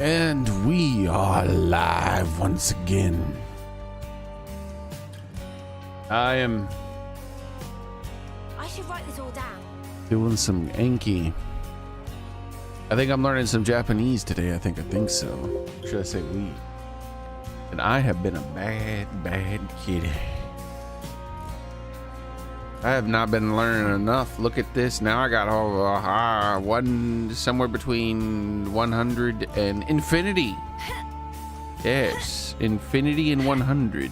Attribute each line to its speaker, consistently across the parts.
Speaker 1: And we are live once again. I
Speaker 2: should write this all down.
Speaker 1: Doing some Enki. I think I'm learning some Japanese today. I think so. Should I say we? And I have been a bad kid. I have not been learning enough. Look at this. Now I got somewhere between 100 and infinity. Yes, infinity and 100.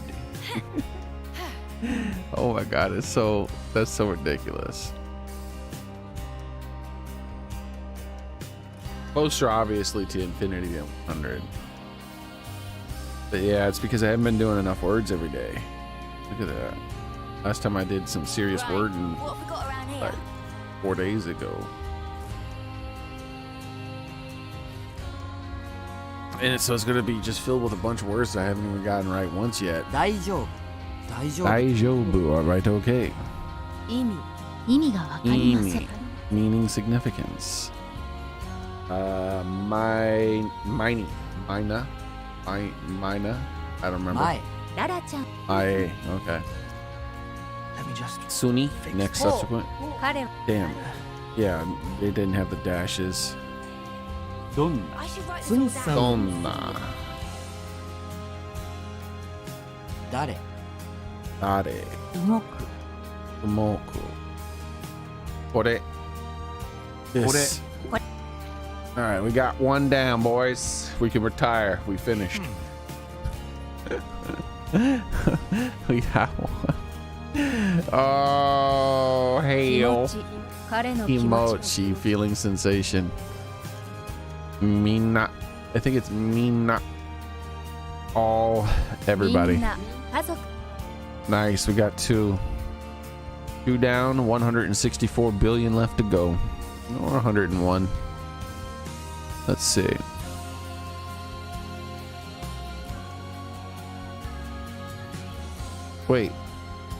Speaker 1: Oh my god, that's so ridiculous. Closer obviously to infinity than 100. But yeah, it's because I haven't been doing enough words every day. Look at that. Last time I did some serious wording like 4 days ago. And so it's gonna be just filled with a bunch of words that I haven't even gotten right once yet. Daijoubu. Alright, okay. Imi, meaning significance. Mina. I don't remember. Okay.
Speaker 3: Let me just
Speaker 1: Suni, next subsequent. Damn. Yeah, they didn't have the dashes. Donna. Dare. Umoku. Kore. This. Alright, we got one down, boys. We can retire. We finished. We got one. Oh, hail. Kimochi, feeling sensation. Mina. I think it's Mina. All, everybody. Nice, we got two. Two down, 164 billion left to go. Or 101. Let's see. Wait.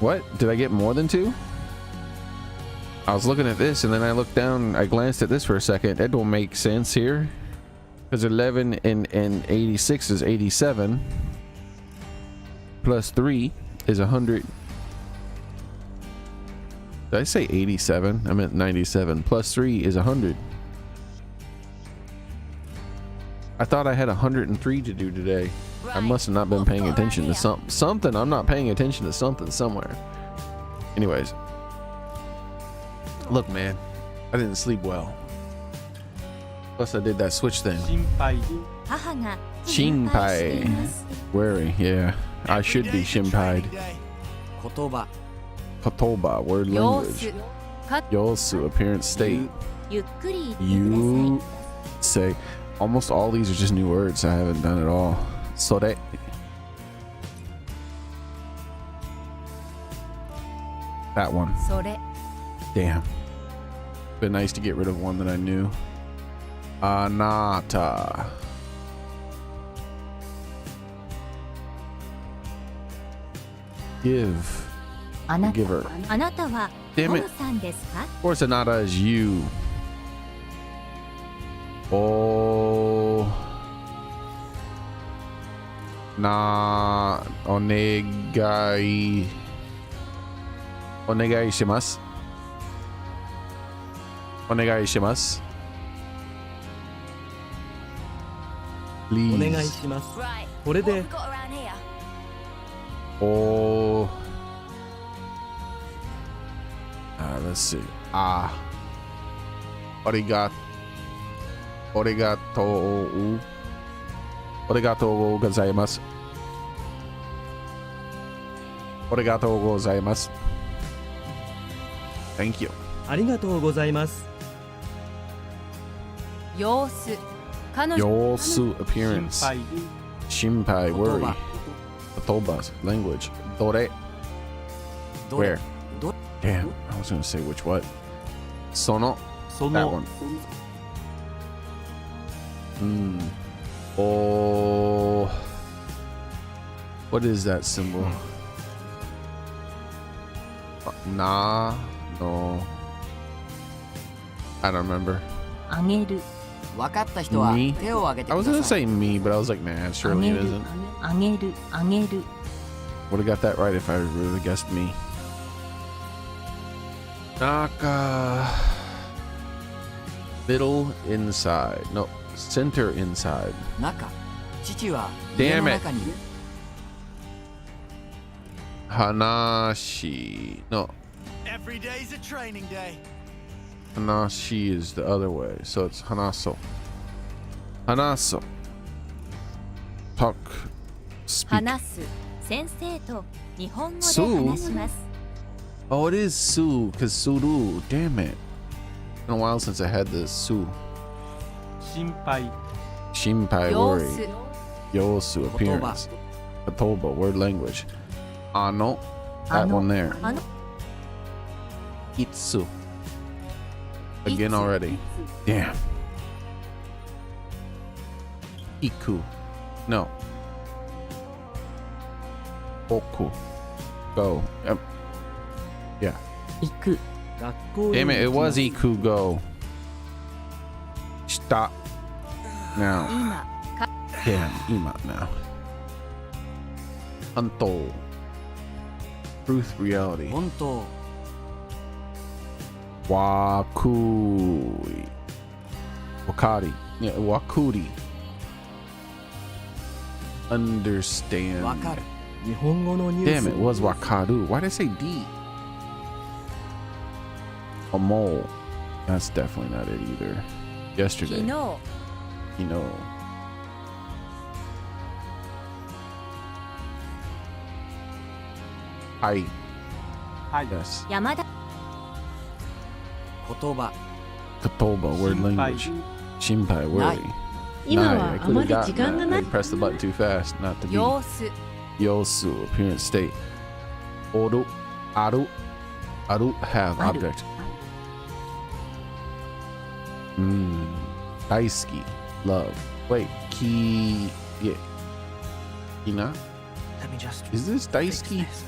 Speaker 1: What? Did I get more than two? I was looking at this and then I looked down, I glanced at this for a second. That don't make sense here. Because 11 and 86 is 87. Plus 3 is 100. Did I say 87? I meant 97. Plus 3 is 100. I thought I had 103 to do today. I must have not been paying attention to something. I'm not paying attention to something somewhere. Anyways. Look, man. I didn't sleep well. Plus I did that switch thing. Shinpai. Worry, yeah. I should be shinpai'd. Kotoba, word language. Yosu, appearance state. You say. Almost all these are just new words I haven't done at all. Sore. That one. Damn. Been nice to get rid of one that I knew. Anata. Give. Giver. Damn it. Of course Anata is you. Oh. Na. Onegai. Onegai shimasu. Onegai shimasu. Please.
Speaker 2: Right. What have we got around here?
Speaker 1: Oh. Let's see. Arigato. Arigato gozaimasu. Arigato gozaimasu. Thank you.
Speaker 3: Arigatou gozaimasu.
Speaker 1: Yosu, appearance. Shinpai, worry. Kotoba, language. Dore. Where? Damn, I was gonna say which what. Sono. That one. Oh. What is that symbol? Nah. No. I don't remember.
Speaker 4: 分かった人は
Speaker 1: Me?
Speaker 4: 手を挙げて
Speaker 1: I
Speaker 4: く
Speaker 1: was
Speaker 4: だ
Speaker 1: gonna
Speaker 4: さい。
Speaker 1: say me, but I was like, nah, surely it isn't.
Speaker 5: あげるあげる
Speaker 1: Would have got that right if I really guessed me. Naka. Middle inside. No, center inside.
Speaker 4: 中。父は
Speaker 1: Damn
Speaker 4: 家の
Speaker 1: it.
Speaker 4: 中にいる。
Speaker 1: Hanashi. No,
Speaker 6: Every day's a training day.
Speaker 1: Hanashi is the other way. So it's Hanaso. Hanaso. Talk. Speak.
Speaker 7: 話す先生と日本語で
Speaker 1: そう
Speaker 7: 話します。
Speaker 1: Oh, it is Su, because Suru. Damn it. Been a while since I had this Su.
Speaker 3: 心配
Speaker 1: Shinpai
Speaker 7: 様
Speaker 1: worry.
Speaker 7: 子
Speaker 1: Yosu appearance. Kotoba word language. Ano. That
Speaker 5: Ano.
Speaker 1: one there.
Speaker 7: あの
Speaker 1: Itsu. Again
Speaker 7: Itsu.
Speaker 1: already. Damn. Iku. No. Oku. Go. Yeah.
Speaker 5: 行く
Speaker 3: 学校へ
Speaker 1: Damn it, it
Speaker 3: 行きま
Speaker 1: was
Speaker 3: す
Speaker 1: Iku go. Stop. Now.
Speaker 7: 今
Speaker 1: Damn, Ima now. Untold. Truth, reality.
Speaker 4: 本当。
Speaker 1: Wakui. Wakari. Yeah, Wakuri. Understand.
Speaker 4: わかる。
Speaker 3: 日本語のニュー
Speaker 1: Damn,
Speaker 3: ス
Speaker 1: it was Wakaru. Why did I say D? A mole. That's definitely not it either.
Speaker 7: 昨
Speaker 1: Yesterday.
Speaker 7: 日
Speaker 1: You know. I.
Speaker 3: はい
Speaker 1: Yes.
Speaker 7: 山田
Speaker 4: 言葉。
Speaker 1: Kotoba, word
Speaker 3: 心配
Speaker 1: language. Shinpai, worry.
Speaker 5: 今
Speaker 1: Nai,
Speaker 5: は
Speaker 1: I
Speaker 5: あ
Speaker 1: could
Speaker 5: ま
Speaker 1: have
Speaker 5: り
Speaker 1: gotten
Speaker 5: 時間が
Speaker 1: that.
Speaker 5: な
Speaker 1: I
Speaker 5: い
Speaker 1: pressed the button too fast, not to be.
Speaker 7: 様子
Speaker 1: Yosu, appearance, state. Oru, aru, aru, have,
Speaker 5: Aru.
Speaker 1: object. Daisuki, love. Wait, ki, yeah. Kina?
Speaker 3: Let me just
Speaker 1: Is this
Speaker 3: fix
Speaker 1: Daisuki?
Speaker 3: this.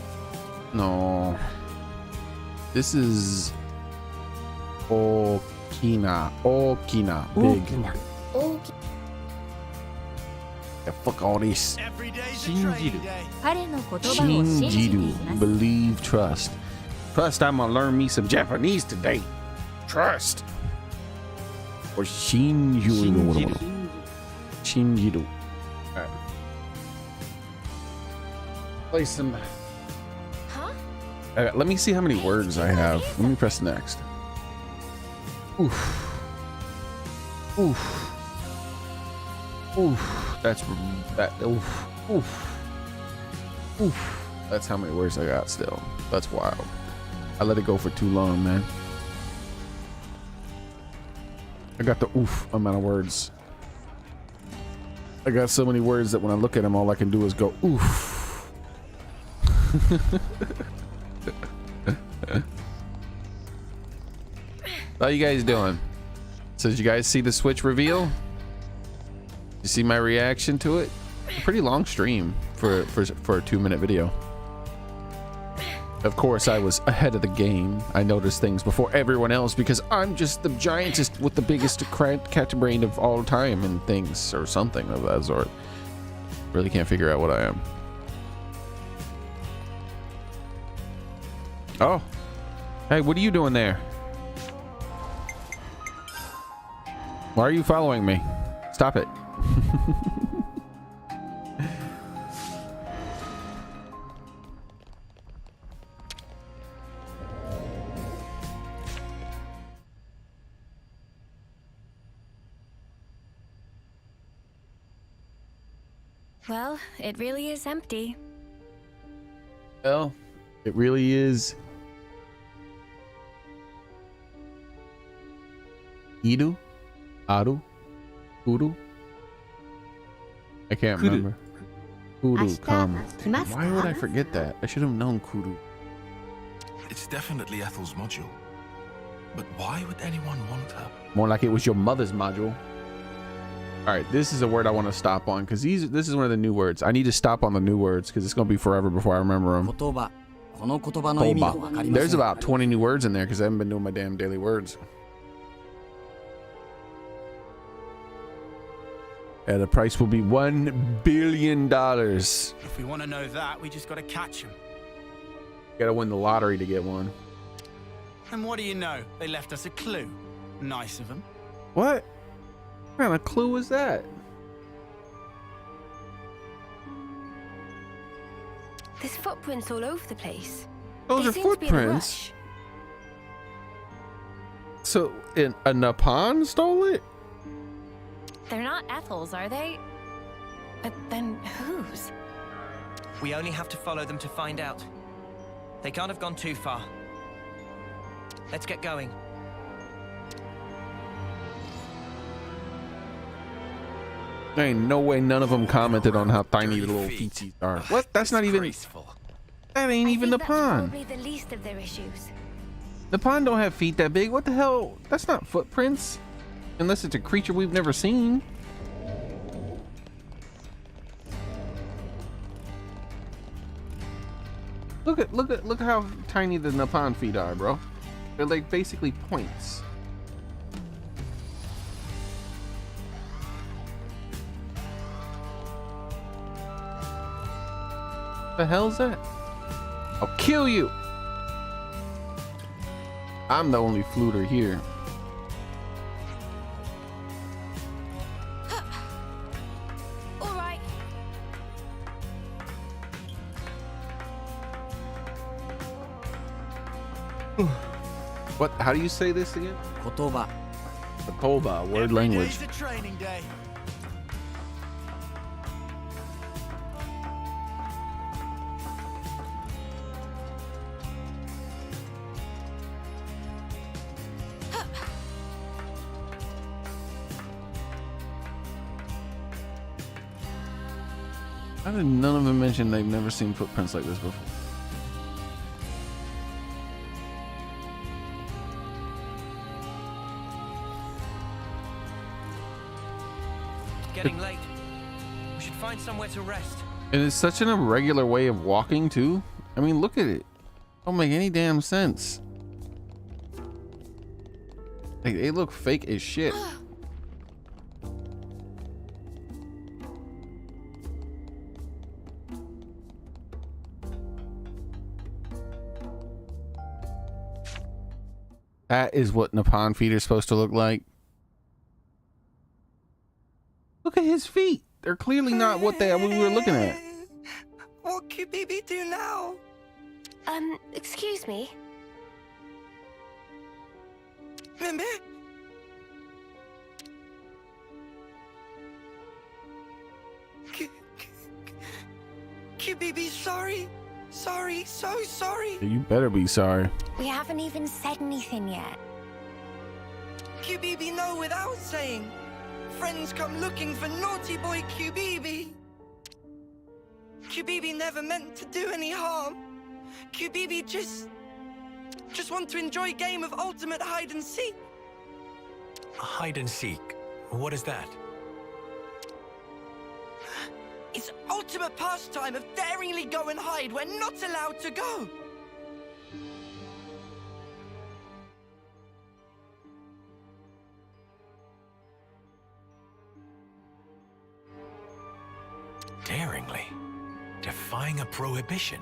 Speaker 1: No. This is Okina. Okina.
Speaker 5: 大
Speaker 1: Big.
Speaker 5: きな
Speaker 1: Yeah, fuck all this.
Speaker 6: Every day's a
Speaker 3: 信じる
Speaker 6: training day.
Speaker 7: 彼の言葉を信じてい
Speaker 1: Shinjiru.
Speaker 7: ます。
Speaker 1: Believe, trust. Trust, I'm gonna learn me some Japanese today. Trust. Or Shinjiru.
Speaker 3: 信じる
Speaker 1: Shinjiru. Alright. Play some.
Speaker 7: Huh?
Speaker 1: Let me see how many words I have. Let me press next. Oof. Oof. Oof. That's that. Oof. Oof. Oof. That's how many words I got still. That's wild. I let it go for too long, man. I got the oof amount of words. I got so many words that when I look at them, all I can do is go oof. How you guys doing? So did you guys see the Switch reveal? You see my reaction to it? A pretty long stream for a 2-minute video. Of course, I was ahead of the game. I noticed things before everyone else because I'm just the giantest with the biggest cat brain of all time and things or something of that sort. Really can't figure out what I am. Oh. Hey, what are you doing there? Why are you following me? Stop it.
Speaker 7: Well, it really is empty.
Speaker 1: Well, it really is. Iru? Aru? Uru? I can't
Speaker 3: Kuru.
Speaker 1: remember. Kuru,
Speaker 5: 明日
Speaker 1: come.
Speaker 5: 来ます
Speaker 1: Why would I
Speaker 5: か
Speaker 1: forget that? I should have known Kuru.
Speaker 8: It's definitely Ethel's module. But why would anyone want her?
Speaker 1: More like it was your mother's module. All right, this is a word I want to stop on because this is one of the new words. I need to stop on the new words because it's going to be forever before I remember them.
Speaker 4: 言葉。この言葉の意味がわかりま
Speaker 1: There's
Speaker 4: せん。
Speaker 1: about 20 new words in there because I haven't been doing my damn daily words. The price will be $1 billion.
Speaker 6: If we want to know that, we just got to catch them.
Speaker 1: Gotta win the lottery to get one.
Speaker 6: And what do you know? They left us a clue. Nice of them.
Speaker 1: What? What kind of clue was that?
Speaker 7: There's footprints all over the place.
Speaker 1: Those
Speaker 7: They
Speaker 1: are
Speaker 7: seem to be in a
Speaker 1: footprints.
Speaker 7: rush.
Speaker 1: So, a Nippon stole it?
Speaker 7: They're not Ethel's, are they? But then whose?
Speaker 3: We only have to follow them to find out. They can't have gone too far. Let's get going.
Speaker 1: There ain't no way none of them commented on how tiny the little feetsies are. What? That's not even. That ain't
Speaker 7: I
Speaker 1: even
Speaker 7: think
Speaker 1: Nippon.
Speaker 7: that's probably the least of their issues.
Speaker 1: Nippon don't have feet that big. What the hell? That's not footprints. Unless it's a creature we've never seen. Look how tiny the Nippon feet are, bro. They're like basically points. The hell's that? I'll kill you. I'm the only fluter here.
Speaker 7: All right.
Speaker 1: What? How do you say this again?
Speaker 4: 言葉
Speaker 1: The Koba, word
Speaker 6: Every
Speaker 1: language.
Speaker 6: day's a training day.
Speaker 1: How did none of them mention they've never seen footprints like this before?
Speaker 3: Getting late. We should find somewhere to rest.
Speaker 1: And it's such an irregular way of walking too. I mean, look at it. Don't make any damn sense. Like, they look fake as shit. That is what Nippon feet are supposed to look like. Look at his feet. They're clearly not what we were looking at.
Speaker 3: What could BB do now?
Speaker 7: Excuse me.
Speaker 3: Remember? QBB, sorry. Sorry, so sorry.
Speaker 1: You better be sorry.
Speaker 7: We haven't even said anything yet.
Speaker 3: QBB, no, without saying. Friends come looking for naughty boy QBB. QBB never meant to do any harm. QBB just want to enjoy a game of ultimate hide and seek.
Speaker 8: Hide and seek. What is that?
Speaker 3: It's ultimate pastime of daringly go and hide where not allowed to go.
Speaker 8: Daringly. Defying a prohibition.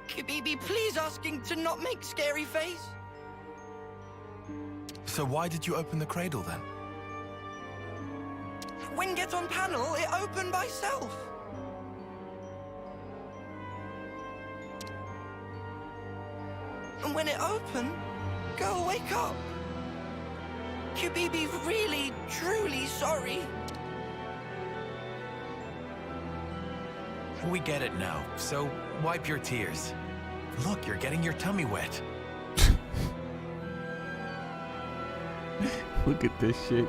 Speaker 3: QBB, please asking to not make scary face.
Speaker 8: So why did you open the cradle then?
Speaker 3: When get on panel, it open by self. And when it open, girl, wake up. QBB really, truly sorry.
Speaker 8: We get it now, so wipe your tears. Look, you're getting your tummy wet.
Speaker 1: Look at this shit.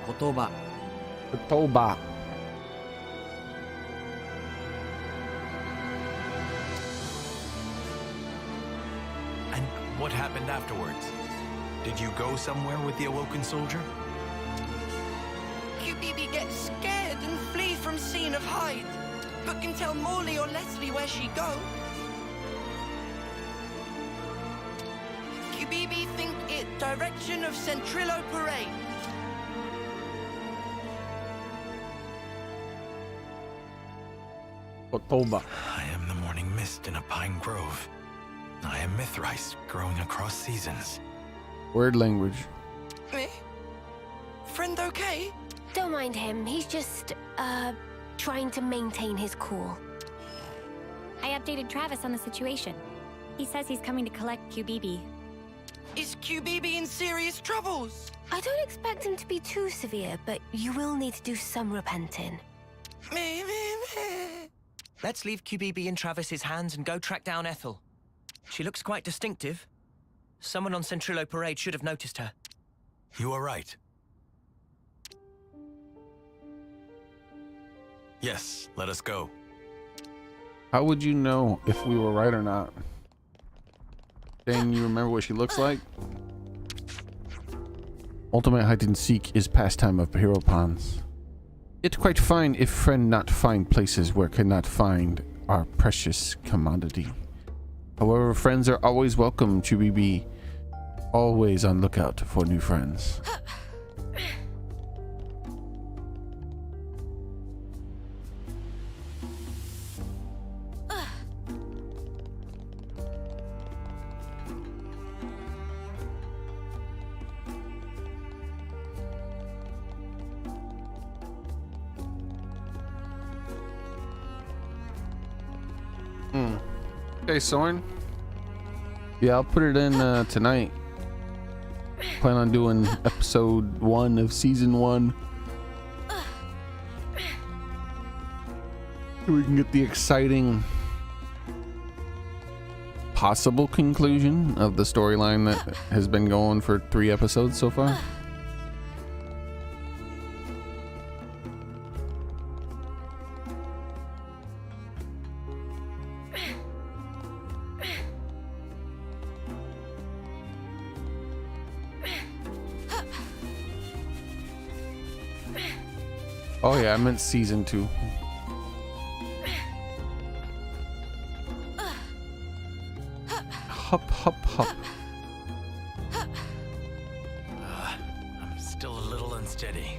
Speaker 4: 言葉
Speaker 1: The Toba.
Speaker 8: And what happened afterwards? Did you go somewhere with the awoken soldier?
Speaker 3: QBB gets scared and flee from scene of hide, but can tell Morley or Leslie where she go. QBB think Direction of Centrillo Parade.
Speaker 1: Kotoba.
Speaker 8: I am the morning mist in a pine grove. I am Mithrice growing across seasons.
Speaker 1: Word language.
Speaker 3: Me? Friend okay?
Speaker 2: Don't mind him. He's just, trying to maintain his cool.
Speaker 7: I updated Travis on the situation. He says he's coming to collect QBB.
Speaker 3: Is QBB in serious troubles?
Speaker 2: I don't expect him to be too severe, but you will need to do some repenting.
Speaker 3: Me.
Speaker 9: Let's leave QBB in Travis's hands and go track down Ethel. She looks quite distinctive. Someone on Centrillo Parade should have noticed her.
Speaker 8: You are right. Yes, let us go.
Speaker 1: How would you know if we were right or not? Dang, you remember what she looks like? Ultimate hide and seek is pastime of hero pawns. It's quite fine if friend not find places where cannot find our precious commodity. However, friends are always welcome to be always on lookout for new friends. Okay, Soren. Yeah, I'll put it in tonight. Plan on doing episode 1 of season 1. So we can get the exciting possible conclusion of the storyline that has been going for 3 episodes so far. Oh yeah, I meant season 2. Hop, hop, hop.
Speaker 6: I'm still a little unsteady.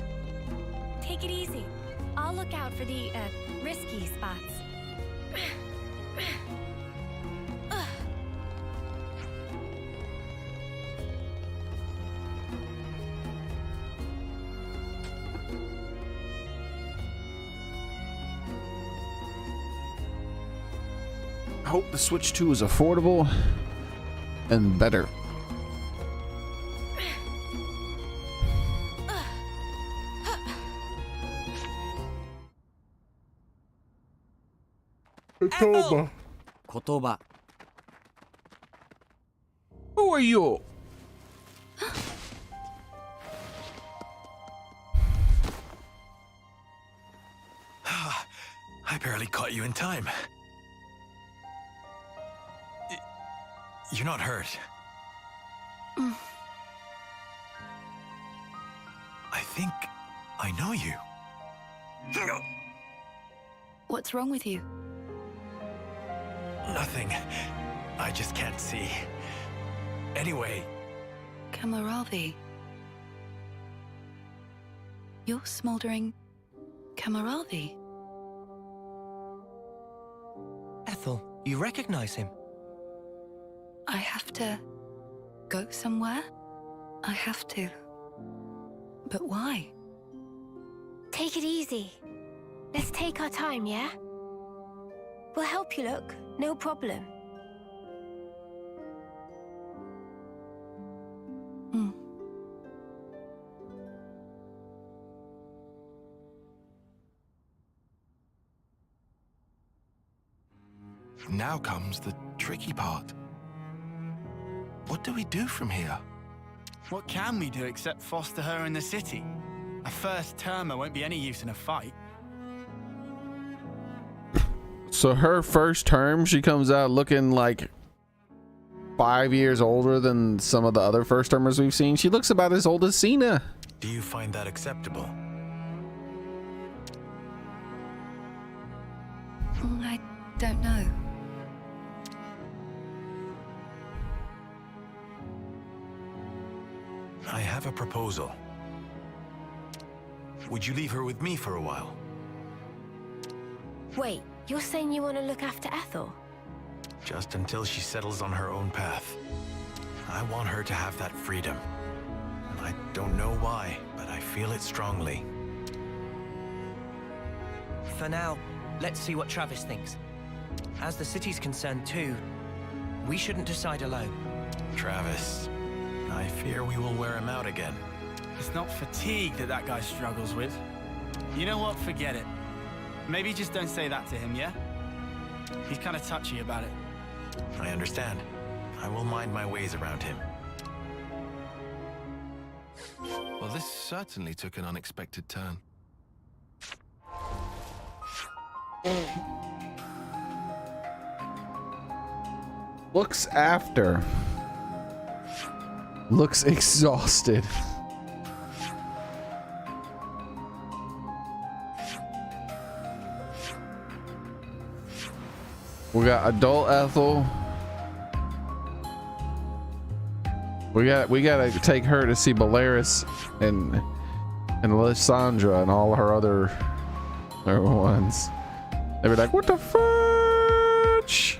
Speaker 7: Take it easy. I'll look out for the, risky spots.
Speaker 1: I hope the Switch 2 is affordable and better.
Speaker 3: Ethel!
Speaker 4: 言葉
Speaker 1: Who are you?
Speaker 8: I barely caught you in time. You're not hurt. I think I know you.
Speaker 10: What's wrong with you?
Speaker 8: Nothing. I just can't see. Anyway,
Speaker 10: Kamaravi. You're smoldering Kamaravi.
Speaker 9: Ethel, you recognize him?
Speaker 10: I have to go somewhere? I have to. But why?
Speaker 2: Take it easy. Let's take our time, yeah? We'll help you look. No problem.
Speaker 8: now comes the tricky part. What do we do from here?
Speaker 6: What can we do except foster her in the city? A first-termer won't be any use in a fight.
Speaker 1: So her first term, she comes out looking like 5 years older than some of the other first termers we've seen. She looks about as old as Cena.
Speaker 8: Do you find that acceptable?
Speaker 10: I don't know.
Speaker 8: I have a proposal. Would you leave her with me for a while?
Speaker 2: Wait, you're saying you want to look after Ethel?
Speaker 8: Just until she settles on her own path. I want her to have that freedom. And I don't know why, but I feel it strongly.
Speaker 9: For now, let's see what Travis thinks. As the city's concerned too, we shouldn't decide alone.
Speaker 8: Travis, I fear we will wear him out again.
Speaker 6: It's not fatigue that guy struggles with. You know what? Forget it. Maybe just don't say that to him, yeah? He's kind of touchy about it.
Speaker 8: I understand. I will mind my ways around him. Well, this certainly took an unexpected turn.
Speaker 1: Looks after. Looks exhausted. We got adult Ethel. We gotta take her to see Belarus and Lysandra and all her other ones. They'd be like, what the fudge?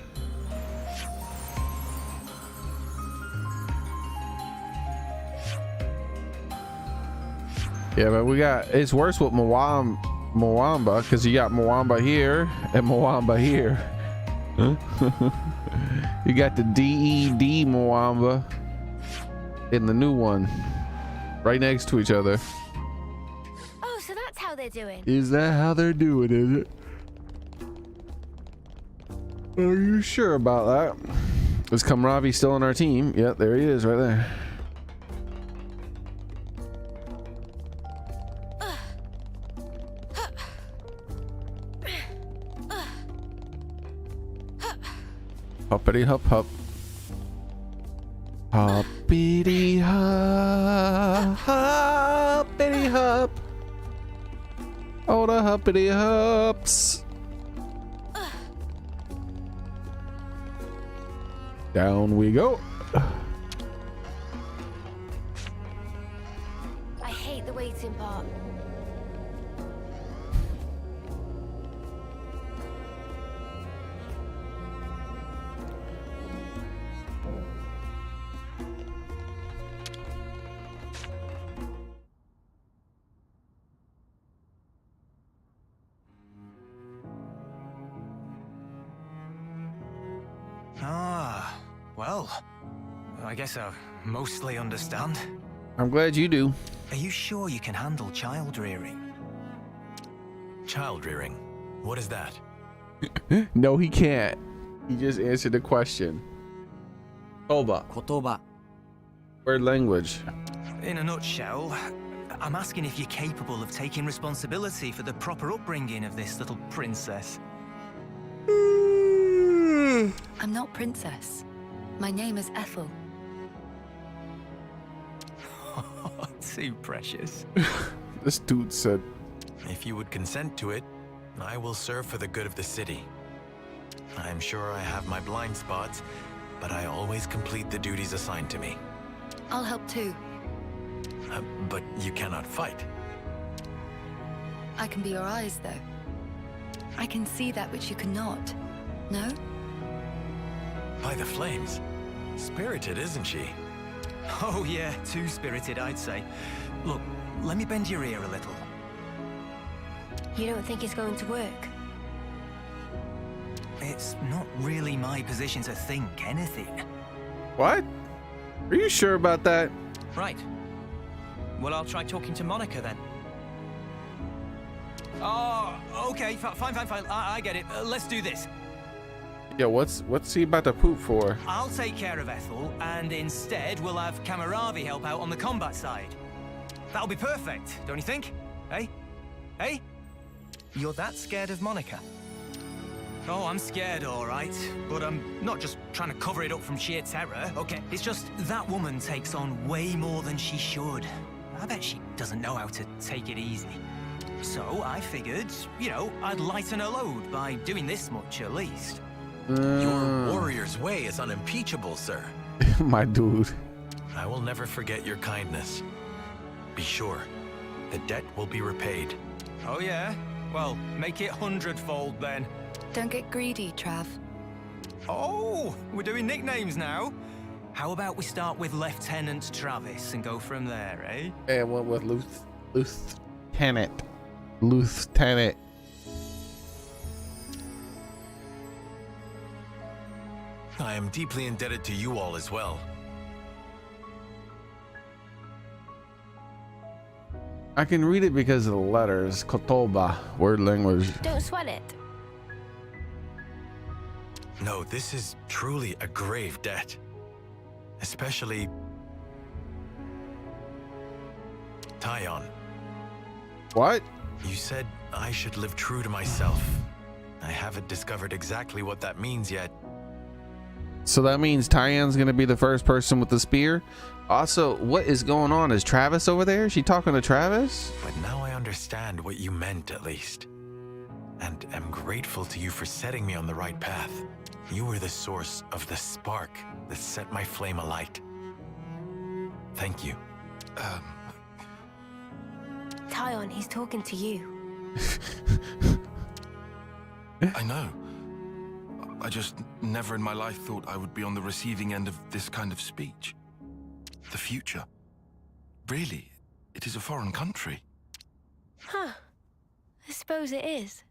Speaker 1: Yeah, but it's worse with Mwamba, because you got Mwamba here and Mwamba here. You got the DED Mwamba in the new one right next to each other.
Speaker 2: Oh, so that's how they're doing.
Speaker 1: Is that how they're doing, is it? Are you sure about that? Is Kamravi still on our team? Yep, there he is right there. Hoppity hop hop. Hoppity hop. Hoppity hop. Oh, the hoppity hops. Down we go.
Speaker 2: I hate the waiting part.
Speaker 9: Well, I guess I mostly understand.
Speaker 1: I'm glad you do.
Speaker 9: Are you sure you can handle child rearing?
Speaker 8: Child rearing? What is that?
Speaker 1: No, he can't. He just answered the question. Toba.
Speaker 4: 言葉
Speaker 1: Word language.
Speaker 9: In a nutshell, I'm asking if you're capable of taking responsibility for the proper upbringing of this little princess.
Speaker 10: I'm not princess. My name is Ethel.
Speaker 9: Too precious.
Speaker 1: This dude said,
Speaker 8: If you would consent to it, I will serve for the good of the city. I'm sure I have my blind spots, but I always complete the duties assigned to me.
Speaker 10: I'll help too.
Speaker 8: But you cannot fight.
Speaker 10: I can be your eyes, though. I can see that which you cannot. No?
Speaker 8: By the flames. Spirited, isn't she?
Speaker 9: Oh yeah, too spirited, I'd say. Look, let me bend your ear a little.
Speaker 2: You don't think it's going to work?
Speaker 9: It's not really my position to think anything.
Speaker 1: what? Are you sure about that?
Speaker 9: Right. Well, I'll try talking to Monica then. Oh, okay, fine. I get it. Let's do this.
Speaker 1: Yo, what's he about to poop for?
Speaker 9: I'll take care of Ethel, and instead we'll have Kamaravi help out on the combat side. That'll be perfect, don't you think? Hey? Hey? You're that scared of Monica? Oh, I'm scared, all right. But I'm not just trying to cover it up from sheer terror, okay? It's just that woman takes on way more than she should. I bet she doesn't know how to take it easy. So I figured, you know, I'd lighten her load by doing this much at least.
Speaker 8: Your warrior's way is unimpeachable, sir.
Speaker 1: My dude.
Speaker 8: I will never forget your kindness. Be sure, the debt will be repaid.
Speaker 9: Oh yeah? Well, make it 100-fold then.
Speaker 10: Don't get greedy, Trav.
Speaker 9: Oh, we're doing nicknames now. How about we start with Lieutenant Travis and go from there, eh?
Speaker 1: Yeah, I went with Lieutenant. Lieutenant.
Speaker 8: I am deeply indebted to you all as well.
Speaker 1: I can read it because of the letters. Kotoba, word language.
Speaker 2: Don't sweat it.
Speaker 8: No, this is truly a grave debt. Especially Tyon.
Speaker 1: What?
Speaker 8: You said I should live true to myself. I haven't discovered exactly what that means yet.
Speaker 1: So that means Tyon's gonna be the first person with the spear. Also, what is going on? Is Travis over there? Is she talking to Travis?
Speaker 8: But now I understand what you meant, at least. And am grateful to you for setting me on the right path. You were the source of the spark that set my flame alight. Thank you.
Speaker 2: Tyon, he's talking to you.
Speaker 11: I know. I just never in my life thought I would be on the receiving end of this kind of speech. The future. Really, it is a foreign country.
Speaker 2: Huh. I suppose it is.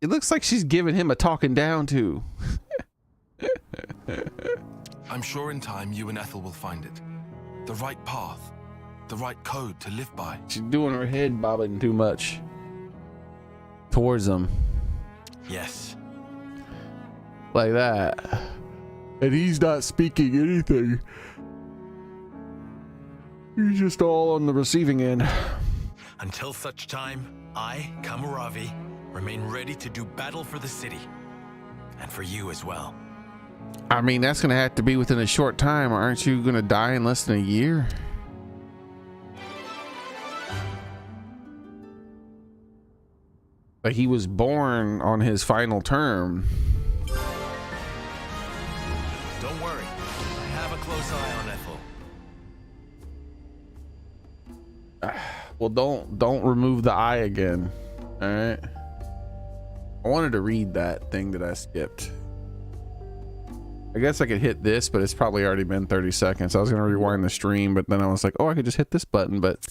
Speaker 1: It looks like she's giving him a talking down to.
Speaker 11: I'm sure in time you and Ethel will find it. The right path. The right code to live by.
Speaker 1: She's doing her head bobbing too much towards him.
Speaker 8: Yes.
Speaker 1: Like that. And he's not speaking anything. He's just all on the receiving end.
Speaker 8: Until such time, I, Kamuravi, remain ready to do battle for the city. And for you as well.
Speaker 1: I mean, that's gonna have to be within a short time. Aren't you gonna die in less than a year? But he was born on his final term.
Speaker 8: Don't worry. I have a close eye on Ethel.
Speaker 1: Well, don't remove the eye again. All right. I wanted to read that thing that I skipped. I guess I could hit this, but it's probably already been 30 seconds. I was gonna rewind the stream, but then I was like, oh, I could just hit this button. But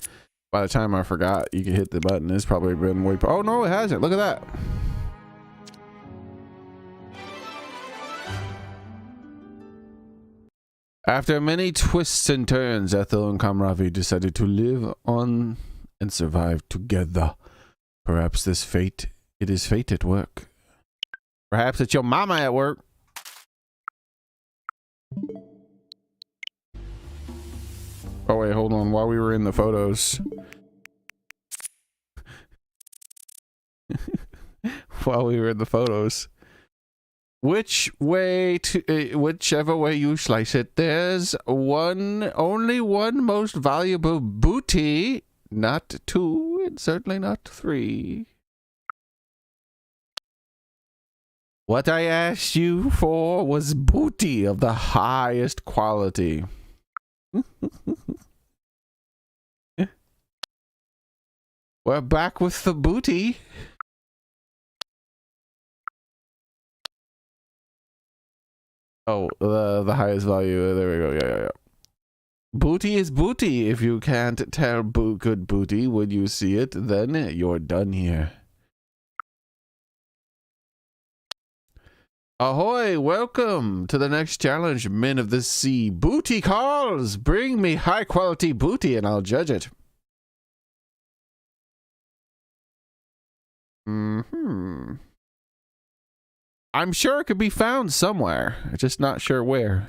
Speaker 1: by the time I forgot you could hit the button, it's probably been way. Oh no, it hasn't. Look at that. After many twists and turns, Ethel and Kamuravi decided to live on and survive together. Perhaps it is fate at work. Perhaps it's your mama at work. Oh wait, hold on. While we were in the photos. While we were in the photos. Whichever way you slice it, there's only one most valuable booty. Not two, and certainly not three. What I asked you for was booty of the highest quality. We're back with the booty. Oh, the highest value. There we go. Yeah. Booty is booty. If you can't tell good booty when you see it, then you're done here. Ahoy! Welcome to the next challenge, men of the sea. Booty calls! Bring me high quality booty and I'll judge it. I'm sure it could be found somewhere. I'm just not sure where.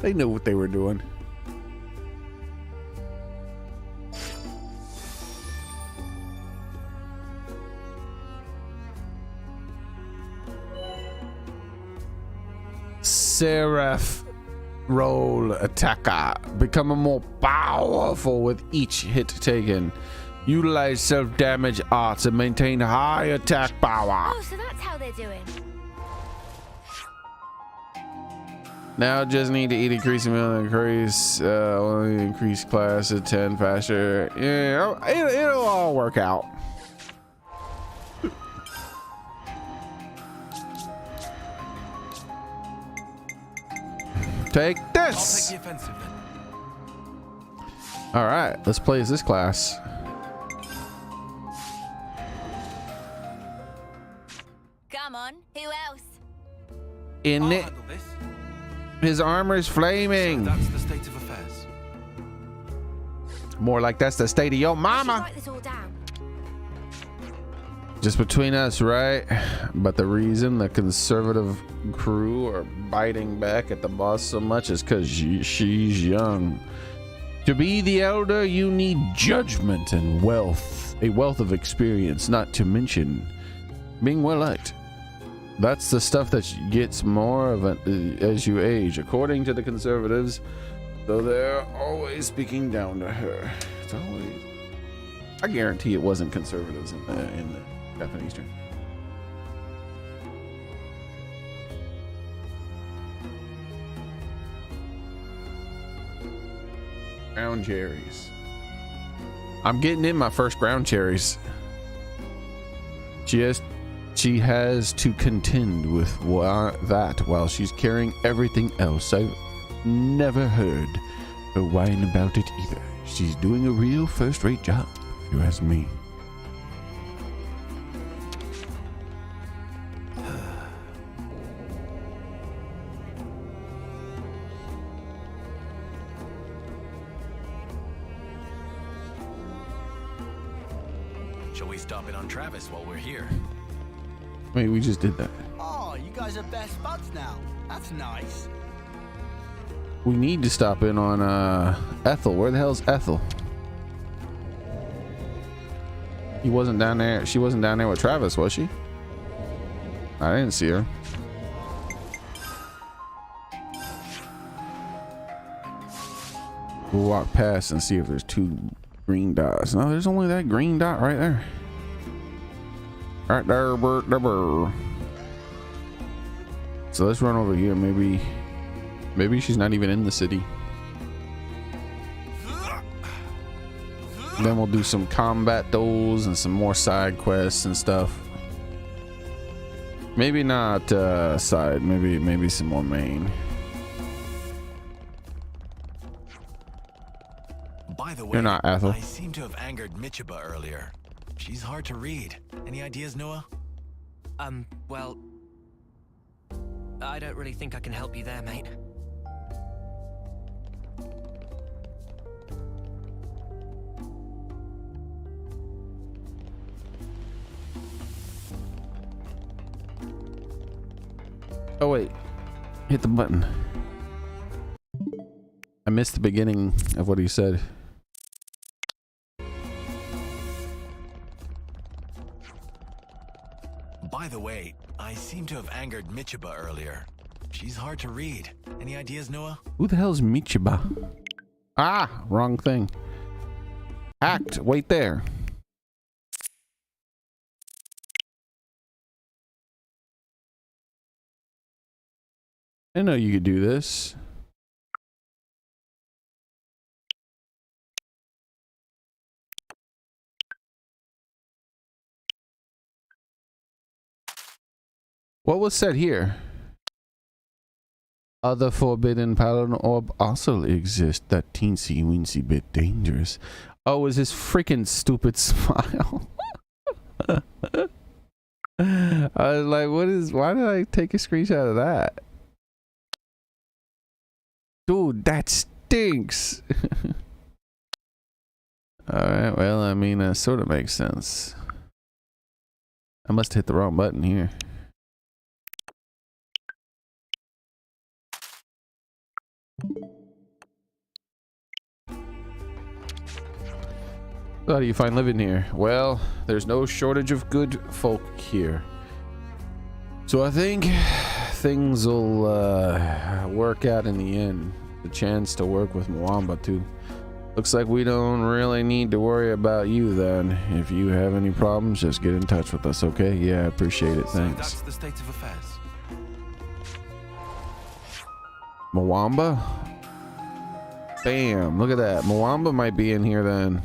Speaker 1: They knew what they were doing. Seraph roll attacker. Become more powerful with each hit taken. Utilize self-damage arts and maintain high attack power.
Speaker 2: Oh, so that's how they're doing.
Speaker 1: Now just need to eat increasing meal increase only increase class at 10 faster. Yeah, it'll all work out. Take this.
Speaker 11: I'll take the offensive then.
Speaker 1: All right, let's play as this class.
Speaker 2: Come on, who else?
Speaker 1: In
Speaker 11: I'll
Speaker 1: it,
Speaker 11: handle this.
Speaker 1: his armor's flaming.
Speaker 11: So that's the state of affairs.
Speaker 1: More like that's the state of your
Speaker 2: I should
Speaker 1: mama.
Speaker 2: write this all down.
Speaker 1: Just between us, right? But the reason the conservative crew are biting back at the boss so much is because she's young. To be the elder, you need judgment and wealth, a wealth of experience, not to mention being well liked. That's the stuff that gets more of it as you age, according to the conservatives, though they're always speaking down to her. It's always. I guarantee it wasn't conservatives in the Japanese term. Ground cherries. I'm getting in my first ground cherries. She has to contend with that while she's carrying everything else. I've never heard her whine about it either. She's doing a real first-rate job, if you ask me.
Speaker 8: Shall we stop in on Travis while we're here?
Speaker 1: Wait, we just did that.
Speaker 6: Oh, you guys are best buds now. That's nice.
Speaker 1: We need to stop in on Ethel. Where the hell's Ethel? He wasn't down there. She wasn't down there with Travis, was she? I didn't see her. We'll walk past and see if there's two green dots. No, there's only that green dot right there. Right there, burr. So let's run over here. Maybe she's not even in the city. Then we'll do some combat duels and some more side quests and stuff. Maybe not side. Maybe some more main.
Speaker 8: By the way,
Speaker 1: You're not Ethel.
Speaker 8: I seem to have angered Michiba earlier. She's hard to read. Any ideas, Noah?
Speaker 9: Well, I don't really think I can help you there, mate.
Speaker 1: Oh wait, hit the button. I missed the beginning of what he said.
Speaker 8: By the way, I seem to have angered Michiba earlier. She's hard to read. Any ideas, Noah?
Speaker 1: Who the hell's Michiba? Ah, wrong thing. Act, wait there. I know you could do this. What was said here? Other forbidden paladin orb also exist. That teensy weensy bit dangerous. Oh, is his freaking stupid smile? I was like, why did I take a screenshot of that? Dude, that stinks. Alright, well, I mean, sort of makes sense. I must have hit the wrong button here. So how do you find living here? Well, there's no shortage of good folk here. So I think things will work out in the end. The chance to work with Mwamba too. Looks like we don't really need to worry about you then. If you have any problems, just get in touch with us, okay? Yeah, I appreciate it.
Speaker 11: So
Speaker 1: Thanks.
Speaker 11: that's the state of affairs.
Speaker 1: Mwamba? Bam, look at that. Mwamba might be in here then.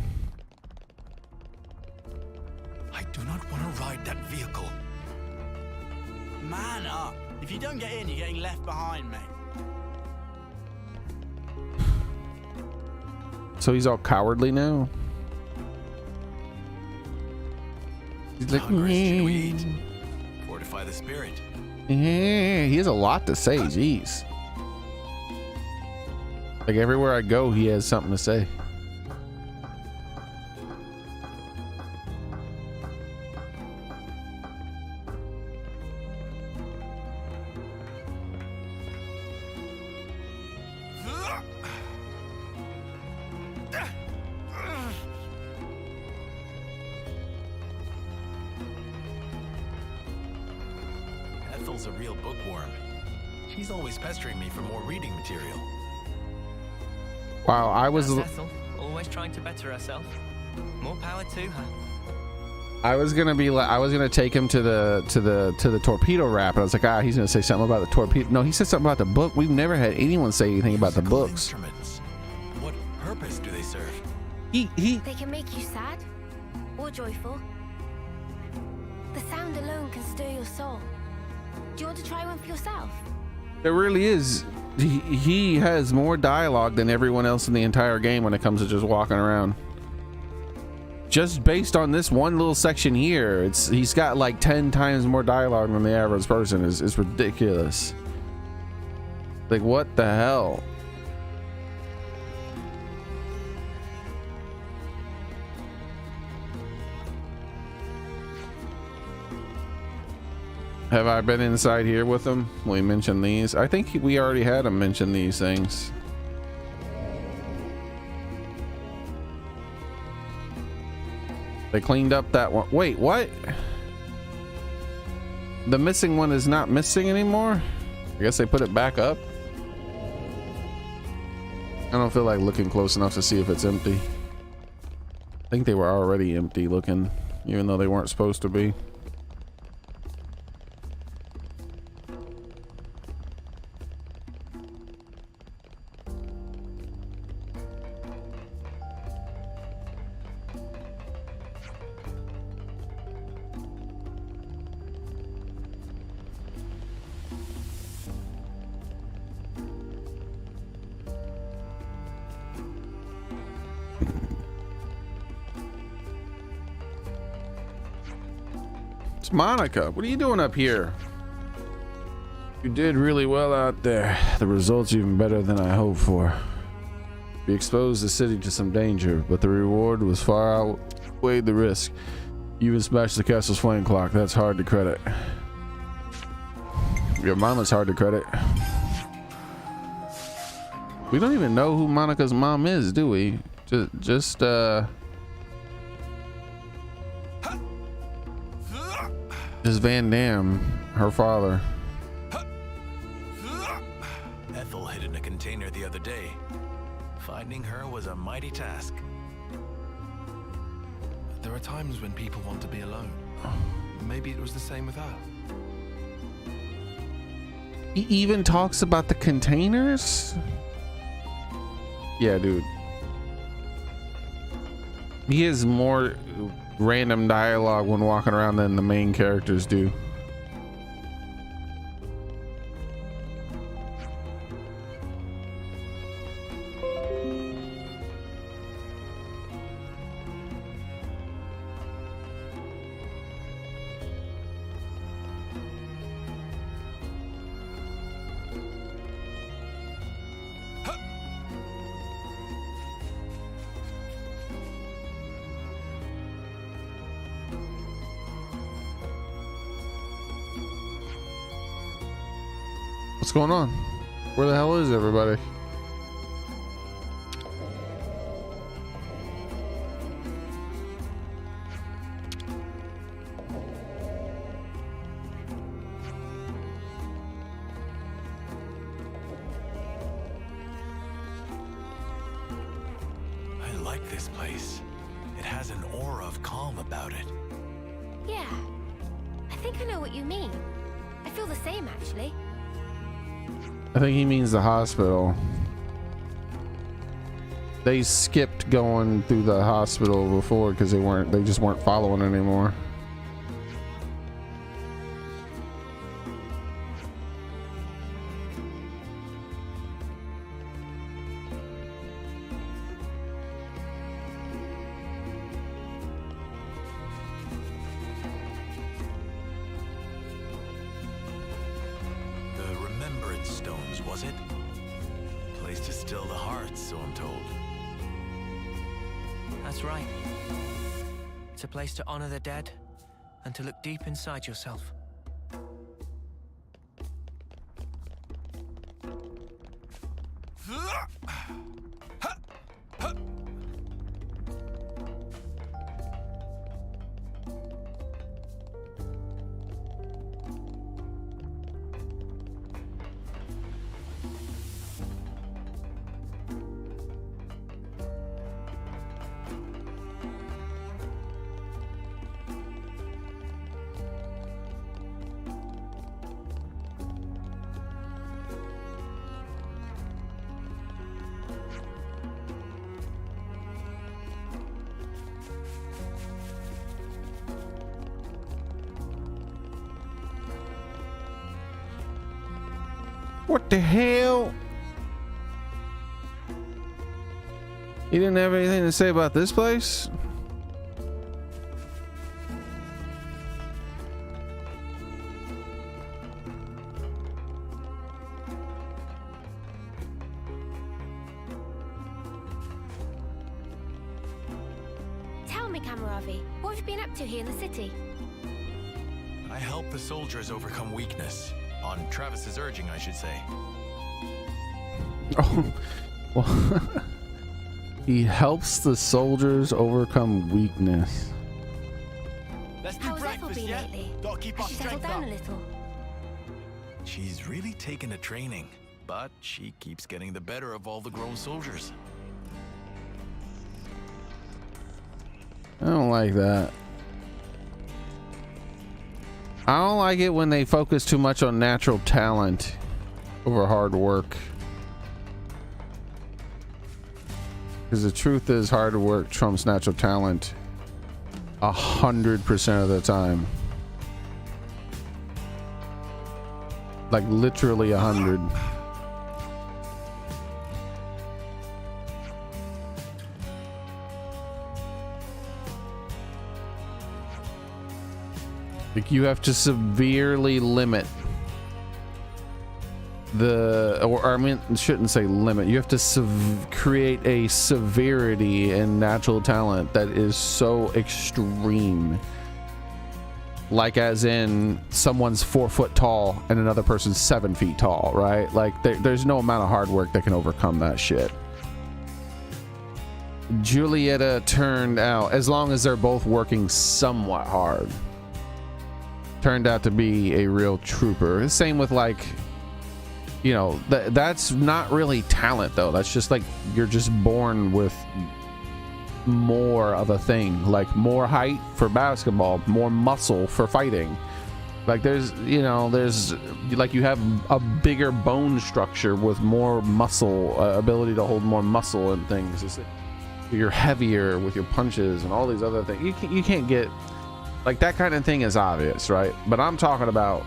Speaker 8: I do not want to ride that vehicle.
Speaker 6: Man up. If you don't get in, you're getting left behind, mate.
Speaker 1: So he's all cowardly now? He's like,
Speaker 8: How should we eat? Fortify the spirit.
Speaker 1: yeah, he has a lot to say, jeez. Like everywhere I go, he has something to say.
Speaker 8: Ethel's a real bookworm. She's always pestering me for more reading material.
Speaker 1: Wow, I was
Speaker 9: Ethel, always trying to better herself. More power to her.
Speaker 1: I was gonna take him to the torpedo wrap, and I was like, he's gonna say something about the torpedo. No, he said something about the book. We've never had anyone say anything about the
Speaker 8: Musical
Speaker 1: books.
Speaker 8: Instruments. What purpose do they serve?
Speaker 1: He
Speaker 2: They can make you sad or joyful. The sound alone can stir your soul. Do you want to try one for yourself?
Speaker 1: There really is. He has more dialogue than everyone else in the entire game when it comes to just walking around. Just based on this one little section here, he's got like 10 times more dialogue than the average person. It's ridiculous. Like, what the hell? Have I been inside here with him? We mentioned these. I think we already had him mention these things. They cleaned up that one. Wait, what? The missing one is not missing anymore? I guess they put it back up. I don't feel like looking close enough to see if it's empty. I think they were already empty looking, even though they weren't supposed to be. Monica, what are you doing up here? You did really well out there. The results even better than I hoped for. We exposed the city to some danger, but the reward was far outweighed the risk. You even smashed the castle's flame clock. That's hard to credit. Your mama's hard to credit. We don't even know who Monica's mom is, do we? Just Van Damme, her father.
Speaker 8: Ethel hid in a container the other day. Finding her was a mighty task.
Speaker 11: There are times when people want to be alone. Maybe it was the same with her.
Speaker 1: He even talks about the containers? Yeah, dude. He has more random dialogue when walking around than the main characters do. What's going on? Where the hell is everybody?
Speaker 8: like this place. It has an aura of calm about it.
Speaker 2: Yeah. I think I know what you mean. I feel the same, actually.
Speaker 1: I think he means the hospital. They skipped going through the hospital before because they just weren't following anymore.
Speaker 8: The Remembrance Stones, was it? Place to still the hearts, so I'm told.
Speaker 9: That's right. It's a place to honor the dead and to look deep inside yourself.
Speaker 1: What the hell? You didn't have anything to say about this place?
Speaker 2: Tell me, Kamaravi, what have you been up to here in the city?
Speaker 8: I help the soldiers overcome weakness. On Travis's urging, I should say.
Speaker 1: Oh, well, he helps the soldiers overcome weakness.
Speaker 6: Let's do
Speaker 2: How has Ethel
Speaker 6: breakfast,
Speaker 2: been
Speaker 6: yeah?
Speaker 2: lately?
Speaker 6: Gotta keep
Speaker 2: Has
Speaker 6: our
Speaker 2: she settled
Speaker 6: strength
Speaker 2: down
Speaker 6: up.
Speaker 2: a little?
Speaker 8: She's really taken to training, but she keeps getting the better of all the grown soldiers.
Speaker 1: I don't like that. I don't like it when they focus too much on natural talent over hard work. Because the truth is, hard work trumps natural talent 100% of the time. Like literally 100. Like you have to severely limit or I mean, shouldn't say limit. You have to create a severity in natural talent that is so extreme. Like as in someone's 4 foot tall and another person's 7 feet tall, right? Like there's no amount of hard work that can overcome that shit. Julieta turned out, as long as they're both working somewhat hard, turned out to be a real trooper. Same with like, you know, that's not really talent though. That's just like you're just born with more of a thing, like more height for basketball, more muscle for fighting. Like there's, you know, there's like you have a bigger bone structure with more muscle, ability to hold more muscle and things. You're heavier with your punches and all these other things. You can't get like that kind of thing is obvious, right? But I'm talking about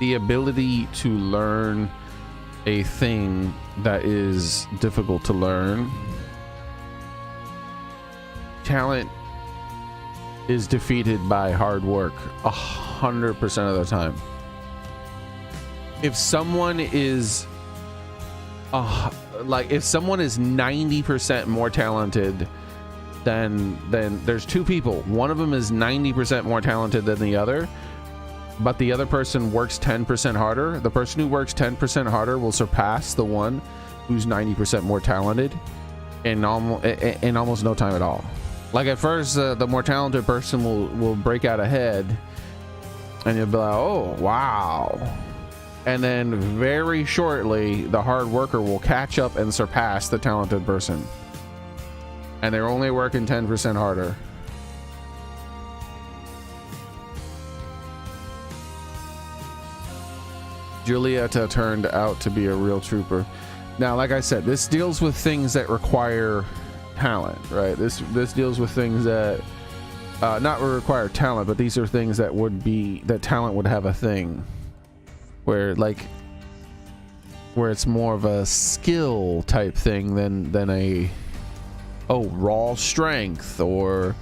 Speaker 1: the ability to learn a thing that is difficult to learn. Talent is defeated by hard work 100% of the time. If someone is if someone is 90% more talented then there's two people. One of them is 90% more talented than the other, but the other person works 10% harder. The person who works 10% harder will surpass the one who's 90% more talented in almost no time at all. Like at first, the more talented person will break out ahead, and you'll be like, "Oh, wow!" And then very shortly, the hard worker will catch up and surpass the talented person. and they're only working 10% harder. Julieta turned out to be a real trooper. Now, like I said, this deals with things that require talent, right? This deals with things that not require talent, but these are things that would be that talent would have a thing where it's more of a skill type thing than a raw strength, or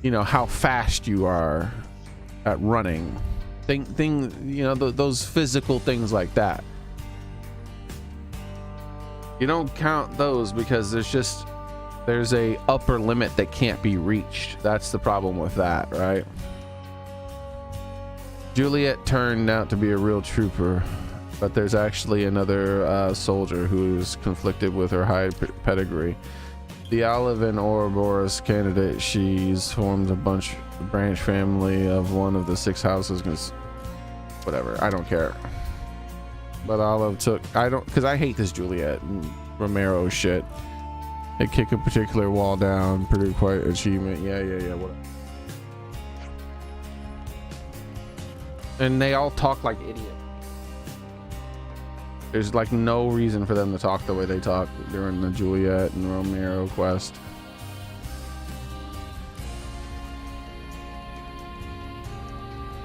Speaker 1: you know, how fast you are at running. Those physical things like that. You don't count those because there's a upper limit that can't be reached. That's the problem with that, right? Juliet turned out to be a real trooper, but there's actually another soldier who's conflicted with her high pedigree. The Olive and Ouroboros candidate, she's formed a branch family of one of the 6 houses. Whatever, I don't care. But Olive because I hate this Juliet and Romero shit. They kick a particular wall down, pretty quite achievement. Yeah, whatever. And they all talk like idiots. There's like no reason for them to talk the way they talk during the Juliet and Romero quest.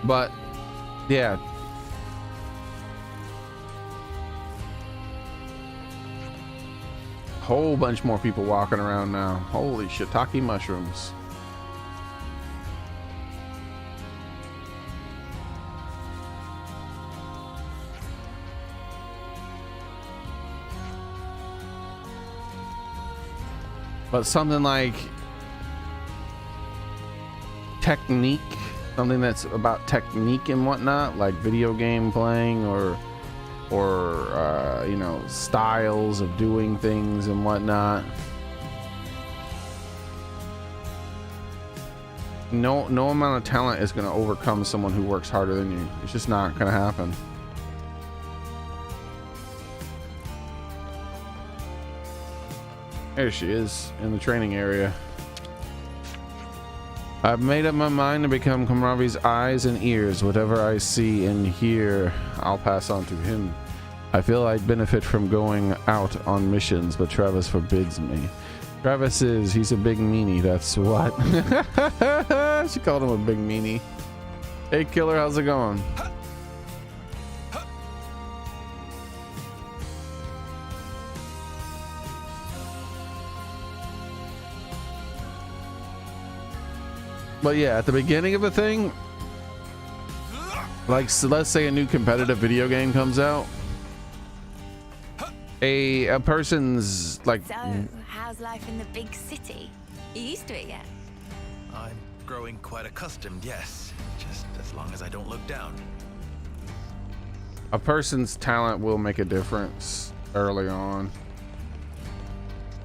Speaker 1: But yeah. Whole bunch more people walking around now. Holy shiitake mushrooms. But something like technique, something that's about technique and whatnot, like video game playing or you know, styles of doing things and whatnot. No amount of talent is going to overcome someone who works harder than you. It's just not going to happen. There she is in the training area. I've made up my mind to become Kamravi's eyes and ears. Whatever I see and hear, I'll pass on to him. I feel I'd benefit from going out on missions, but Travis forbids me. He's a big meanie, that's what. She called him a big meanie. Hey killer, how's it going? But yeah, at the beginning of a thing, like, so let's say a new competitive video game comes out, a person's like,
Speaker 2: So, how's life in the big city? You used to it yet?
Speaker 8: I'm growing quite accustomed, yes. Just as long as I don't look down.
Speaker 1: a person's talent will make a difference early on.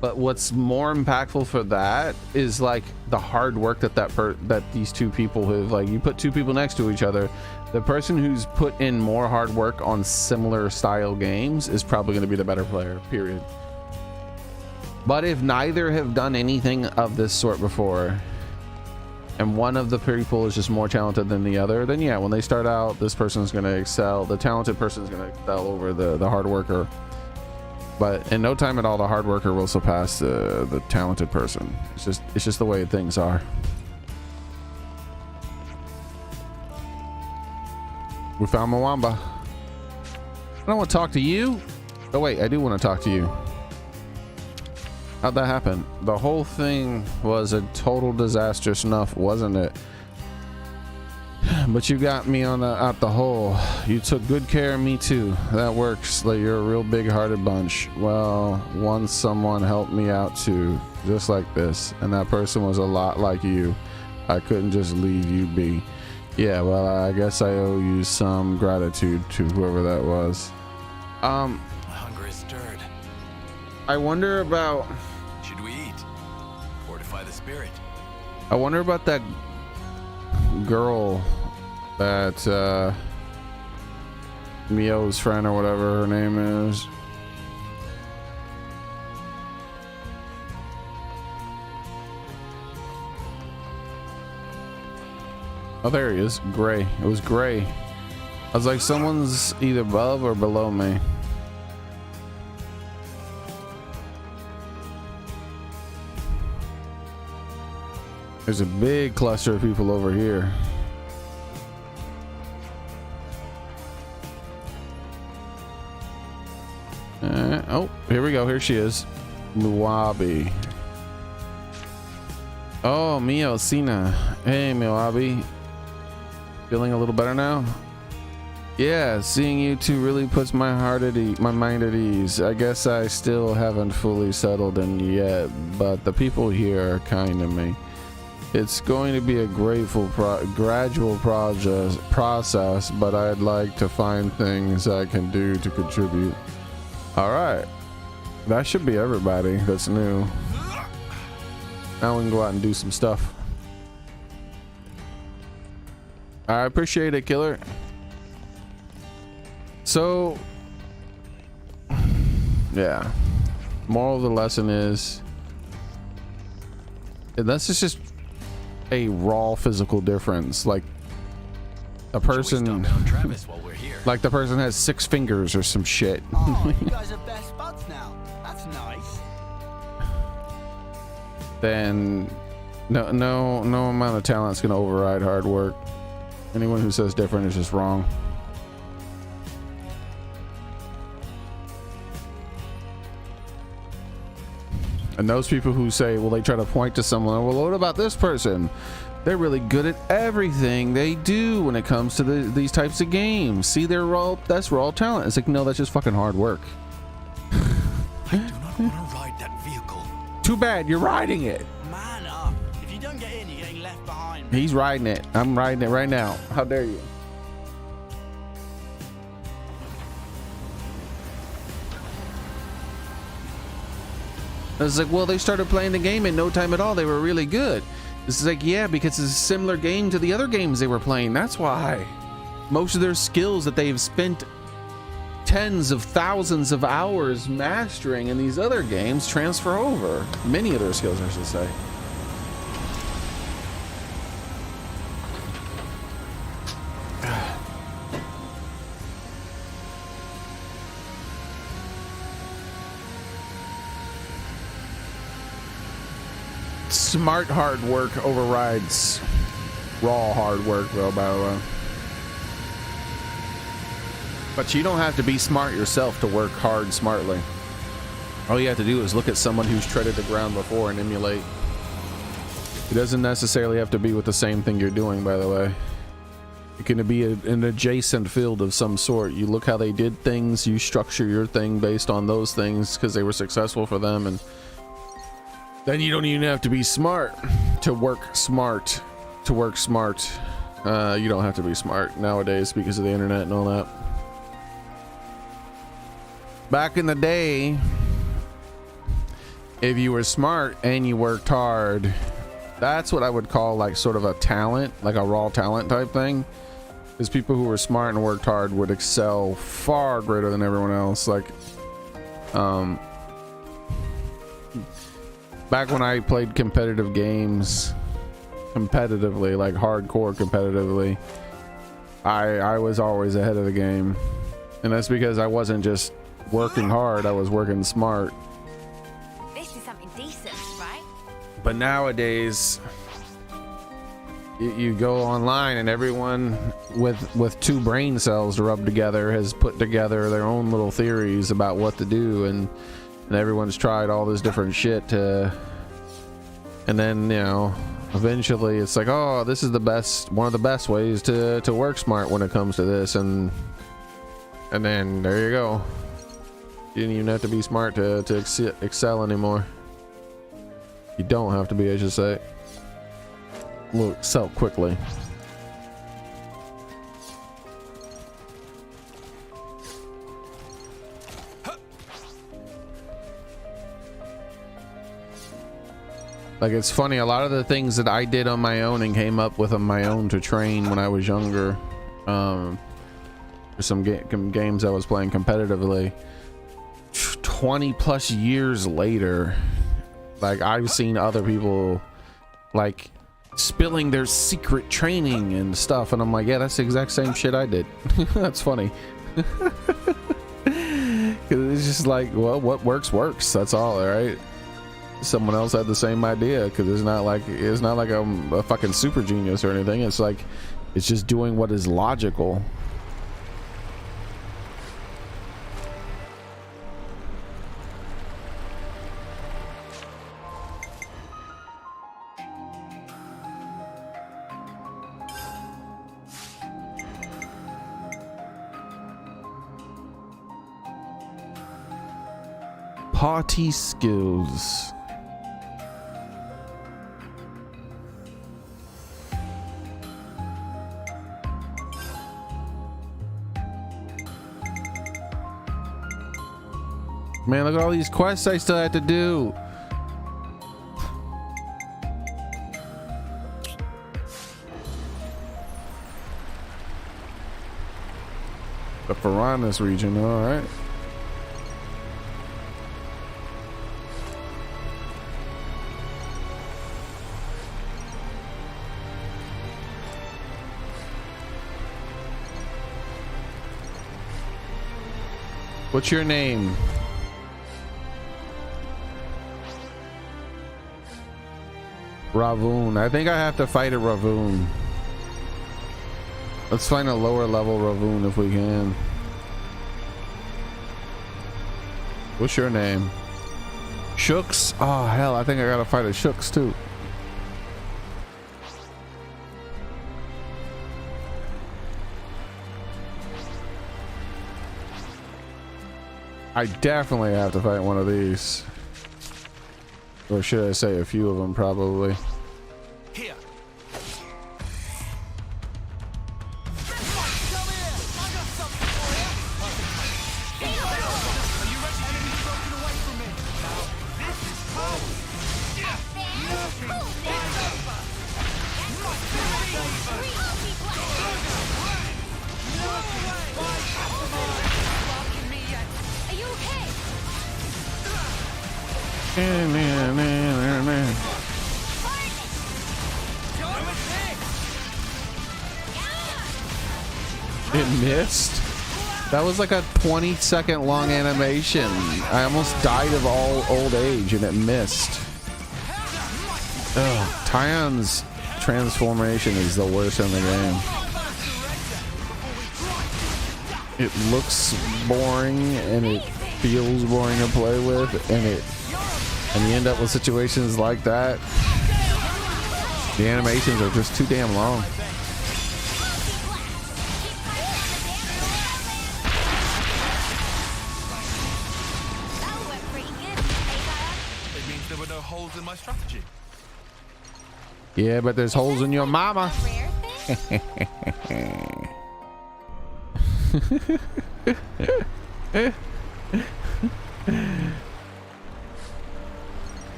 Speaker 1: But what's more impactful for that is like the hard work that these two people have. Like, you put two people next to each other, the person who's put in more hard work on similar style games is probably going to be the better player, period. But if neither have done anything of this sort before, and one of the people is just more talented than the other, then yeah, when they start out, this person's going to excel. The talented person is going to excel over the hard worker. But in no time at all, the hard worker will surpass the talented person. It's just the way things are. We found Mwamba. I don't want to talk to you. Oh wait, I do want to talk to you. How'd that happen? The whole thing was a total disaster snuff, wasn't it? But you got me on out the hole. You took good care of me too. That works. Like, you're a real big-hearted bunch. Well, once someone helped me out too, just like this, and that person was a lot like you. I couldn't just leave you be. Yeah, well, I guess I owe you some gratitude to whoever that was.
Speaker 8: My hunger is stirred.
Speaker 1: I wonder about.
Speaker 8: Should we eat? Fortify the spirit.
Speaker 1: I wonder about that girl that Mio's friend or whatever her name is. Oh, there he is. Gray. It was gray. I was like, someone's either above or below me. There's a big cluster of people over here. Oh, here we go. Here she is. Muwabi. Oh, Mio Sina. Hey, Muwabi. Feeling a little better now? Yeah, seeing you two really puts my mind at ease. I guess I still haven't fully settled in yet, but the people here are kind to me. It's going to be a gradual process, but I'd like to find things I can do to contribute. All right, that should be everybody that's new. Now we can go out and do some stuff. I appreciate it, Killer. So, yeah, moral of the lesson is, this is just a raw physical difference. Like a person, like the person has 6 fingers or some shit.
Speaker 6: Oh, you guys are best buds now. That's nice.
Speaker 1: Then no amount of talent's gonna override hard work. Anyone who says different is just wrong. And those people who say, well, they try to point to someone, well, what about this person? They're really good at everything they do when it comes to these types of games. See, that's raw talent. It's like, no, that's just fucking hard work.
Speaker 11: I do not want to ride that vehicle.
Speaker 1: Too bad, you're riding it.
Speaker 6: Man up. If you don't get in, you're getting left behind.
Speaker 1: He's riding it. I'm riding it right now. How dare you? It's like, well, they started playing the game in no time at all. They were really good. This is like, yeah, because it's a similar game to the other games they were playing. That's why. Most of their skills that they've spent tens of thousands of hours mastering in these other games transfer over. Many of their skills, I should say. Smart hard work overrides raw hard work, though, by the way. But you don't have to be smart yourself to work hard smartly. All you have to do is look at someone who's treaded the ground before and emulate. It doesn't necessarily have to be with the same thing you're doing, by the way. It can be an adjacent field of some sort. You look how they did things, you structure your thing based on those things because they were successful for them, and then you don't even have to be smart to work smart. You don't have to be smart nowadays because of the internet and all that. Back in the day, if you were smart and you worked hard, that's what I would call like sort of a talent, like a raw talent type thing. Because people who were smart and worked hard would excel far greater than everyone else. Like, back when I played competitive games, competitively, like hardcore competitively, I was always ahead of the game. And that's because I wasn't just working hard, I was working smart.
Speaker 2: This is something decent, right?
Speaker 1: But nowadays, you go online and everyone with 2 brain cells rubbed together has put together their own little theories about what to do, and everyone's tried all this different shit to, and then, you know, eventually it's like, oh, this is one of the best ways to work smart when it comes to this, and then there you go. You didn't even have to be smart to excel anymore. You don't have to be, I should say. We'll excel quickly. Like, it's funny, a lot of the things that I did on my own and came up with on my own to train when I was younger, for some games I was playing competitively, 20 plus years later, like, I've seen other people, like, spilling their secret training and stuff, and I'm like, yeah, that's the exact same shit I did. That's funny. It's just like, well, what works works. That's all right. Someone else had the same idea, because it's not like I'm a fucking super genius or anything. It's like, it's just doing what is logical. Party skills. Man, look at all these quests I still have to do. The Piranhas region, all right. What's your name? Ravoon. I think I have to fight a Ravoon. Let's find a lower level Ravoon if we can. What's your name? Shooks? Oh hell, I think I gotta fight a Shooks too. I definitely have to fight one of these. Or should I say a few of them, probably.
Speaker 6: Here.
Speaker 1: It missed. That was like a 20-second long animation. I almost died of old age and it missed. Ugh, Tyan's transformation is the worst in the game. It looks boring and it feels boring to play with, and you end up with situations like that. The animations are just too damn long.
Speaker 11: Strategy.
Speaker 1: Yeah, but there's holes in your mama.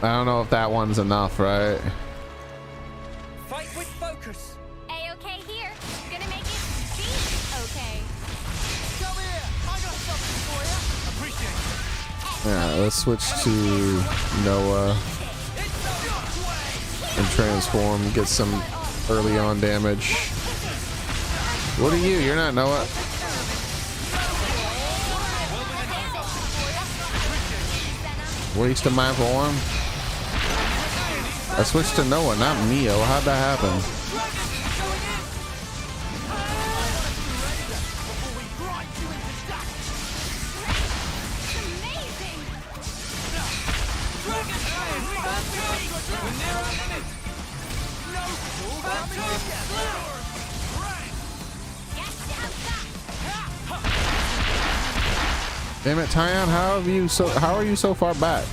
Speaker 1: I don't know if that one's enough, right?
Speaker 9: Fight with focus.
Speaker 2: A-okay here. Gonna make it okay.
Speaker 6: Come here. I got something for you. Appreciate it.
Speaker 1: Yeah, let's switch to Noah and transform, get some early on damage. What are you? You're not Noah. Waste of my form. I switched to Noah, not Mio. How'd that happen? Damn it, Tyan, how are you so far back?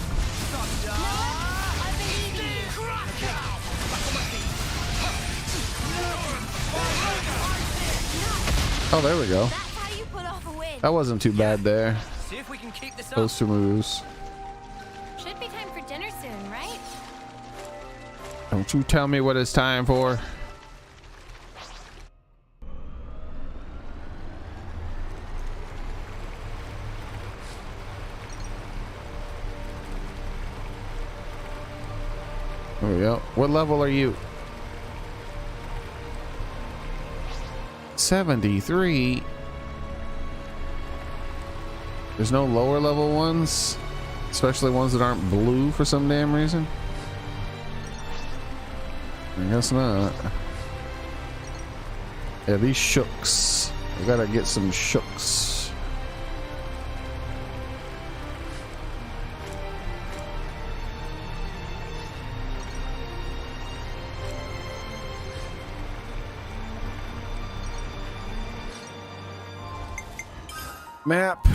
Speaker 1: Oh, there we go.
Speaker 2: That's how you pull off a win.
Speaker 1: That wasn't too bad there.
Speaker 9: See if we can keep this up.
Speaker 1: Those two moves.
Speaker 2: Should be time for dinner soon, right?
Speaker 1: Don't you tell me what it's time for. There we go. What level are you? 73. There's no lower level ones, especially ones that aren't blue for some damn reason. I guess not. Yeah, these shooks. We gotta get some shooks. Map.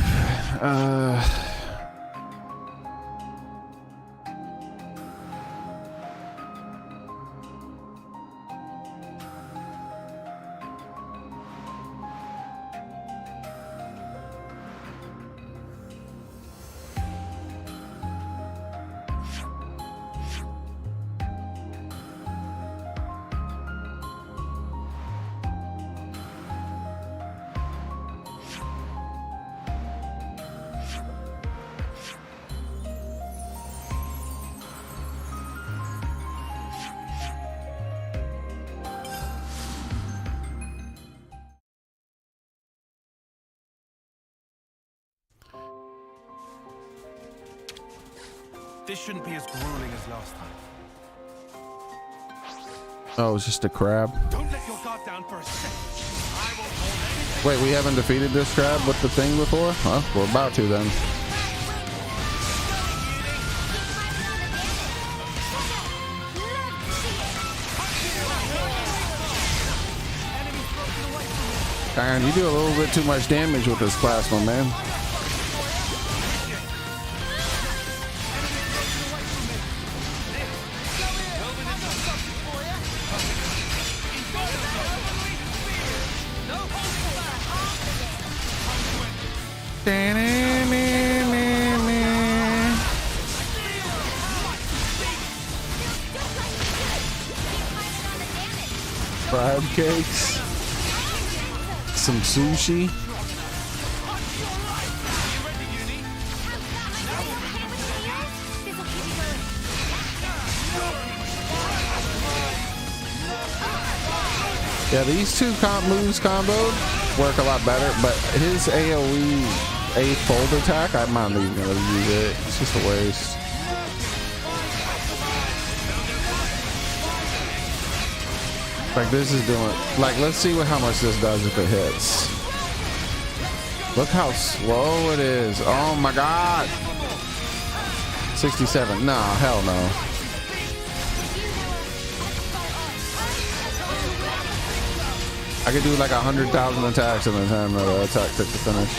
Speaker 11: This shouldn't be as grueling as last time.
Speaker 1: Oh, it's just a crab.
Speaker 11: Don't let your guard down for a second.
Speaker 1: Wait, we haven't defeated this crab with the thing before? Huh? We're about to then. Darn, you do a little bit too much damage with this plasma, man. Crab cakes, some sushi. Yeah, these two moves comboed work a lot better, but his AoE A fold attack, I'm not even gonna use it. It's just a waste. Like this is doing, like let's see how much this does if it hits. Look how slow it is. Oh my god. 67. Nah, hell no. I could do like 100,000 attacks in the time that the attack took to finish.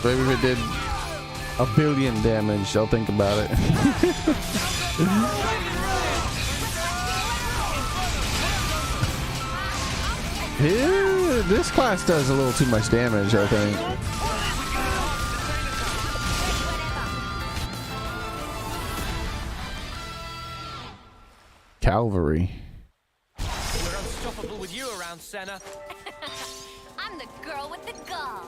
Speaker 1: Maybe if it did 1 billion damage, I'll think about it. Yeah, this class does a little too much damage, I think. Calvary.
Speaker 9: We're unstoppable with you around, Senna.
Speaker 2: I'm the girl with the gall.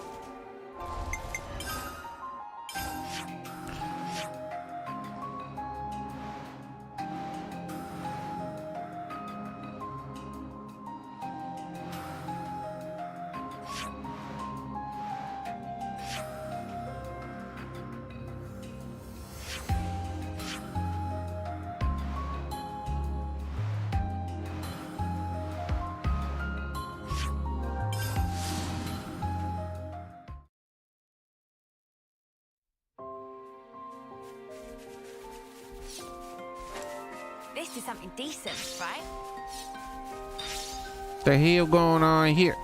Speaker 2: This is something decent, right?
Speaker 1: The hell going on here?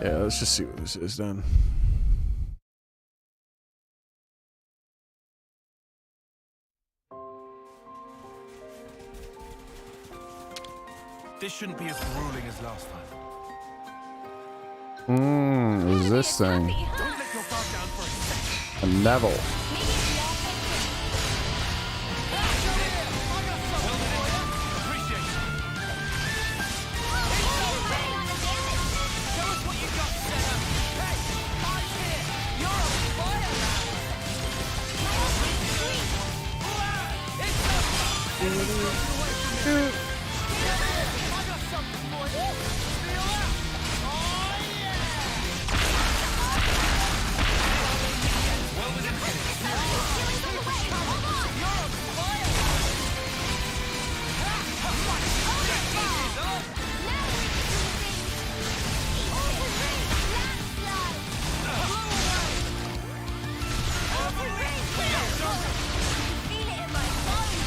Speaker 1: Yeah, let's just see what this is then.
Speaker 11: This shouldn't be as grueling as last time.
Speaker 1: Is this thing?
Speaker 11: Don't let your guard down for a second.
Speaker 1: A level.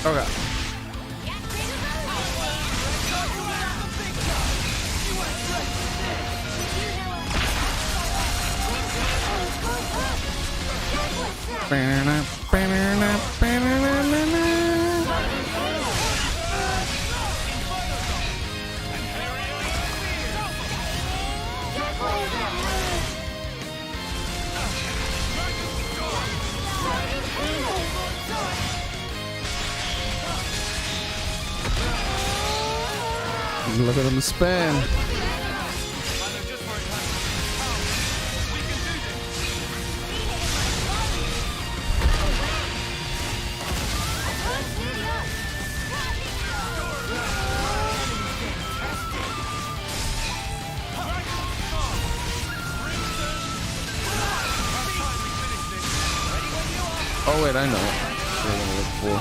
Speaker 1: Okay. Look at him spin. Oh wait, I know what I'm gonna look for.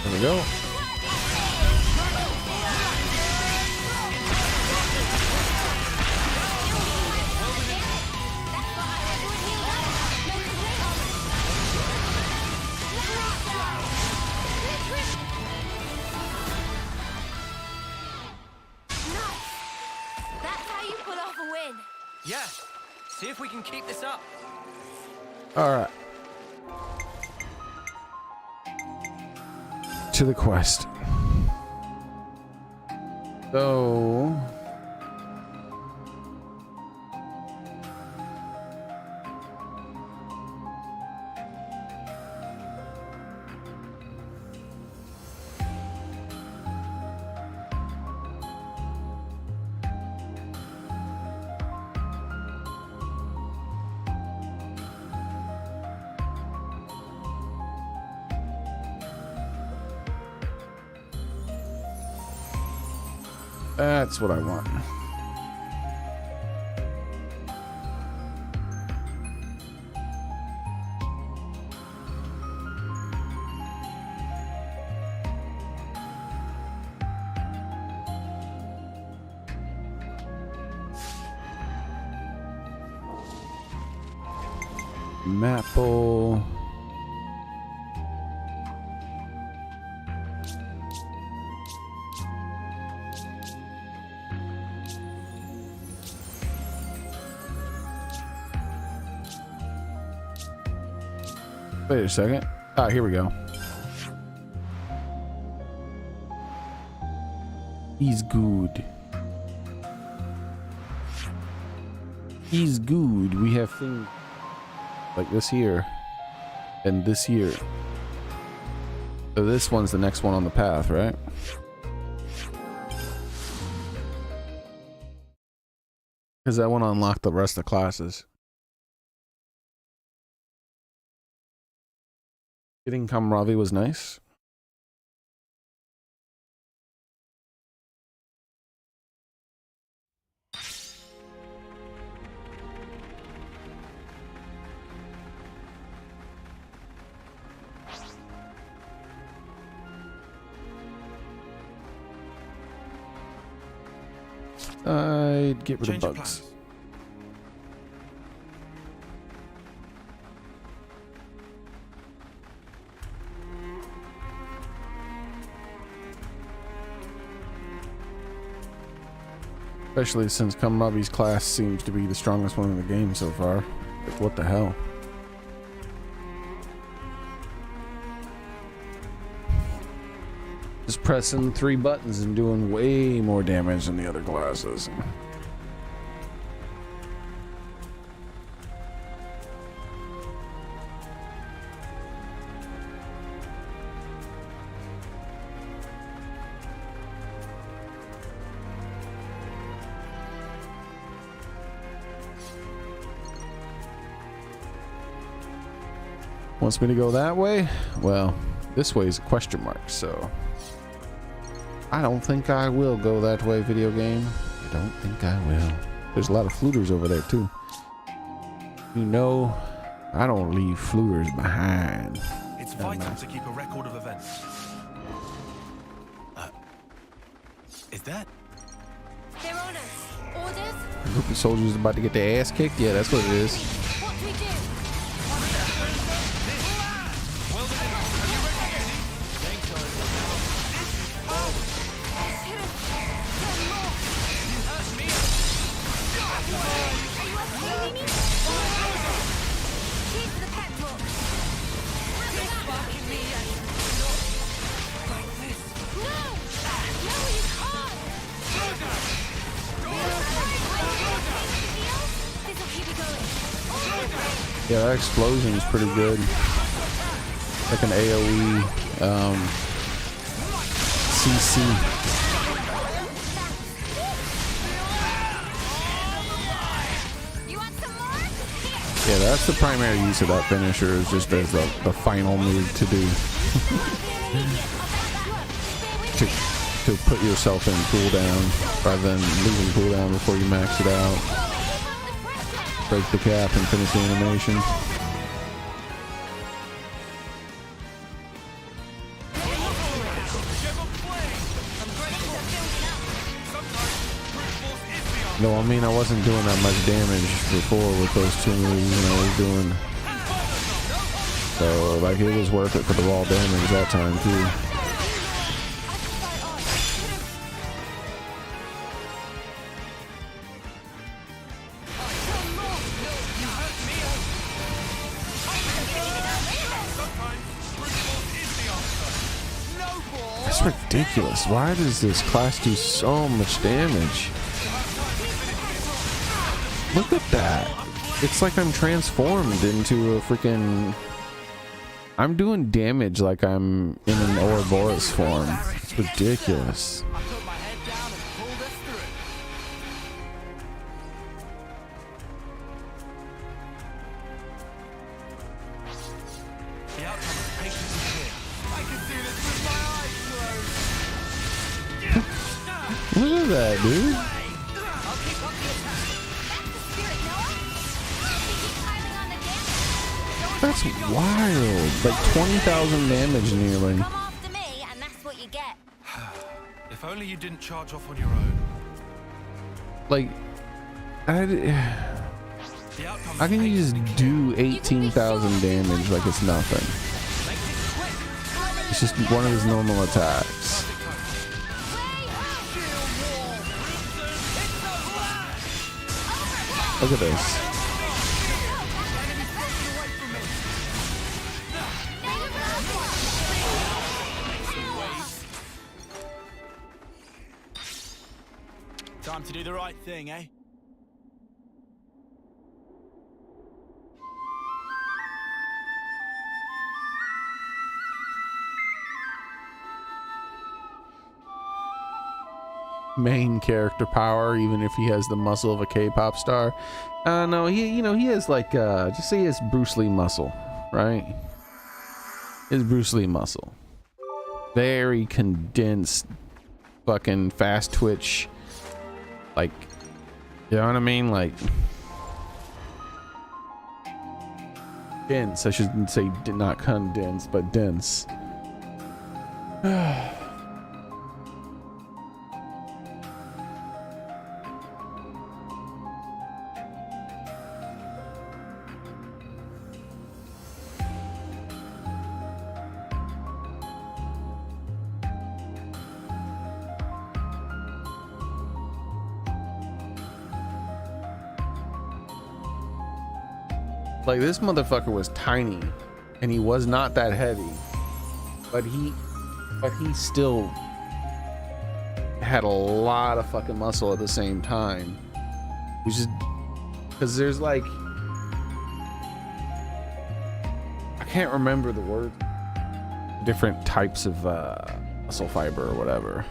Speaker 1: There we go.
Speaker 2: That's how you pull off a win.
Speaker 9: Yeah. See if we can keep this up.
Speaker 1: All right. To the quest. So that's what I want. Maple. Wait a second. Ah, here we go. He's good. He's good. We have things like this here and this here. So this one's the next one on the path, right? Because that one unlocked the rest of the classes. Getting Kamravi was nice. I'd get rid of bugs. Especially since Kamravi's class seems to be the strongest one in the game so far. Like, what the hell? Just pressing 3 buttons and doing way more damage than the other classes. Wants me to go that way? Well, this way is a question mark, so I don't think I will go that way, video game. I don't think I will. There's a lot of fluters over there too. You know, I don't leave fluters behind.
Speaker 11: It's vital to keep a record of events.
Speaker 8: Is that?
Speaker 2: They're on us. Orders?
Speaker 1: A group of soldiers about to get their ass kicked? Yeah, that's what it is.
Speaker 2: What do we do?
Speaker 1: Yeah, that explosion is pretty good. Like an AoE CC. Yeah, that's the primary use of that finisher, is just as the final move to do. to put yourself in cooldown rather than losing cooldown before you max it out. Break the cap and finish the animation. No, I mean, I wasn't doing that much damage before with those 2 moves I was doing. So, like, it was worth it for the raw damage that time, too. That's ridiculous. Why does this class do so much damage? Look at that. It's like I'm transformed into a freaking... I'm doing damage like I'm in an Ouroboros form. It's ridiculous. Look at that, dude. That's wild. Like 20,000 damage nearly.
Speaker 2: Come after me, and that's what you get.
Speaker 11: If only you didn't charge off on your own.
Speaker 1: Like, how can you just do 18,000 damage like it's nothing? It's just one of his normal attacks. Look at this.
Speaker 6: Time to do the right thing, eh?
Speaker 1: main character power, even if he has the muscle of a K-pop star. No, he has like just say he has Bruce Lee muscle, right? His Bruce Lee muscle. Very condensed, fucking fast twitch. Like, you know what I mean? Like dense. I shouldn't say not condensed, but dense. Like, this motherfucker was tiny and he was not that heavy, but he still had a lot of fucking muscle at the same time, which is because there's like, I can't remember the word, different types of muscle fiber or whatever.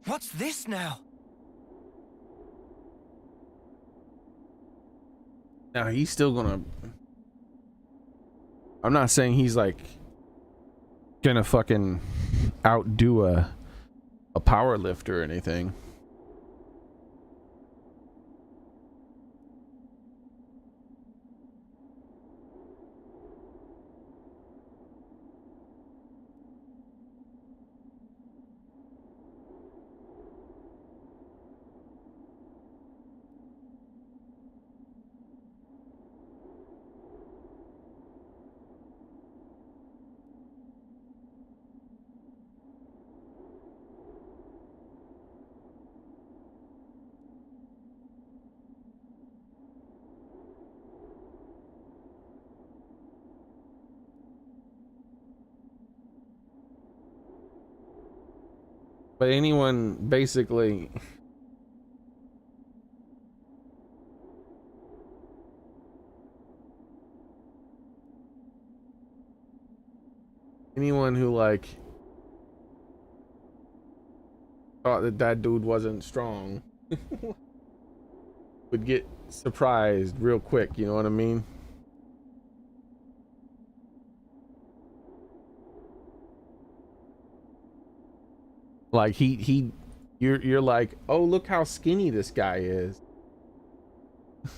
Speaker 9: What's this now?
Speaker 1: Now he's still gonna, I'm not saying he's like gonna fucking outdo a power lifter or anything. But anyone basically anyone who like thought that dude wasn't strong would get surprised real quick, you know what I mean? Like you're like, oh, look how skinny this guy is.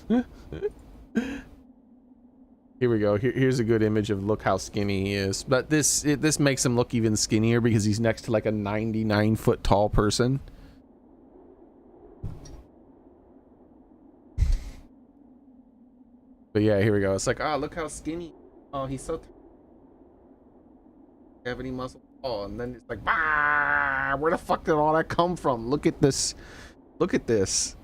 Speaker 1: Here we go. Here's a good image of look how skinny he is. But this makes him look even skinnier because he's next to like a 99-foot tall person. But yeah, here we go. It's like, oh, look how skinny. Oh, he's so have any muscle. Oh, and then it's like, bah, where the fuck did all that come from? Look at this. Look at this.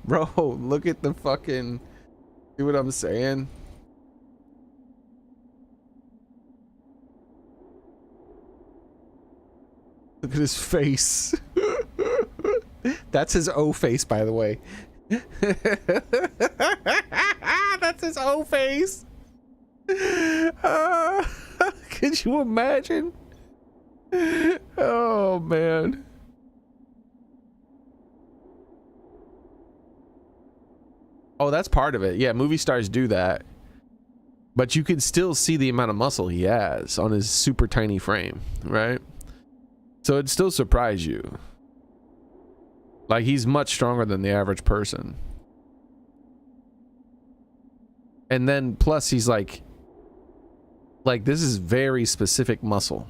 Speaker 1: Bro, look at the fucking, see what I'm saying? Look at his face. That's his O face, by the way. That's his O face. Could you imagine? Oh man. Oh, that's part of it. Yeah, movie stars do that, but you can still see the amount of muscle he has on his super tiny frame, right? So it'd still surprise you. Like, he's much stronger than the average person. And then plus he's like this is very specific muscle.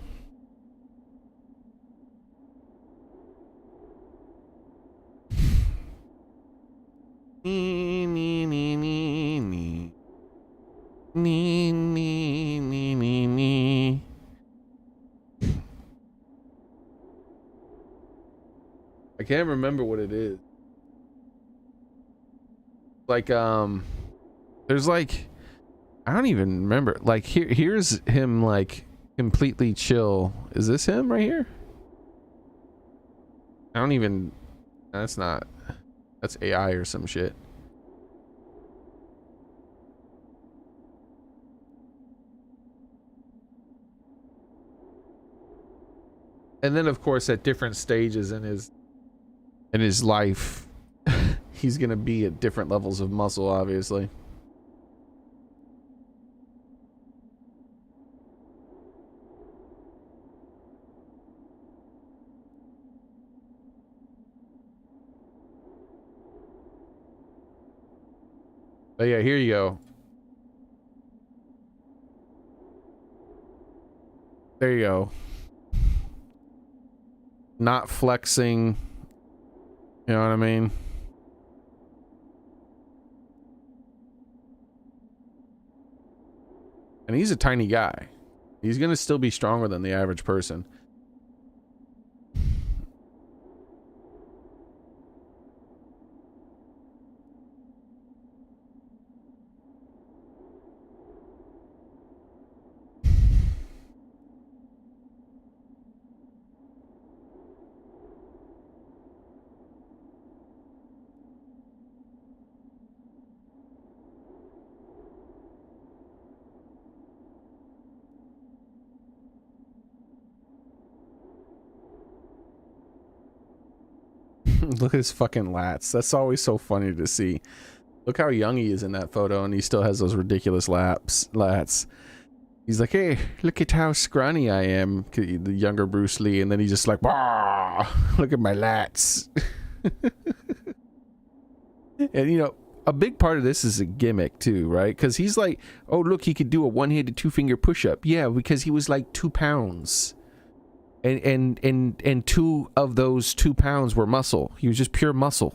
Speaker 1: I can't remember what it is. Like there's like I don't even remember. Like here's him like completely chill. Is this him right here? I don't even. That's not. That's AI or some shit. And then of course at different stages in his life he's gonna be at different levels of muscle, obviously. But yeah, here you go. There you go. Not flexing. You know what I mean? And he's a tiny guy. He's gonna still be stronger than the average person. Look at his fucking lats. That's always so funny to see. Look how young he is in that photo, and he still has those ridiculous lats. He's like, hey, look at how scrawny I am, the younger Bruce Lee, and then he's just like, bah, look at my lats. And you know, a big part of this is a gimmick too, right? Because he's like, oh look, he could do a one-handed two-finger push-up. Yeah, because he was like 2 pounds. And 2 of those 2 pounds were muscle. He was just pure muscle.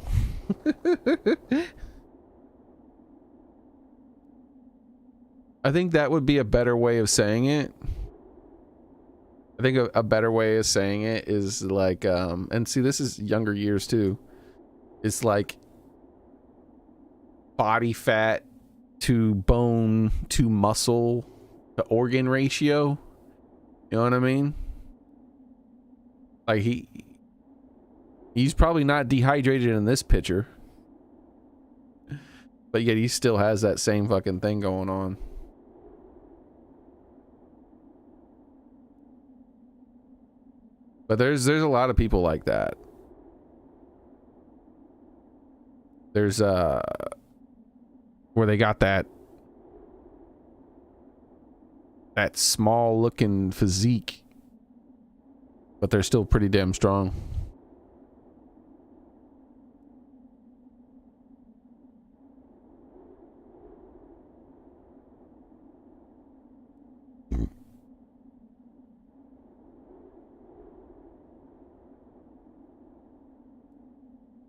Speaker 1: I think that would be a better way of saying it. I think a better way of saying it is like, and see, this is younger years too. It's like body fat to bone to muscle to organ ratio. You know what I mean? Like he's probably not dehydrated in this picture, but yet he still has that same fucking thing going on. But there's a lot of people like that. There's where they got that small looking physique, but they're still pretty damn strong.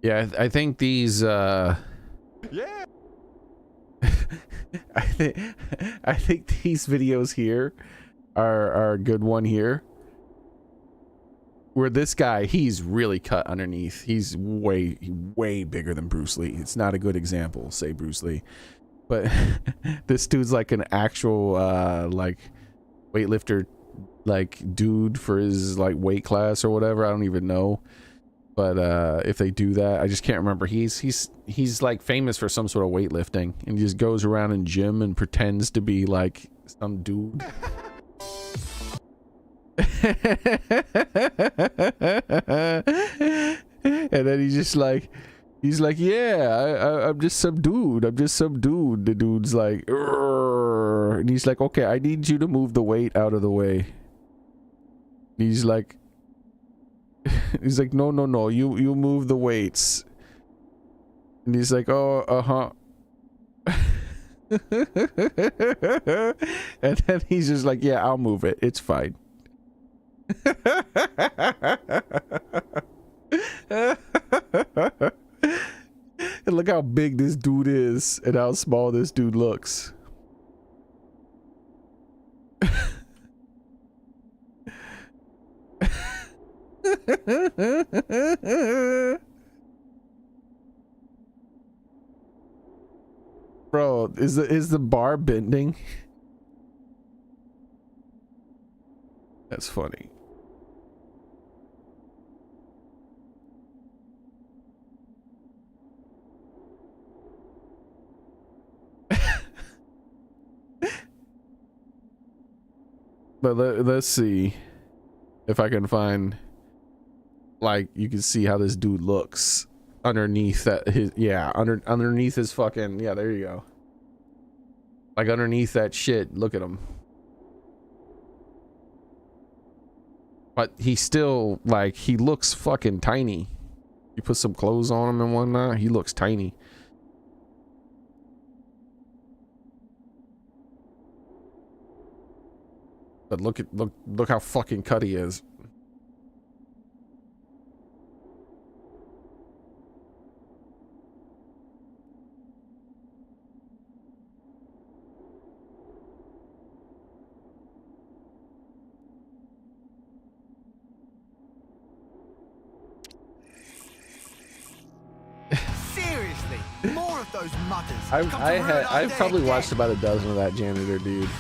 Speaker 1: Yeah, I think these yeah. I think these videos here are a good one here. Where this guy, he's really cut underneath. He's way bigger than Bruce Lee. It's not a good example, say Bruce Lee. But this dude's like an actual like weightlifter like dude for his like weight class or whatever. I don't even know. But if they do that, I just can't remember. He's like famous for some sort of weightlifting, and he just goes around in gym and pretends to be like some dude. And then he's like, yeah, I'm just some dude. The dude's like, "Urgh." And he's like, okay, I need you to move the weight out of the way. And he's like, no, you move the weights. And he's like, oh, and then he's just like, yeah, I'll move it, it's fine. And look how big this dude is and how small this dude looks. Bro, is the bar bending? That's funny. But let's see if I can find, like, you can see how this dude looks underneath that, underneath his fucking, yeah, there you go. Like underneath that shit, look at him. But he still, like, he looks fucking tiny. You put some clothes on him and whatnot, he looks tiny. But look how fucking cut he is.
Speaker 9: Seriously, more of those mutters.
Speaker 1: I've probably watched about a dozen of that janitor dude.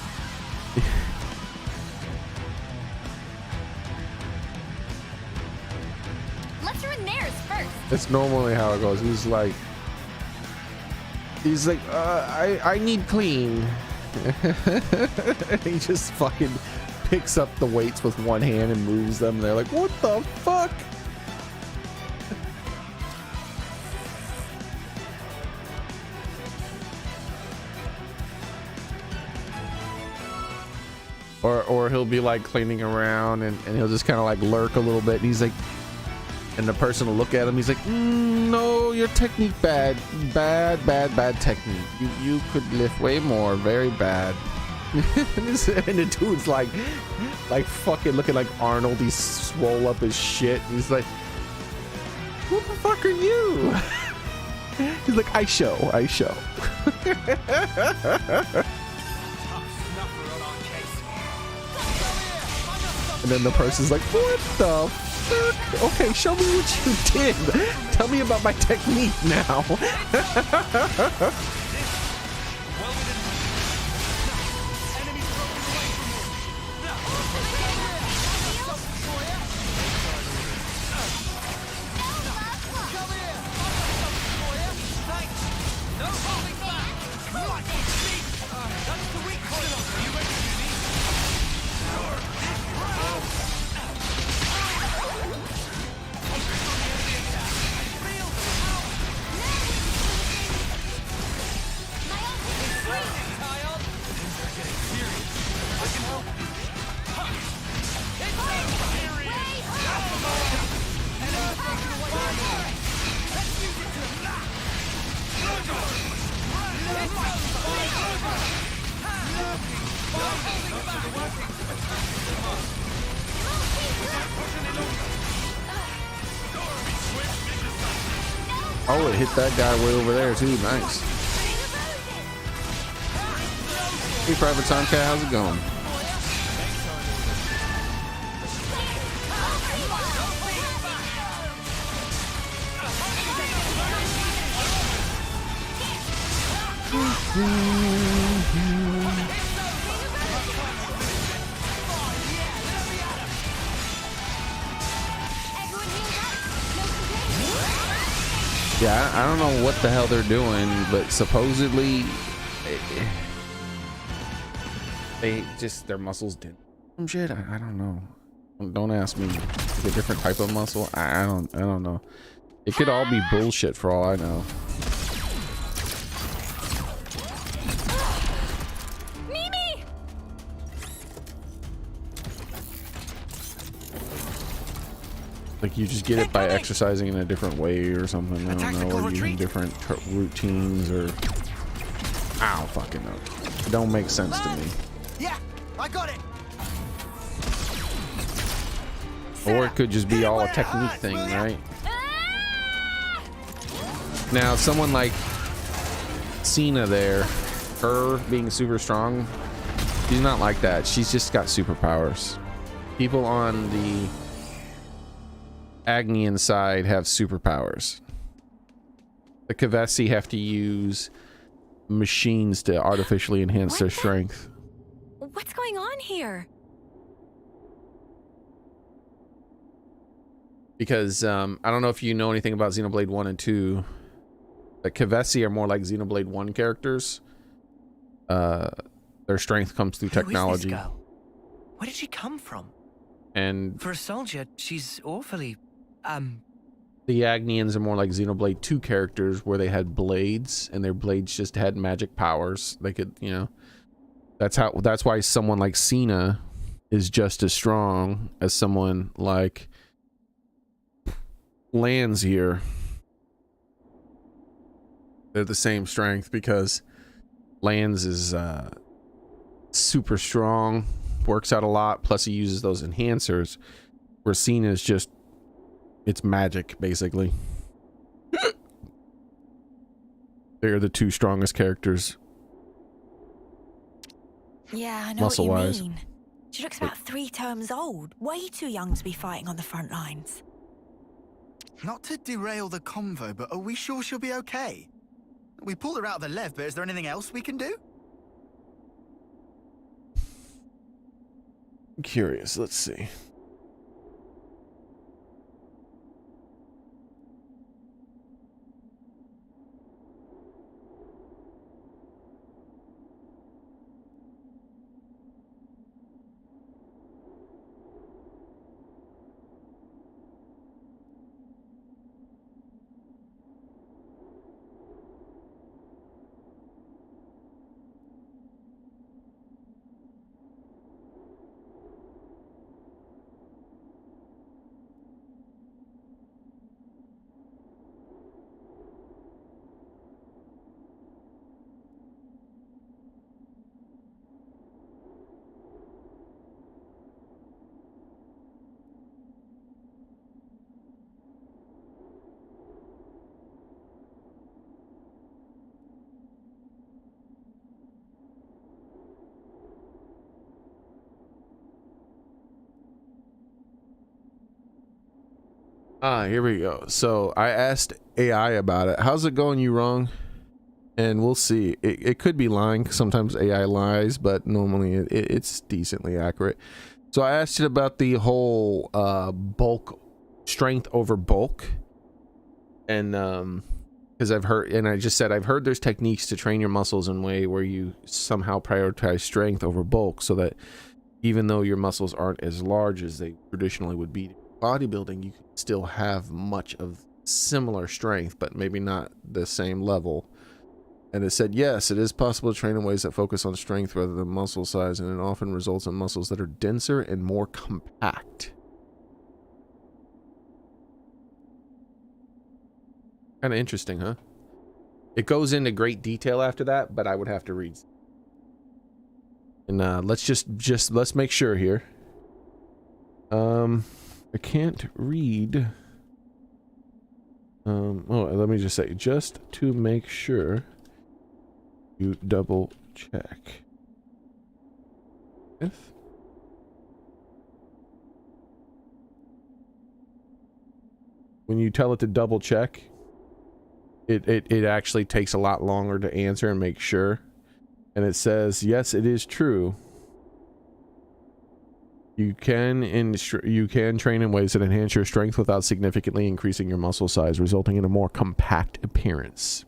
Speaker 2: Let's ruin theirs first.
Speaker 1: That's normally how it goes. He's like, I need clean. He just fucking picks up the weights with one hand and moves them. They're like, what the fuck? Or he'll be like cleaning around and he'll just kind of like lurk a little bit. And he's like, and the person will look at him. He's like, no, your technique bad technique. You could lift way more. Very bad. And the dude's like fucking looking like Arnold. He's swole up as shit. He's like, what the fuck are you? He's like, I show. And then the person's like, what the fuck? Okay, show me what you did. Tell me about my technique now. Oh, it hit that guy way over there too. Nice. Hey, Private Tomcat, how's it going? Yeah, I don't know what the hell they're doing, but supposedly they just, their muscles did some shit. I don't know. Don't ask me. Like a different type of muscle. I don't know. It could all be bullshit for all I know.
Speaker 2: Mimi!
Speaker 1: Like you just get it by exercising in a different way or something. I don't know, or using different routines or I don't fucking know. It don't make sense to me.
Speaker 9: Yeah, I got it.
Speaker 1: Or it could just be all a technique thing, right? Now, someone like Cena there, her being super strong, she's not like that. She's just got superpowers. People on the Agnian side have superpowers. The Kavesi have to use machines to artificially enhance their strength.
Speaker 2: What's going on here?
Speaker 1: Because I don't know if you know anything about Xenoblade 1 and 2. The Kavesi are more like Xenoblade 1 characters. Their strength comes through technology.
Speaker 9: Who is this girl? Where did she come from?
Speaker 1: And
Speaker 9: For a soldier, she's awfully,
Speaker 1: the Agnians are more like Xenoblade 2 characters where they had blades and their blades just had magic powers. They could, you know, that's why someone like Cena is just as strong as someone like Lands here. They're the same strength because Lands is super strong, works out a lot, plus he uses those enhancers, where Cena is just, it's magic basically. They're the two strongest characters.
Speaker 12: Yeah, I know what you mean. She looks about 3 terms old, way too young to be fighting on the front lines.
Speaker 13: Not to derail the convo, but are we sure she'll be okay? We pulled her out of the Lev, but is there anything else we can do?
Speaker 1: I'm curious, let's see. Here we go. So I asked AI about it. How's it going, you wrong? And we'll see. It could be lying. Sometimes AI lies, but normally it's decently accurate. So I asked it about the whole bulk, strength over bulk. And because I've heard, and I just said, I've heard there's techniques to train your muscles in a way where you somehow prioritize strength over bulk, so that even though your muscles aren't as large as they traditionally would be, bodybuilding, you can still have much of similar strength, but maybe not the same level. And it said, yes, it is possible to train in ways that focus on strength rather than muscle size, and it often results in muscles that are denser and more compact. Kind of interesting, huh? It goes into great detail after that, but I would have to read. And let's make sure here. I can't read. Let me just say, just to make sure, you double check. When you tell it to double check, it actually takes a lot longer to answer and make sure. And it says, yes, it is true. You can train in ways that enhance your strength without significantly increasing your muscle size, resulting in a more compact appearance.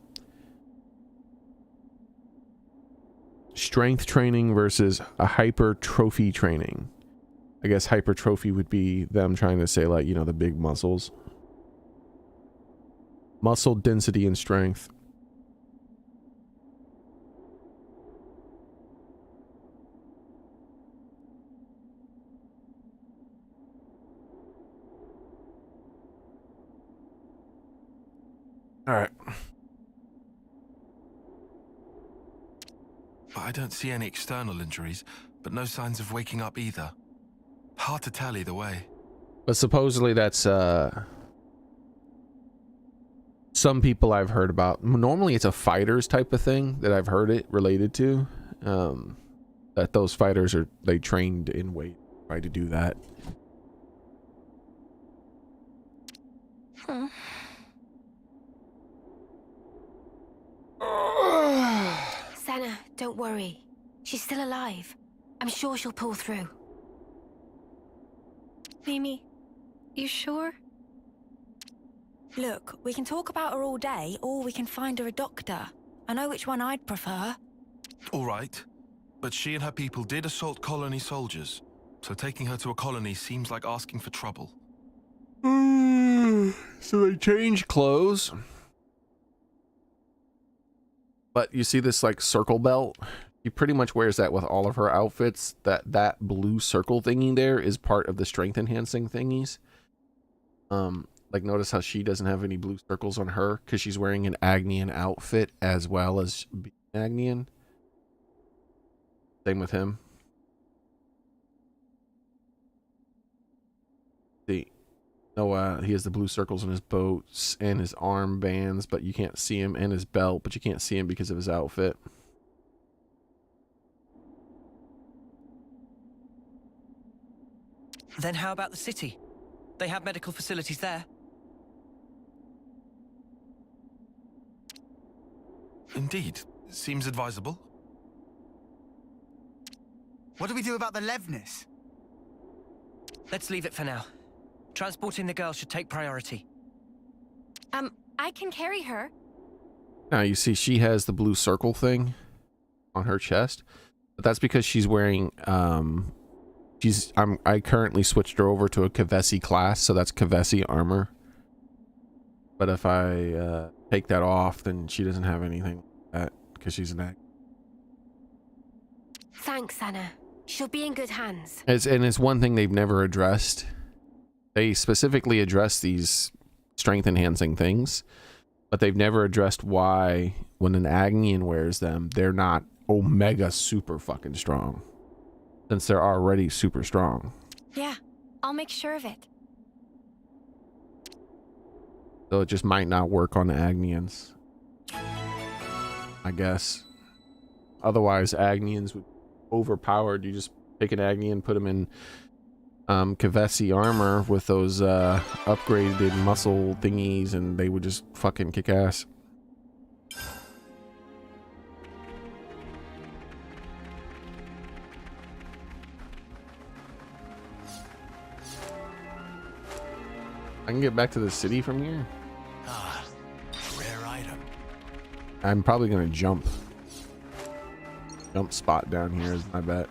Speaker 1: Strength training versus a hypertrophy training. I guess hypertrophy would be them trying to say, like, you know, the big muscles. Muscle density and strength. All right.
Speaker 11: But I don't see any external injuries, but no signs of waking up either. Hard to tell either way.
Speaker 1: But supposedly that's some people I've heard about. Normally it's a fighters type of thing that I've heard it related to. That those fighters they trained in weight, try to do that.
Speaker 2: Don't worry. She's still alive. I'm sure she'll pull through.
Speaker 10: Mimi, you sure?
Speaker 12: Look, we can talk about her all day, or we can find her a doctor. I know which one I'd prefer.
Speaker 11: All right. But she and her people did assault colony soldiers. So taking her to a colony seems like asking for trouble.
Speaker 1: So they change clothes. But you see this like circle belt? He pretty much wears that with all of her outfits. That blue circle thingy there is part of the strength enhancing thingies. Like notice how she doesn't have any blue circles on her because she's wearing an Agnian outfit as well as being Agnian. Same with him. See, no, he has the blue circles on his boats and his arm bands, but you can't see him, and his belt, but you can't see him because of his outfit.
Speaker 9: Then how about the city? They have medical facilities there.
Speaker 11: Indeed. Seems advisable.
Speaker 13: What do we do about the Levnis?
Speaker 9: Let's leave it for now. Transporting the girl should take priority.
Speaker 7: I can carry her.
Speaker 1: Now you see she has the blue circle thing on her chest, but that's because she's wearing I currently switched her over to a Kavesi class, so that's Kavesi armor. But if I take that off, then she doesn't have anything like that because she's an act.
Speaker 2: Thanks, Anna. She'll be in good hands.
Speaker 1: It's one thing they've never addressed. They specifically address these strength enhancing things, but they've never addressed why when an Agnian wears them, they're not omega super fucking strong, since they're already super strong.
Speaker 2: Yeah, I'll make sure of it.
Speaker 1: So it just might not work on Agnians, I guess. Otherwise, Agnians would be overpowered. You just pick an Agnian, put him in Kavesi armor with those upgraded muscle thingies, and they would just fucking kick ass. I can get back to the city from here.
Speaker 8: Ah, rare item.
Speaker 1: I'm probably gonna jump spot down here is my bet.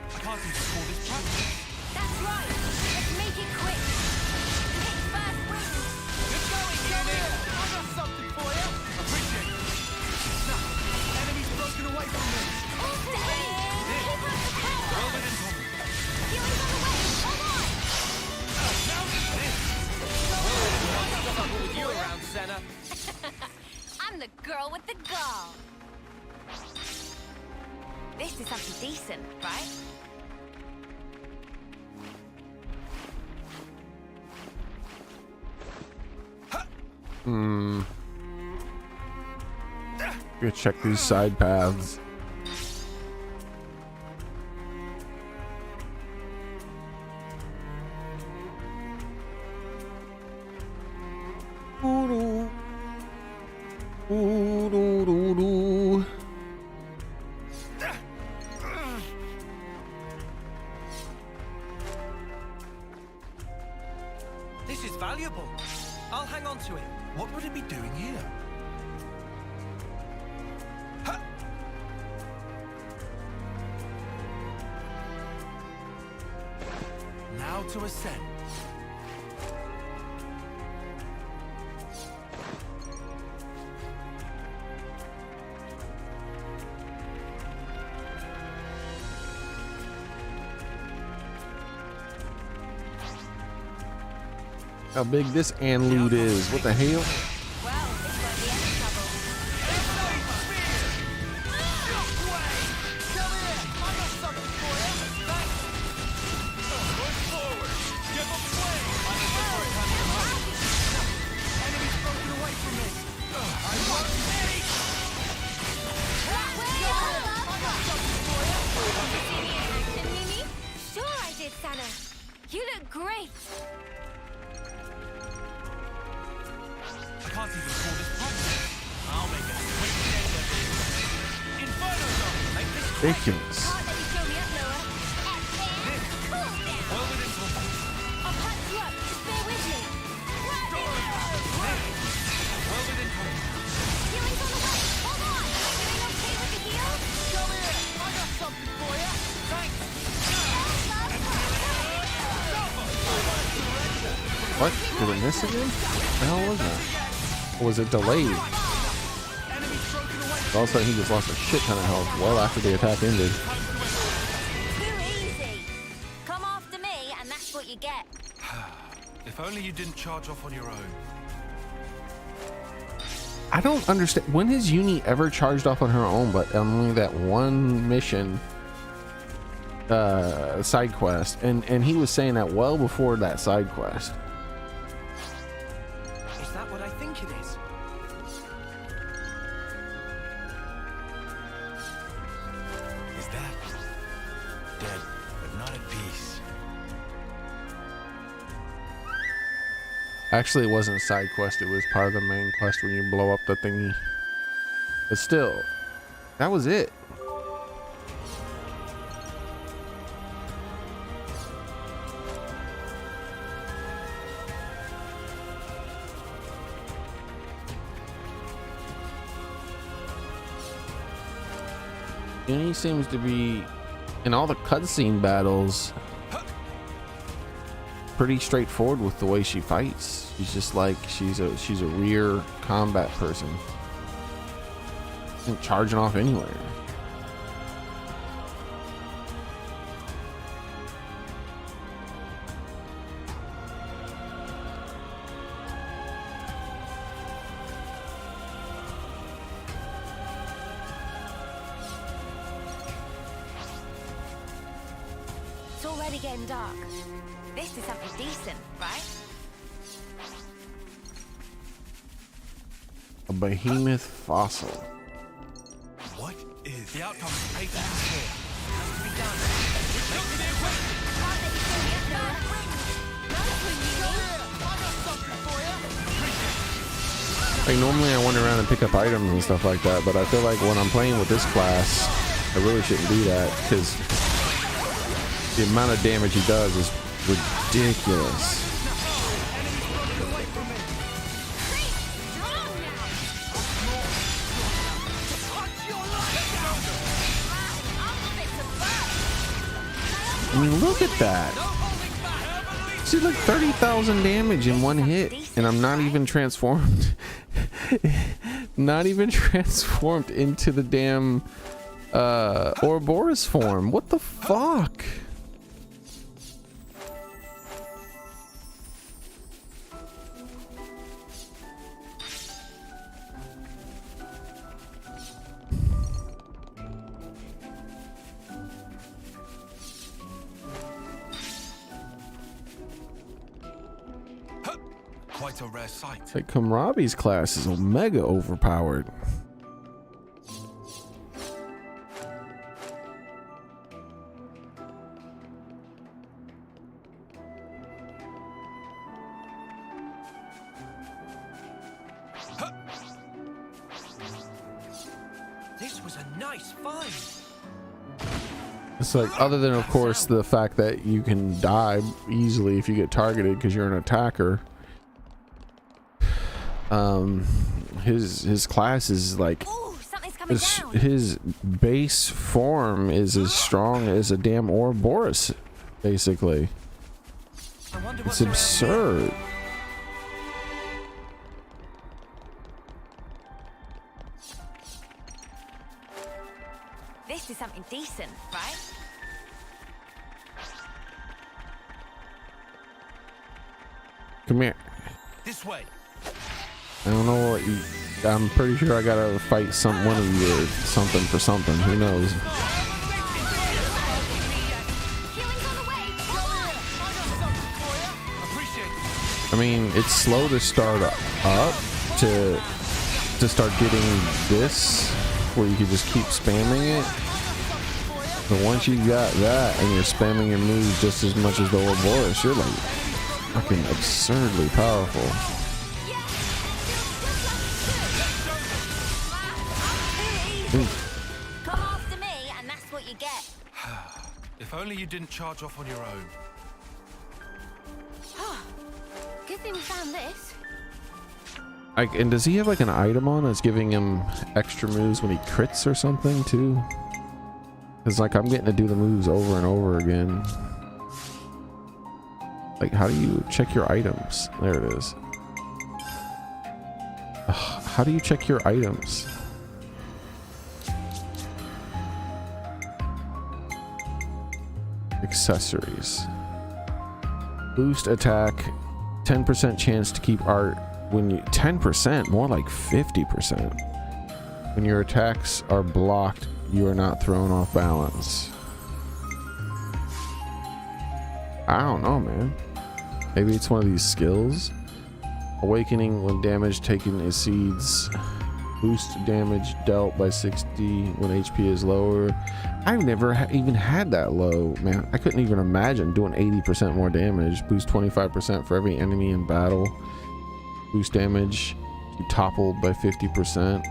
Speaker 9: I can't even call this practice.
Speaker 2: That's right. Let's make it quick. Pick first win.
Speaker 9: Good going, Xearrik. I got something for you. Appreciate it. Now, enemy's broken away from me.
Speaker 2: Steady. Keep up the power.
Speaker 9: Roll it in.
Speaker 2: Fury's on the way. Hold on.
Speaker 9: With you around, Senna.
Speaker 7: I'm the girl with the gall. This is something decent, right?
Speaker 1: Go check these side paths.
Speaker 9: This is valuable. I'll hang on to it.
Speaker 11: What would it be doing here?
Speaker 9: Now to ascend.
Speaker 1: How big this Anloot is. What the hell?
Speaker 7: Well, this won't be any trouble.
Speaker 2: Sure I did, Sana. You look great.
Speaker 6: I can't even call this practice. I'll make it quick end of it. Inferno zone. Make this quick.
Speaker 1: Ridiculous.
Speaker 2: Can't let you fill me up, Noah.
Speaker 6: Well within control.
Speaker 2: I'll patch you up. Just bear with me.
Speaker 6: Well within control.
Speaker 2: Healing's on the way. Hold on. Doing okay with the heal?
Speaker 6: Come here. I got something for you. Thanks.
Speaker 1: What? Did it miss again? What the hell was that? Or was it delayed? All of a sudden he just lost a shit ton of health well after the attack ended.
Speaker 2: Too easy. Come after me, and that's what you get.
Speaker 11: If only you didn't charge off on your own.
Speaker 1: I don't understand. When has Uni ever charged off on her own but only that one mission side quest? And he was saying that well before that side quest.
Speaker 9: Is that what I think it is?
Speaker 8: Is that dead, but not at peace?
Speaker 1: Actually, it wasn't a side quest. It was part of the main quest when you blow up the thingy. But still, that was it. And he seems to be, in all the cutscene battles, pretty straightforward with the way she fights. She's just like she's a rear combat person, and charging off anywhere.
Speaker 2: It's already getting dark. This is something decent, right?
Speaker 1: A behemoth fossil.
Speaker 11: What is
Speaker 6: The outcome is paid for. Has to be done. Look at the equipment.
Speaker 2: Can't let you fill me up, Noah. That's what you need.
Speaker 6: I got something for you.
Speaker 1: Like normally I wander around and pick up items and stuff like that, but I feel like when I'm playing with this class, I really shouldn't do that because the amount of damage he does is ridiculous. I mean, look at that. See, like 30,000 damage in one hit, and I'm not even transformed. Not even transformed into the damn Ouroboros form. What the fuck?
Speaker 11: quite a rare sight?
Speaker 1: Like Kamrabi's class is omega overpowered.
Speaker 9: This was a nice find.
Speaker 1: It's like, other than of course the fact that you can die easily if you get targeted because you're an attacker. His class is like, his base form is as strong as a damn Ouroboros, basically. It's absurd.
Speaker 2: This is something decent, right?
Speaker 1: Come here.
Speaker 6: This way.
Speaker 1: I don't know what you. I'm pretty sure I gotta fight one of you or something for something. Who knows? I mean, it's slow to start up to start getting this, where you can just keep spamming it. But once you got that and you're spamming your moves just as much as the Ouroboros, you're like fucking absurdly powerful.
Speaker 2: Come after me, and that's what you get.
Speaker 11: If only you didn't charge off on your own.
Speaker 2: Good thing we found this.
Speaker 1: And does he have like an item on that's giving him extra moves when he crits or something too? Because like I'm getting to do the moves over and over again. Like how do you check your items? There it is. How do you check your items? Accessories. Boost attack. 10% chance to keep art when you 10%, more like 50%. When your attacks are blocked, you are not thrown off balance. I don't know, man. Maybe it's one of these skills. Awakening when damage taken exceeds. Boost damage dealt by 60 when HP is lower. I've never even had that low, man. I couldn't even imagine doing 80% more damage. Boost 25% for every enemy in battle. Boost damage toppled by 50%.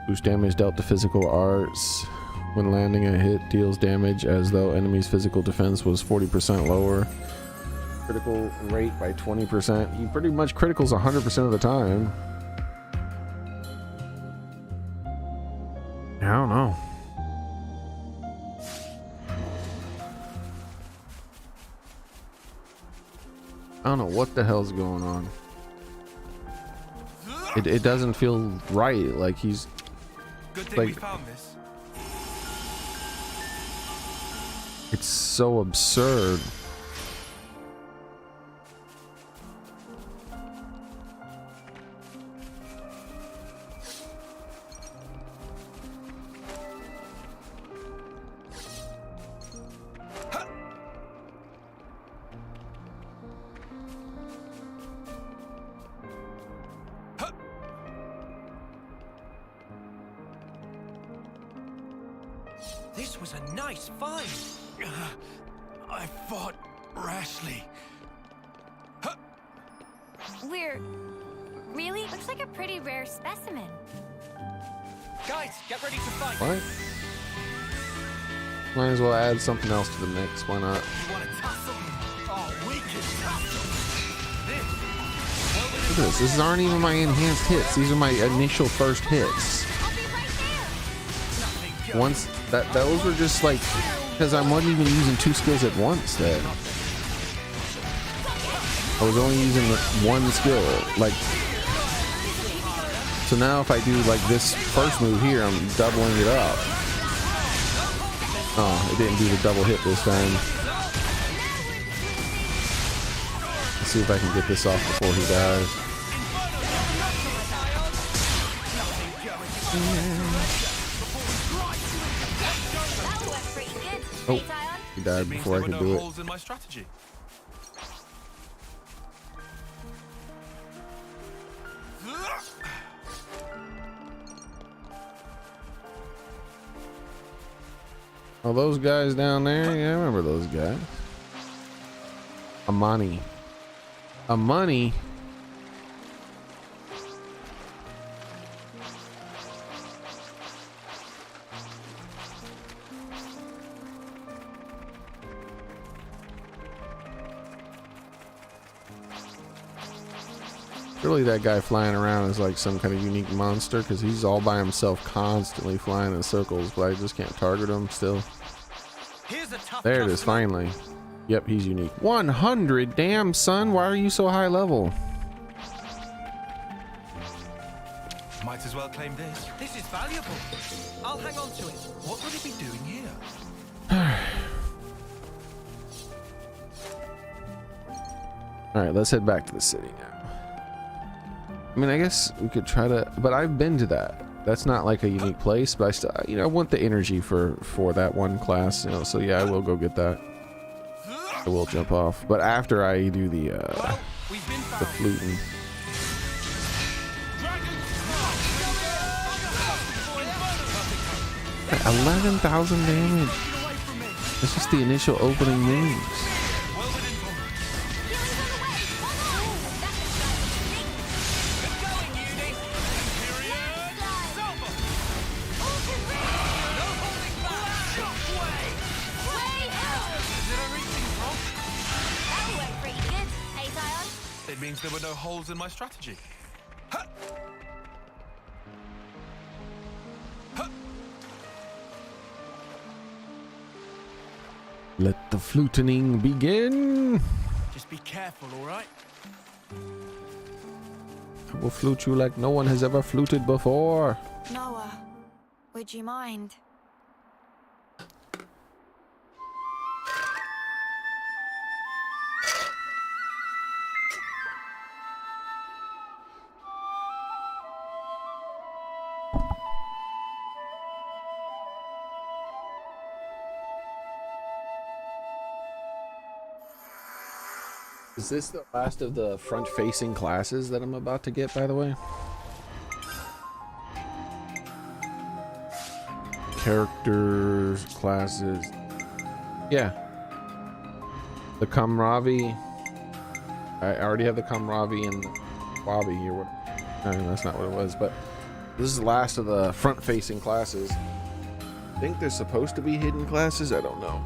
Speaker 1: Boost damage dealt to physical arts. When landing a hit, deals damage as though enemy's physical defense was 40% lower. Critical rate by 20%. He pretty much criticals 100% of the time. I don't know. I don't know what the hell's going on. It doesn't feel right. Like he's
Speaker 11: Good thing
Speaker 1: like
Speaker 11: we found this.
Speaker 1: it's so absurd.
Speaker 9: This was a nice find.
Speaker 11: I fought rashly.
Speaker 2: We're... Really? Looks like a pretty rare specimen.
Speaker 9: Guys, get ready to fight.
Speaker 1: What? Might as well add something else to the mix. Why not?
Speaker 9: You want to tussle? Oh, we can tussle.
Speaker 1: Look at this. These aren't even my enhanced hits. These are my initial first hits. Once those were just like because I wasn't even using two skills at once. Then I was only using one skill. Like so now if I do like this first move here, I'm doubling it up. Oh, it didn't do the double hit this time. Let's see if I can get this off before he dies. Oh, he died before I could do it.
Speaker 11: In my strategy.
Speaker 1: Oh, those guys down there? Yeah, I remember those guys. Amani. Amani? Really, that guy flying around is like some kind of unique monster because he's all by himself constantly flying in circles, but I just can't target him still. There it is, finally. Yep, he's unique. 100? Damn, son, why are you so high level?
Speaker 11: Might as well claim this.
Speaker 9: This is valuable. I'll hang on to it.
Speaker 11: What would he be doing here?
Speaker 1: Alright, let's head back to the city now. I mean, I guess we could try to, but I've been to that. That's not like a unique place, but I still, you know, I want the energy for that one class, you know, so yeah, I will go get that. I will jump off, but after I do the fluting. 11,000 damage. That's just the initial opening moves.
Speaker 11: It means there were no holes in my strategy. Ha! Ha!
Speaker 1: Let the flutening begin.
Speaker 6: Just be careful, all right?
Speaker 1: I will flute you like no one has ever fluted before.
Speaker 12: Noah, would you mind?
Speaker 1: Is this the last of the front-facing classes that I'm about to get, by the way? Characters, classes. Yeah. The Kamravi. I already have the Kamravi and the Bobby here. What? No, that's not what it was, but this is the last of the front-facing classes. I think there's supposed to be hidden classes. I don't know.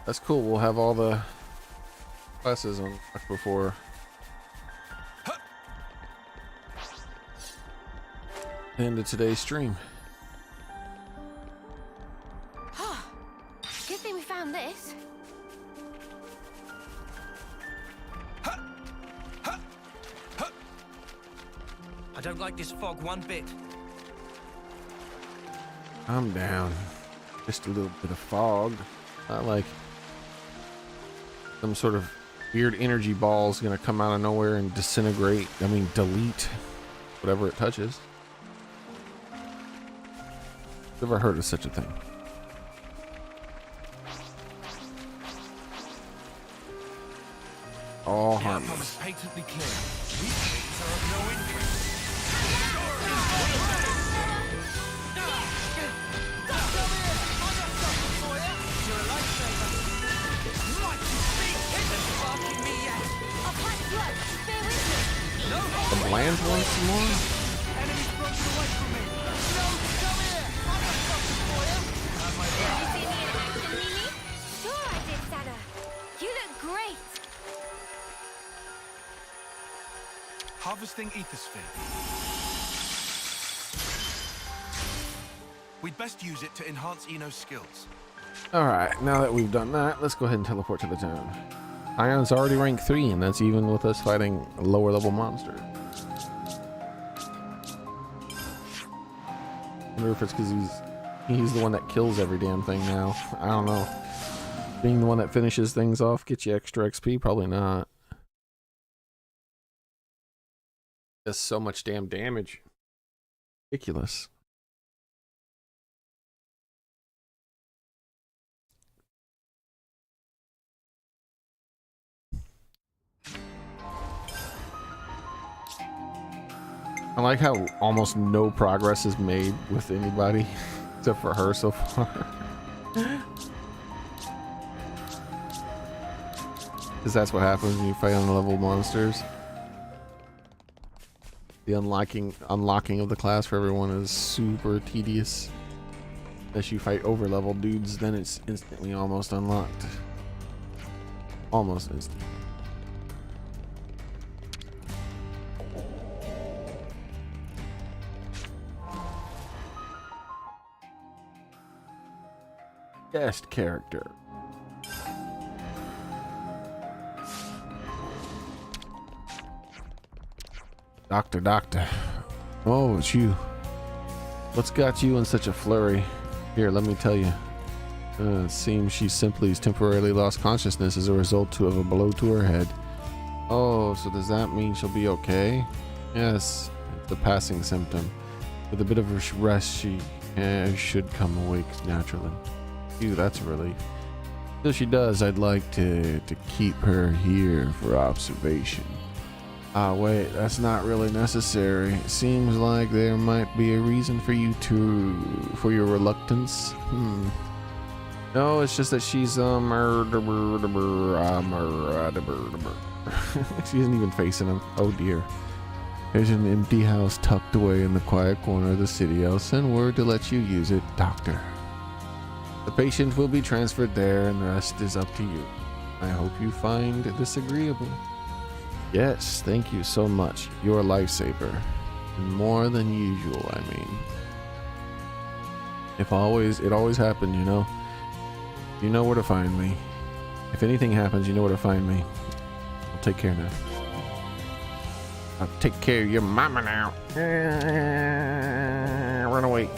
Speaker 1: That's cool. We'll have all the classes unlocked before the end of today's stream.
Speaker 2: Good thing we found this.
Speaker 9: I don't like this fog one bit.
Speaker 1: I'm down. Just a little bit of fog. Not like some sort of weird energy ball is gonna come out of nowhere and disintegrate. I mean, delete whatever it touches. Never heard of such a thing. All harmless.
Speaker 11: Patently clear. These things are of no interest.
Speaker 1: The bland one some more?
Speaker 2: Sure I did, Santa. You look great.
Speaker 11: Harvesting ethersphere. We'd best use it to enhance Eno's skills.
Speaker 1: Alright, now that we've done that, let's go ahead and teleport to the town. Ion's already rank 3, and that's even with us fighting a lower level monster. I wonder if it's because he's the one that kills every damn thing now. I don't know. Being the one that finishes things off gets you extra XP? Probably not. Does so much damn damage. Ridiculous. I like how almost no progress is made with anybody except for her so far. Because that's what happens when you fight on level monsters. The unlocking of the class for everyone is super tedious. Unless you fight over level dudes, then it's instantly almost unlocked. Almost instant. Guest character. Doctor. Oh, it's you. What's got you in such a flurry? Here, let me tell you. It seems she simply has temporarily lost consciousness as a result of a blow to her head. Oh, so does that mean she'll be okay? Yes, it's a passing symptom. With a bit of a rest, she Yeah, should come awake naturally. Phew, that's a relief. Till she does, I'd like to keep her here for observation. Ah, wait, that's not really necessary. It seems like there might be a reason for for your reluctance. No, it's just that she's she isn't even facing him. Oh dear. There's an empty house tucked away in the quiet corner of the city. I'll send word to let you use it, Doctor. The patient will be transferred there and the rest is up to you. I hope you find this agreeable. Yes, thank you so much. You're a lifesaver. And more than usual, I mean. It always happened, you know. You know where to find me. If anything happens, you know where to find me. I'll take care now. I'll take care of your mama now. Run away.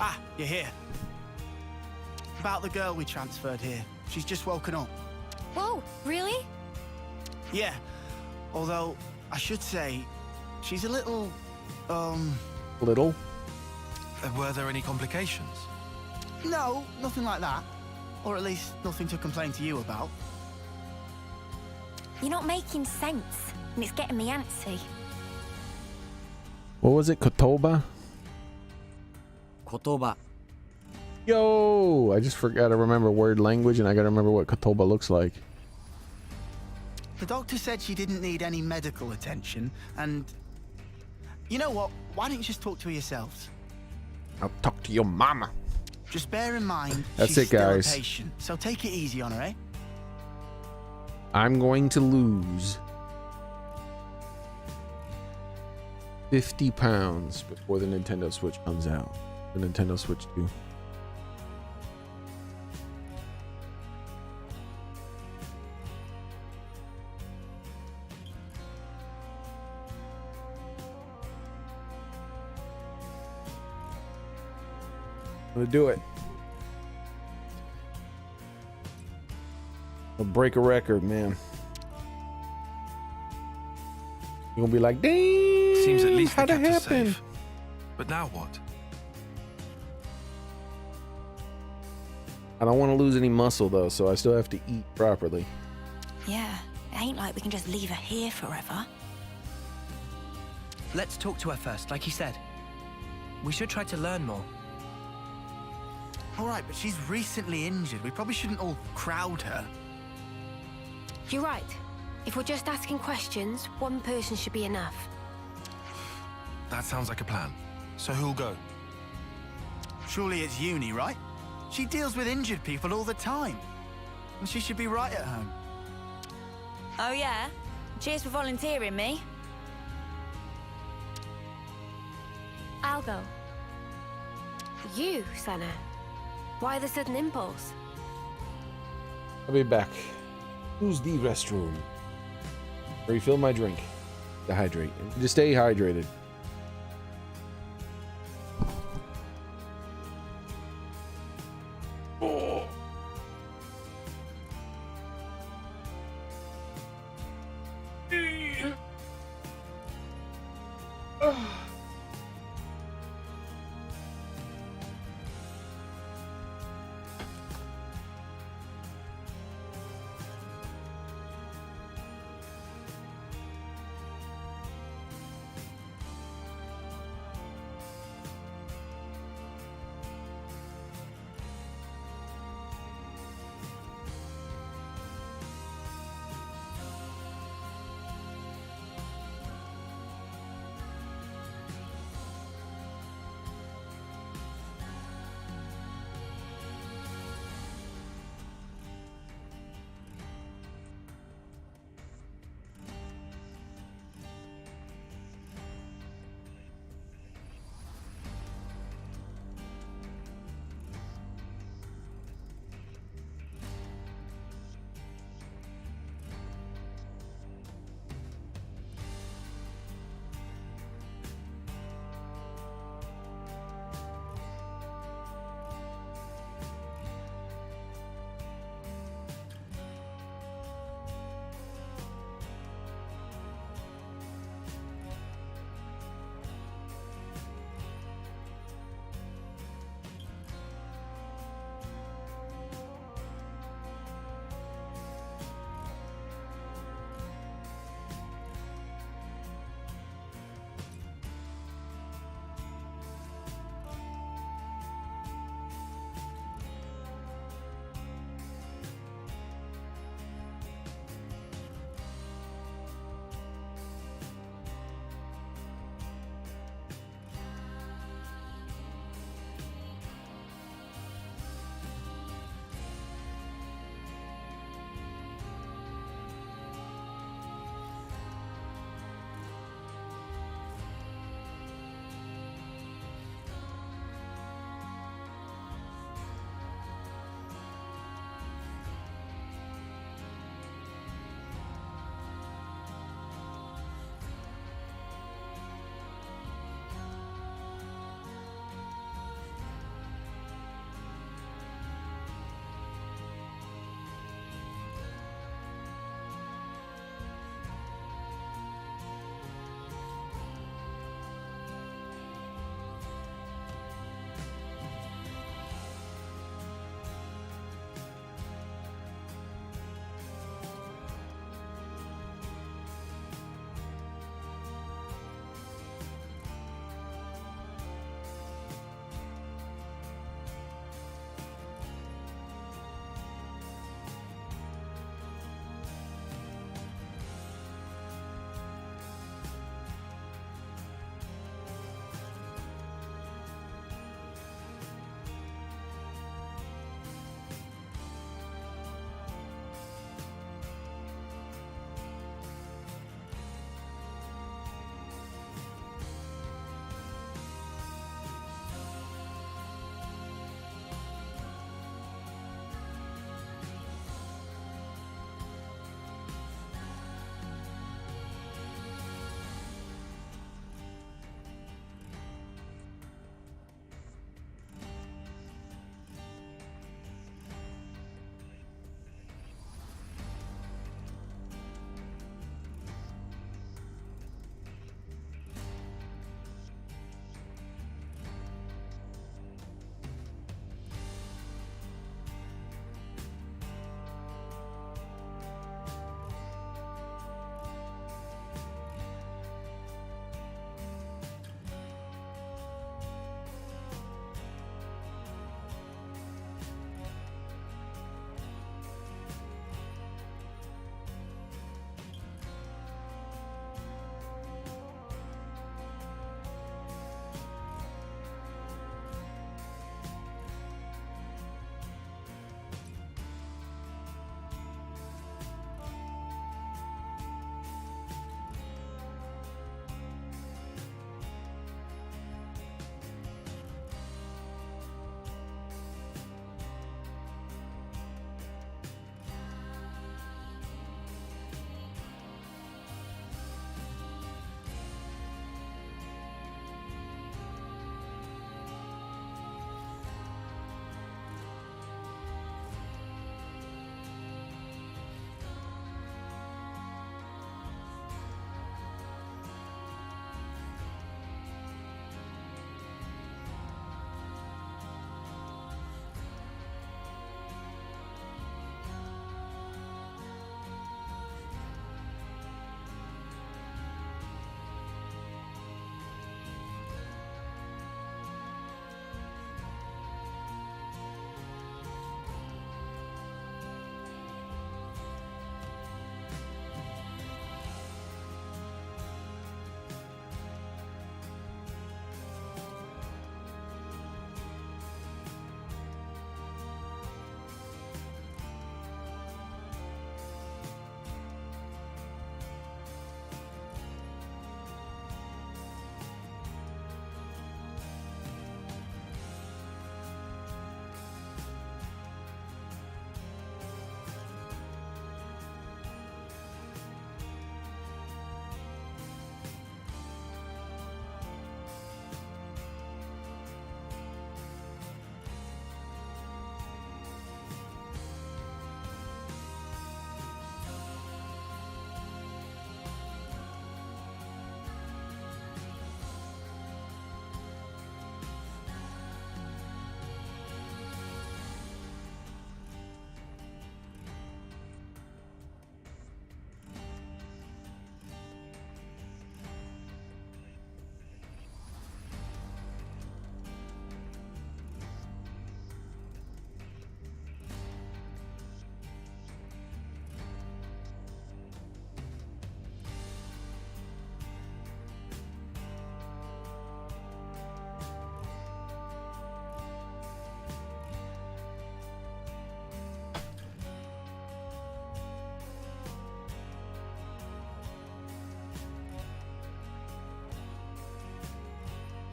Speaker 13: Ah, you're here. About the girl we transferred here. She's just woken up.
Speaker 2: Whoa, really?
Speaker 13: Yeah. Although, I should say, she's a little,
Speaker 1: Little?
Speaker 11: Were there any complications?
Speaker 13: No, nothing like that. Or at least nothing to complain to you about.
Speaker 2: You're not making sense, and it's getting me antsy.
Speaker 1: What was it? Kotoba?
Speaker 4: 言葉
Speaker 1: Yo! I just forgot to remember word language and I gotta remember what Kotoba looks like.
Speaker 13: The doctor said she didn't need any medical attention, and... You know what? Why don't you just talk to her yourselves?
Speaker 1: I'll talk to your mama.
Speaker 13: Just bear in mind,
Speaker 1: That's
Speaker 13: she's
Speaker 1: it, guys.
Speaker 13: still a patient, so take it easy on her, eh?
Speaker 1: I'm going to lose 50 pounds before the Nintendo Switch comes out. The Nintendo Switch 2. I'm gonna do it. I'll break a record, man. You're gonna be like, dang,
Speaker 11: Seems at least they
Speaker 1: how'd it
Speaker 11: kept us
Speaker 1: happen?
Speaker 11: safe. But now what?
Speaker 1: I don't want to lose any muscle though, so I still have to eat properly.
Speaker 12: Yeah, it ain't like we can just leave her here forever.
Speaker 9: Let's talk to her first, like you said. We should try to learn more.
Speaker 13: All right, but she's recently injured. We probably shouldn't all crowd her.
Speaker 2: You're right. If we're just asking questions, one person should be enough.
Speaker 11: That sounds like a plan. So who'll go?
Speaker 13: Surely it's Uni, right? She deals with injured people all the time. And she should be right at home.
Speaker 12: Oh yeah? Cheers for volunteering me.
Speaker 2: I'll go. You, Senna. Why the sudden impulse?
Speaker 1: I'll be back. Who's the restroom? Refill my drink. To hydrate. And to stay hydrated. Oh.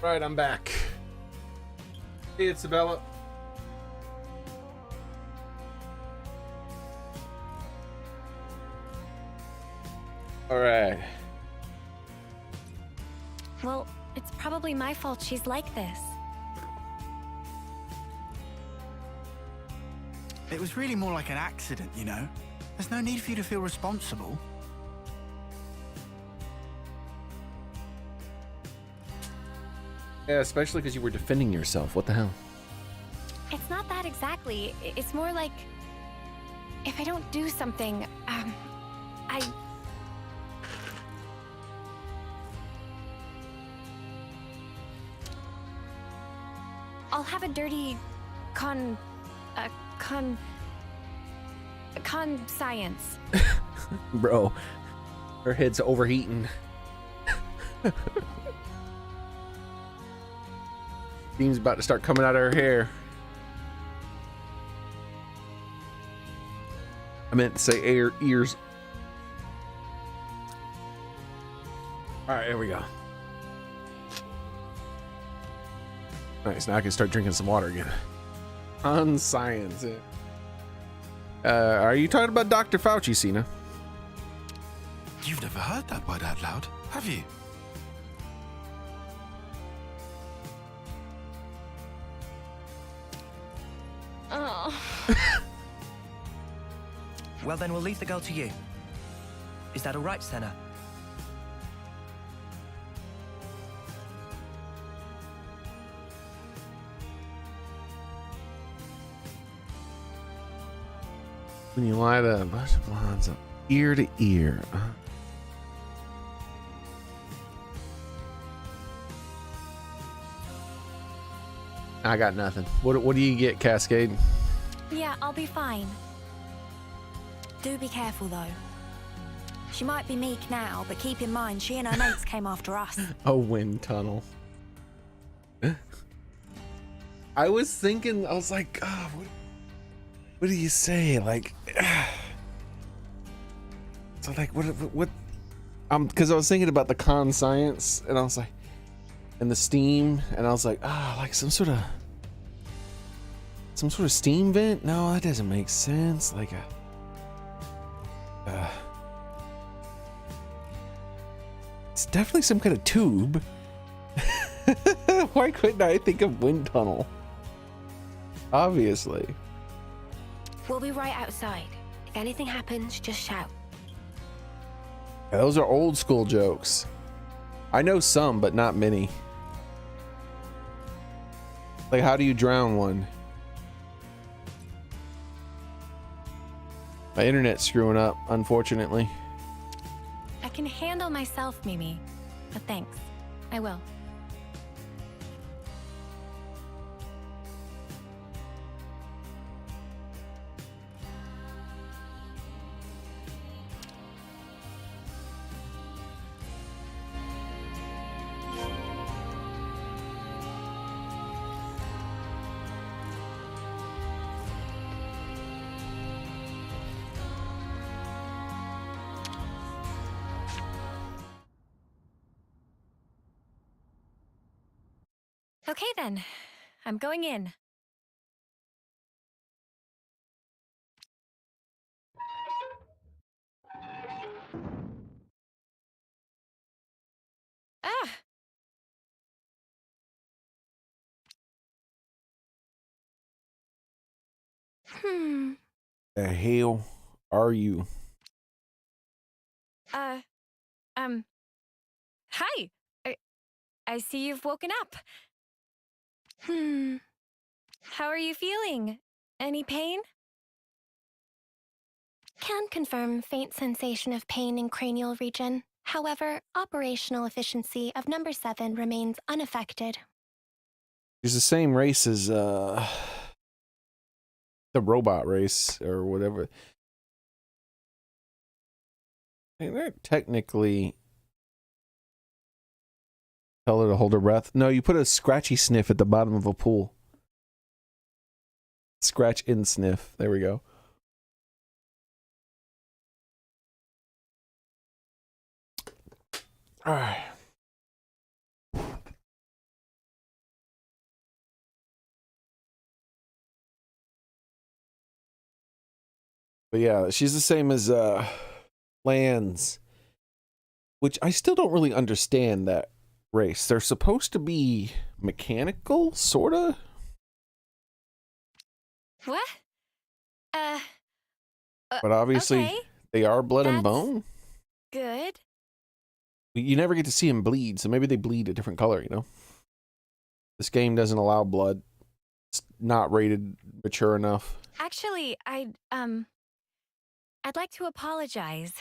Speaker 1: Right, I'm back. Hey, it's Isabella. All right.
Speaker 7: Well, it's probably my fault she's like this.
Speaker 13: It was really more like an accident, you know? There's no need for you to feel responsible.
Speaker 1: Yeah, especially because you were defending yourself. What the hell?
Speaker 7: It's not that exactly. It's more like if I don't do something, I'll have a dirty science.
Speaker 1: Bro, her head's overheating. Steam's about to start coming out of her hair. I meant to say ears. All right, here we go. Nice, now I can start drinking some water again. On science. Are you talking about Dr. Fauci, Cena?
Speaker 11: You've never heard that word out loud, have you?
Speaker 7: Oh.
Speaker 9: Well, then we'll leave the girl to you. Is that all right, Senna?
Speaker 1: When you light a bunch of blinds up ear to ear. I got nothing. What do you get, Cascade?
Speaker 2: Yeah, I'll be fine.
Speaker 12: Do be careful, though. She might be meek now, but keep in mind, she and her mates came after us.
Speaker 1: A wind tunnel. I was thinking, I was like, God, what do you say? Like, so like, what? Because I was thinking about the con science, and I was like, and the steam, and I was like, like some sort of steam vent. No, that doesn't make sense. Like it's definitely some kind of tube. Why couldn't I think of wind tunnel? Obviously.
Speaker 2: We'll be right outside. If anything happens, just shout.
Speaker 1: Yeah, those are old school jokes. I know some, but not many. Like, how do you drown one? My internet's screwing up, unfortunately.
Speaker 7: I can handle myself, Mimi. But thanks. I will. Okay then, I'm going in. Ah!
Speaker 1: The hell are you?
Speaker 7: Hi! I see you've woken up. How are you feeling? Any pain?
Speaker 2: Can confirm faint sensation of pain in cranial region. However, operational efficiency of number 7 remains unaffected.
Speaker 1: She's the same race as the robot race or whatever. Hey, they're technically tell her to hold her breath. No, you put a scratchy sniff at the bottom of a pool. Scratch and sniff. There we go. All right. But yeah, she's the same as Lands, which I still don't really understand that race. They're supposed to be mechanical, sorta.
Speaker 7: What?
Speaker 1: But obviously,
Speaker 7: okay.
Speaker 1: they are blood and
Speaker 7: That's
Speaker 1: bone.
Speaker 7: Good.
Speaker 1: You never get to see them bleed, so maybe they bleed a different color, you know? This game doesn't allow blood. It's not rated mature enough.
Speaker 7: Actually, I'd like to apologize.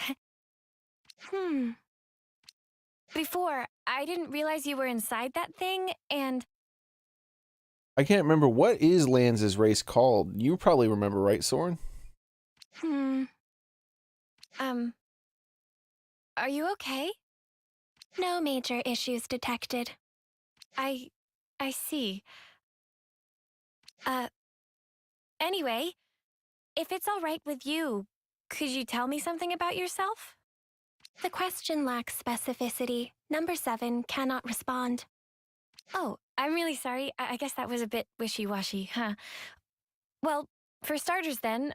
Speaker 7: Before, I didn't realize you were inside that thing, and...
Speaker 1: I can't remember. What is Lands' race called? You probably remember, right, Soren?
Speaker 7: Are you okay?
Speaker 2: No major issues detected.
Speaker 7: I see. Anyway, if it's all right with you, could you tell me something about yourself?
Speaker 2: The question lacks specificity. Number 7 cannot respond.
Speaker 7: Oh, I'm really sorry. I guess that was a bit wishy-washy, huh? Well, for starters then,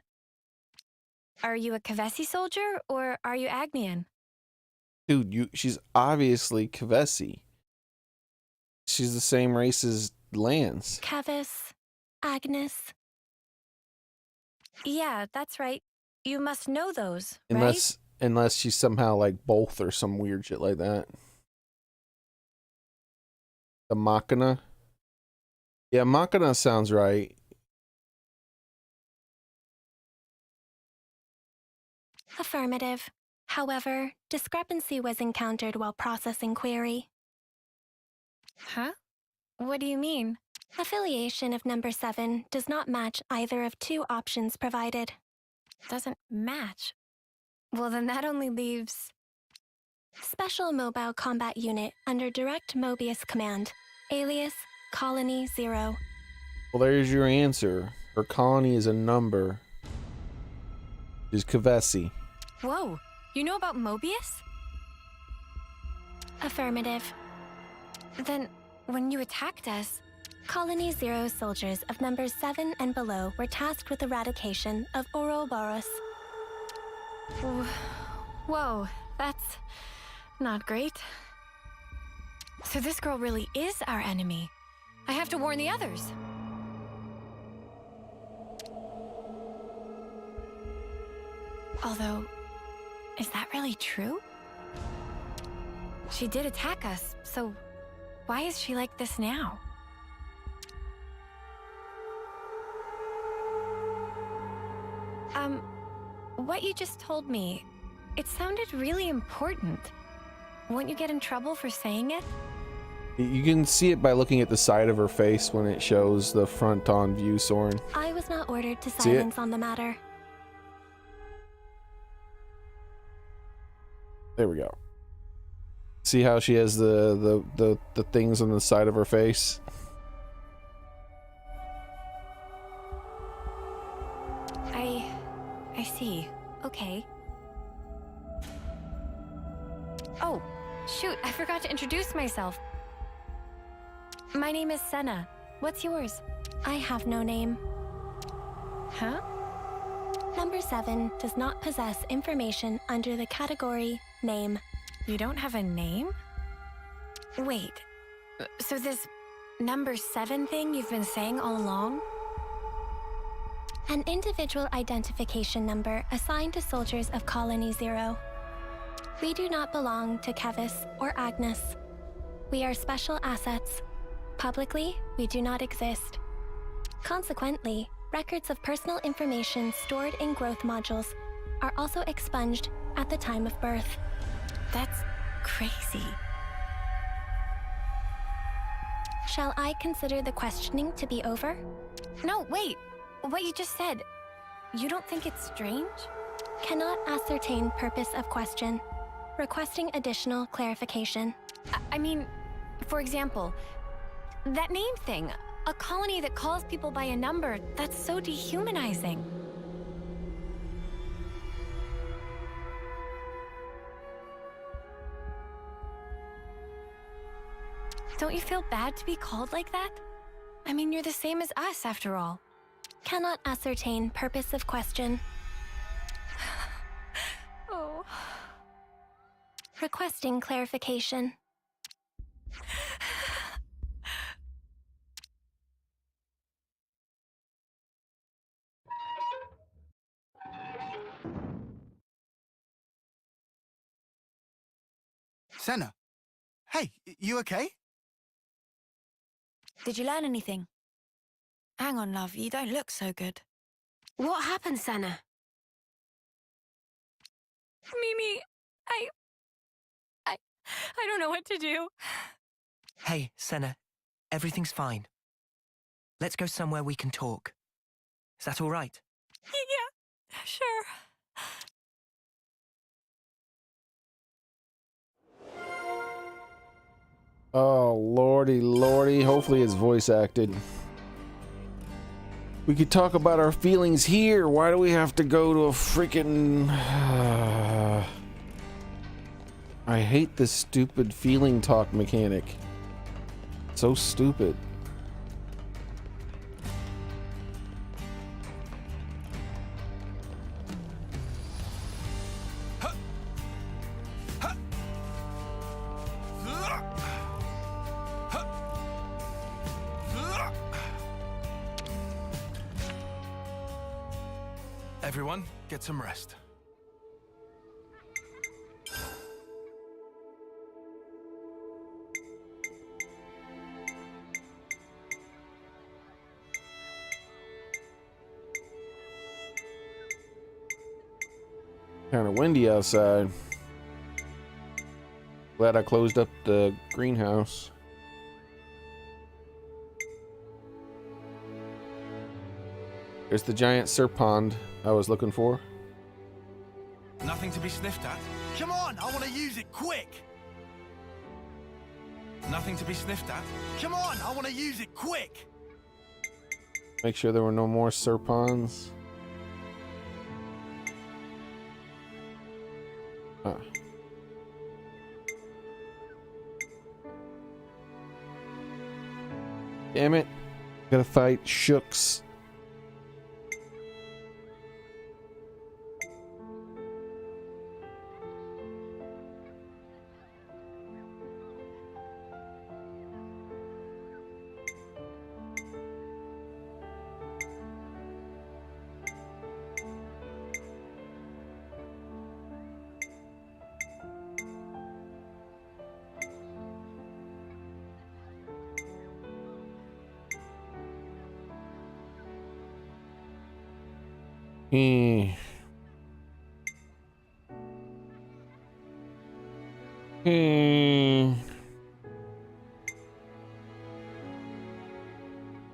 Speaker 7: are you a Kavesi soldier or are you Agnian?
Speaker 1: Dude, she's obviously Kavesi. She's the same race as Lance.
Speaker 2: Kavis, Agnes.
Speaker 7: Yeah, that's right. You must know those,
Speaker 1: Unless she's somehow like both or some weird shit like that. The Machina. Yeah, Machina sounds right.
Speaker 2: Affirmative. However, discrepancy was encountered while processing query.
Speaker 7: Huh? What do you mean?
Speaker 2: Affiliation of number 7 does not match either of 2 options provided.
Speaker 7: Doesn't match. Well, then that only leaves...
Speaker 2: Special Mobile Combat Unit under Direct Mobius Command. Alias, Colony 0.
Speaker 1: Well, there's your answer. Her colony is a number. She's Kavesi.
Speaker 7: Whoa, you know about Mobius?
Speaker 2: Affirmative.
Speaker 7: Then, when you attacked us...
Speaker 2: Colony 0 soldiers of numbers 7 and below were tasked with eradication of Ouroboros.
Speaker 7: Whoa, that's not great. So this girl really is our enemy. I have to warn the others. Although, is that really true? She did attack us, so why is she like this now? What you just told me, it sounded really important. Won't you get in trouble for saying it?
Speaker 1: You can see it by looking at the side of her face when it shows the front on view, Soren.
Speaker 2: I was not ordered to
Speaker 1: See
Speaker 2: silence on the matter.
Speaker 1: There we go. See how she has the things on the side of her face?
Speaker 7: I see. Okay. Oh, shoot, I forgot to introduce myself. My name is Senna. What's yours?
Speaker 2: I have no name.
Speaker 7: Huh?
Speaker 2: Number 7 does not possess information under the category name.
Speaker 7: You don't have a name? Wait, so this number 7 thing you've been saying all along?
Speaker 2: An individual identification number assigned to soldiers of Colony 0. We do not belong to Kevis or Agnes. We are special assets. Publicly, we do not exist. Consequently, records of personal information stored in growth modules are also expunged at the time of birth.
Speaker 7: That's crazy.
Speaker 2: Shall I consider the questioning to be over?
Speaker 7: No, wait. What you just said, you don't think it's strange?
Speaker 2: Cannot ascertain purpose of question. Requesting additional clarification.
Speaker 7: I mean, for example, that name thing, a colony that calls people by a number, that's so dehumanizing. Don't you feel bad to be called like that? I mean, you're the same as us, after all.
Speaker 2: Cannot ascertain purpose of question. Requesting clarification.
Speaker 13: Senna. Hey, you okay?
Speaker 12: Did you learn anything? Hang on, love, you don't look so good.
Speaker 7: What happened, Senna? Mimi, I don't know what to do.
Speaker 9: Hey, Senna. Everything's fine. Let's go somewhere we can talk. Is that all right?
Speaker 7: Yeah, sure.
Speaker 1: Oh, lordy. Hopefully it's voice acted. We could talk about our feelings here. Why do we have to go to a freaking... I hate this stupid feeling talk mechanic. So stupid.
Speaker 11: Everyone, get some rest.
Speaker 1: Kind of windy outside. Glad I closed up the greenhouse. There's the giant serpent I was looking for.
Speaker 11: Nothing to be sniffed at?
Speaker 13: Come on, I want to use it quick!
Speaker 11: Nothing to be sniffed at?
Speaker 13: Come on, I want to use it quick!
Speaker 1: Make sure there were no more serpents. Huh. Damn it. Gotta fight Shooks.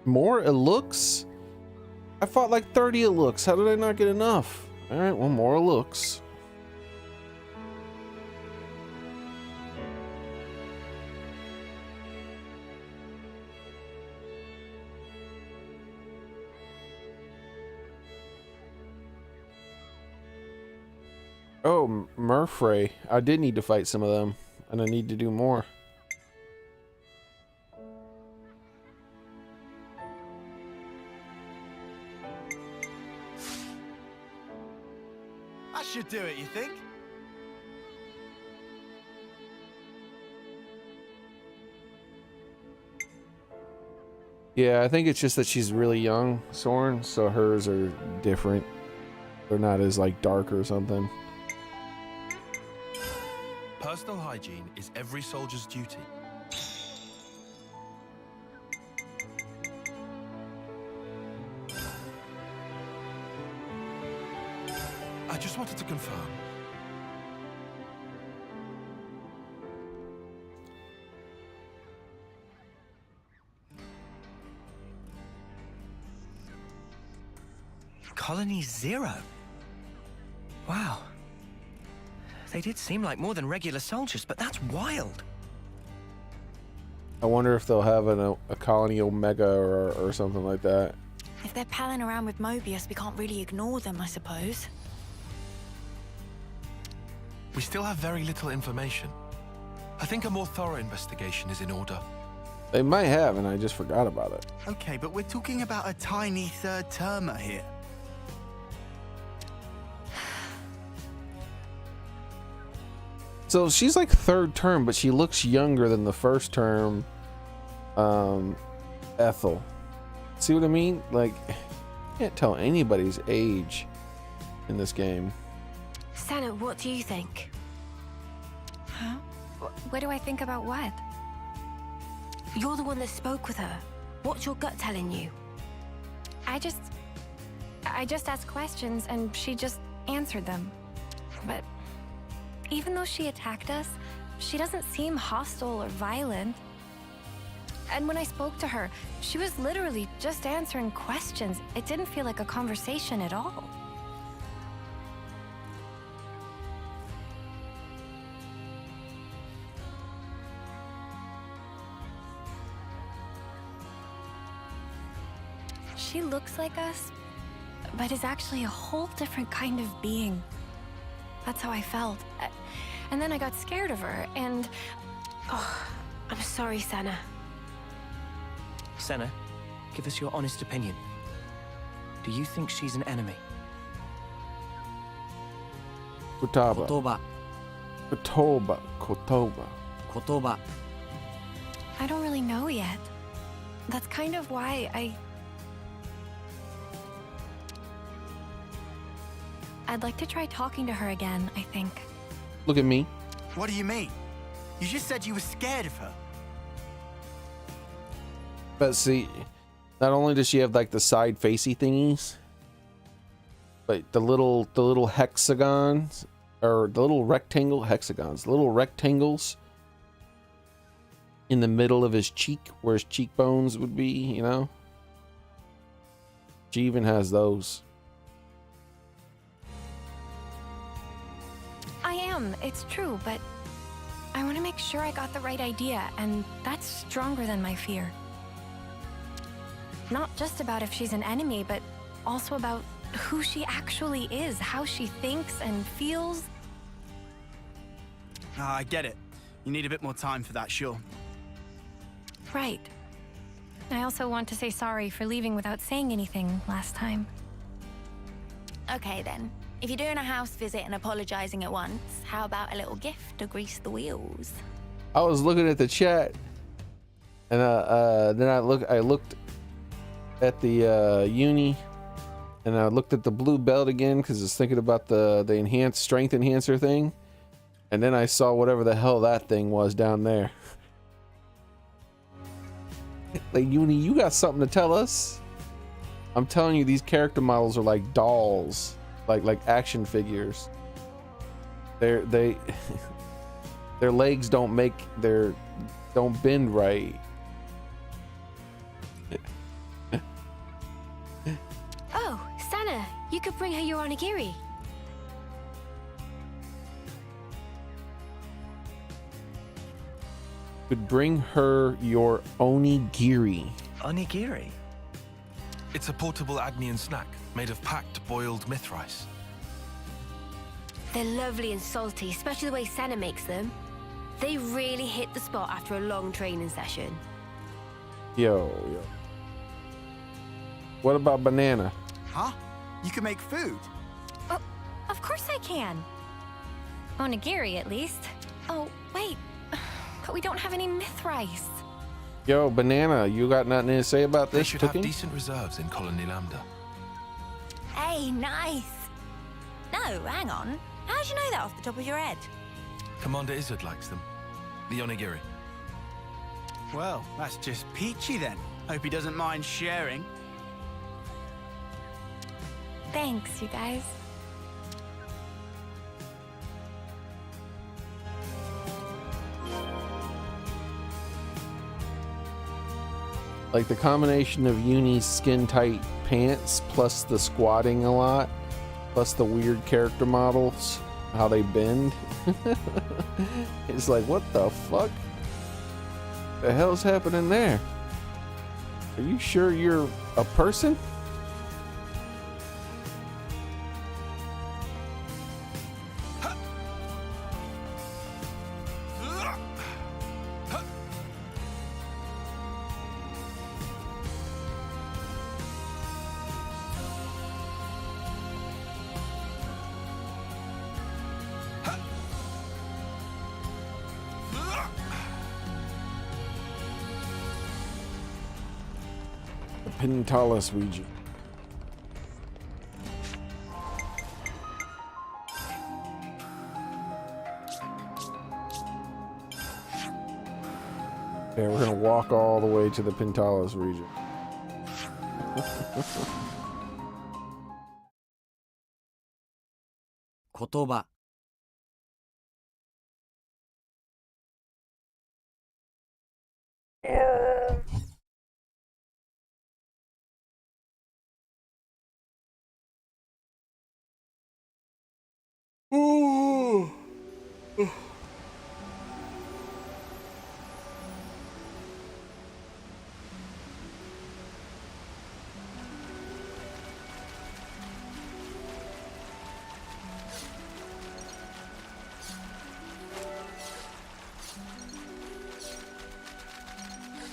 Speaker 1: More looks? I fought like 30 looks. How did I not get enough? Alright, well, more looks. Oh, Murfrey. I did need to fight some of them, and I need to do more.
Speaker 13: That should do it, you think?
Speaker 1: Yeah, I think it's just that she's really young, Soren, so hers are different. They're not as, like, dark or something.
Speaker 11: Personal hygiene is every soldier's duty. I just wanted to confirm.
Speaker 9: Colony Zero? Wow. They did seem like more than regular soldiers, but that's wild.
Speaker 1: I wonder if they'll have a colony Omega or something like that.
Speaker 12: If they're palling around with Mobius, we can't really ignore them, I suppose.
Speaker 11: We still have very little information. I think a more thorough investigation is in order.
Speaker 1: They might have, and I just forgot about it.
Speaker 13: Okay, but we're talking about a tiny third termer here.
Speaker 1: So she's like third term, but she looks younger than the first term Ethel. See what I mean? Like, you can't tell anybody's age in this game.
Speaker 7: Senna, what do you think? Huh? What do I think about what?
Speaker 12: You're the one that spoke with her. What's your gut telling you?
Speaker 7: I just asked questions and she just answered them. But even though she attacked us, she doesn't seem hostile or violent. And when I spoke to her, she was literally just answering questions. It didn't feel like a conversation at all. She looks like us, but is actually a whole different kind of being. That's how I felt. And then I got scared of her, and...
Speaker 12: Oh, I'm sorry, Senna.
Speaker 9: Senna, give us your honest opinion. Do you think she's an enemy?
Speaker 1: Kotaba.
Speaker 4: Kotoba.
Speaker 1: Kotoba. Kotoba.
Speaker 4: Kotoba.
Speaker 7: I don't really know yet. That's kind of why I'd like to try talking to her again, I think.
Speaker 1: Look at me.
Speaker 13: What do you mean? You just said you were scared of her.
Speaker 1: But see, not only does she have like the side facey thingies, but the little hexagons, or the little rectangle hexagons, little rectangles in the middle of his cheek where his cheekbones would be, you know? She even has those.
Speaker 7: I am, it's true, but I want to make sure I got the right idea, and that's stronger than my fear. Not just about if she's an enemy, but also about who she actually is, how she thinks and feels.
Speaker 6: I get it. You need a bit more time for that, sure.
Speaker 7: Right. I also want to say sorry for leaving without saying anything last time.
Speaker 12: Okay then. If you're doing a house visit and apologizing at once, how about a little gift to grease the wheels?
Speaker 1: I was looking at the chat, and then I looked at the uni, and I looked at the blue belt again because I was thinking about the enhanced strength enhancer thing, and then I saw whatever the hell that thing was down there. Like, uni, you got something to tell us? I'm telling you, these character models are like dolls, like action figures. Their legs don't bend right.
Speaker 12: Oh, Senna, you could bring her your onigiri.
Speaker 1: Could bring her your onigiri.
Speaker 9: Onigiri?
Speaker 11: It's a portable Agnian snack made of packed boiled myth rice.
Speaker 12: They're lovely and salty, especially the way Senna makes them. They really hit the spot after a long training session.
Speaker 1: Yo. What about banana?
Speaker 13: Huh? You can make food?
Speaker 7: Oh, of course I can. Onigiri, at least. Oh, wait. But we don't have any myth rice.
Speaker 1: Yo, banana, you got nothing to say about
Speaker 11: They
Speaker 1: this
Speaker 11: should
Speaker 1: cooking?
Speaker 11: have decent reserves in Colony Lambda.
Speaker 12: Hey, nice. No, hang on. How do you know that off the top of your head?
Speaker 11: Commander Izzard likes them. The onigiri.
Speaker 6: Well, that's just peachy then. Hope he doesn't mind sharing.
Speaker 7: Thanks, you guys.
Speaker 1: Like the combination of Uni's skin tight pants plus the squatting a lot plus the weird character models, how they bend. It's like, what the fuck? The hell's happening there? Are you sure you're a person? The Pintalis region. Okay, we're gonna walk all the way to the Pintalis region.
Speaker 4: Kotoba.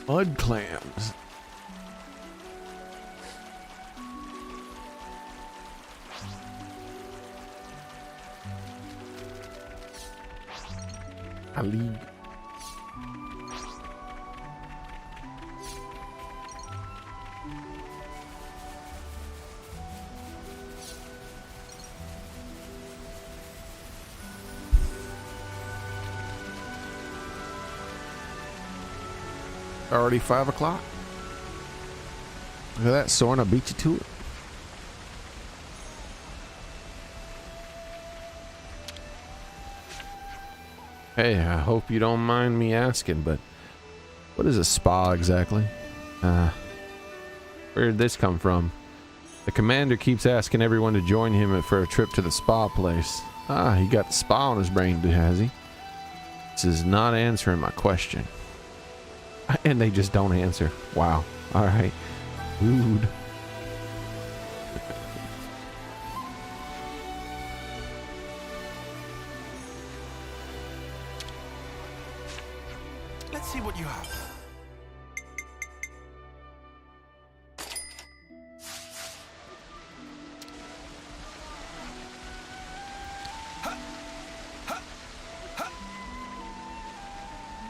Speaker 1: Mud clams. Ali. Already 5 o'clock. Look at that, Sorna beat you to it. Hey, I hope you don't mind me asking, but what is a spa exactly? Where did this come from? The commander keeps asking everyone to join him for a trip to the spa place. Ah, he got the spa on his brain, has he? This is not answering my question. And they just don't answer. Wow. All right. Rude.
Speaker 11: Let's see what you have.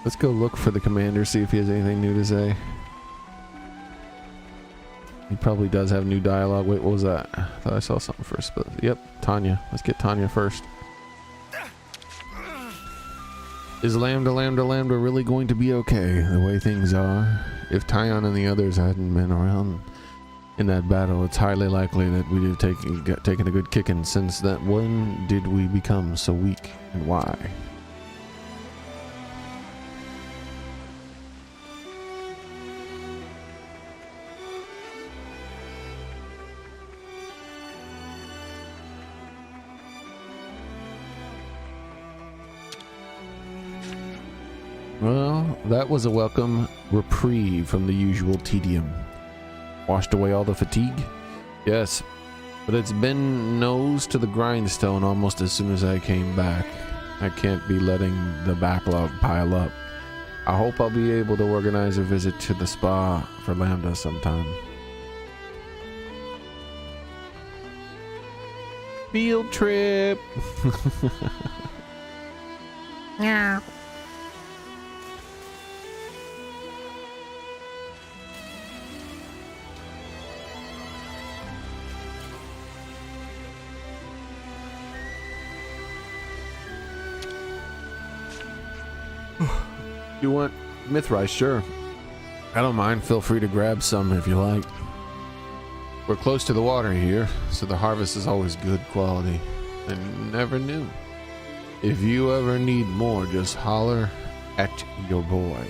Speaker 1: Let's go look for the commander, see if he has anything new to say. He probably does have new dialogue. Wait, what was that? I thought I saw something first, but yep, Tanya. Let's get Tanya first. Is Lambda really going to be okay the way things are? If Tyon and the others hadn't been around in that battle, it's highly likely that we'd have taken a good kicking. Since that, when did we become so weak, and why? Well, that was a welcome reprieve from the usual tedium. Washed away all the fatigue? Yes, but it's been nose to the grindstone almost as soon as I came back. I can't be letting the backlog pile up. I hope I'll be able to organize a visit to the spa for Lambda sometime. Field trip!
Speaker 5: Yeah.
Speaker 1: You want myth-rice? Sure. I don't mind. Feel free to grab some if you like. We're close to the water here, so the harvest is always good quality. I never knew. If you ever need more, just holler at your boy.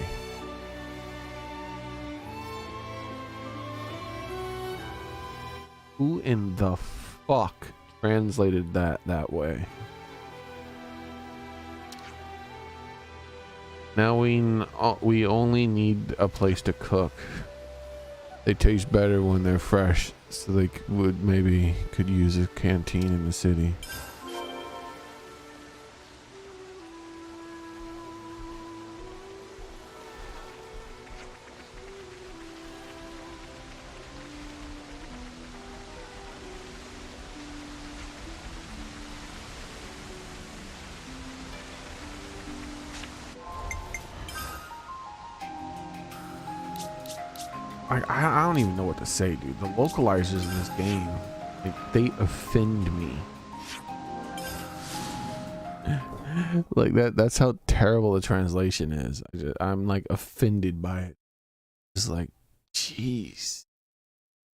Speaker 1: Who in the fuck translated that way? Now we only need a place to cook. They taste better when they're fresh, so they could use a canteen in the city. I don't even know what to say, dude. The localizers in this game, like, they offend me. Like that's how terrible the translation is. I'm like offended by it. It's like, jeez.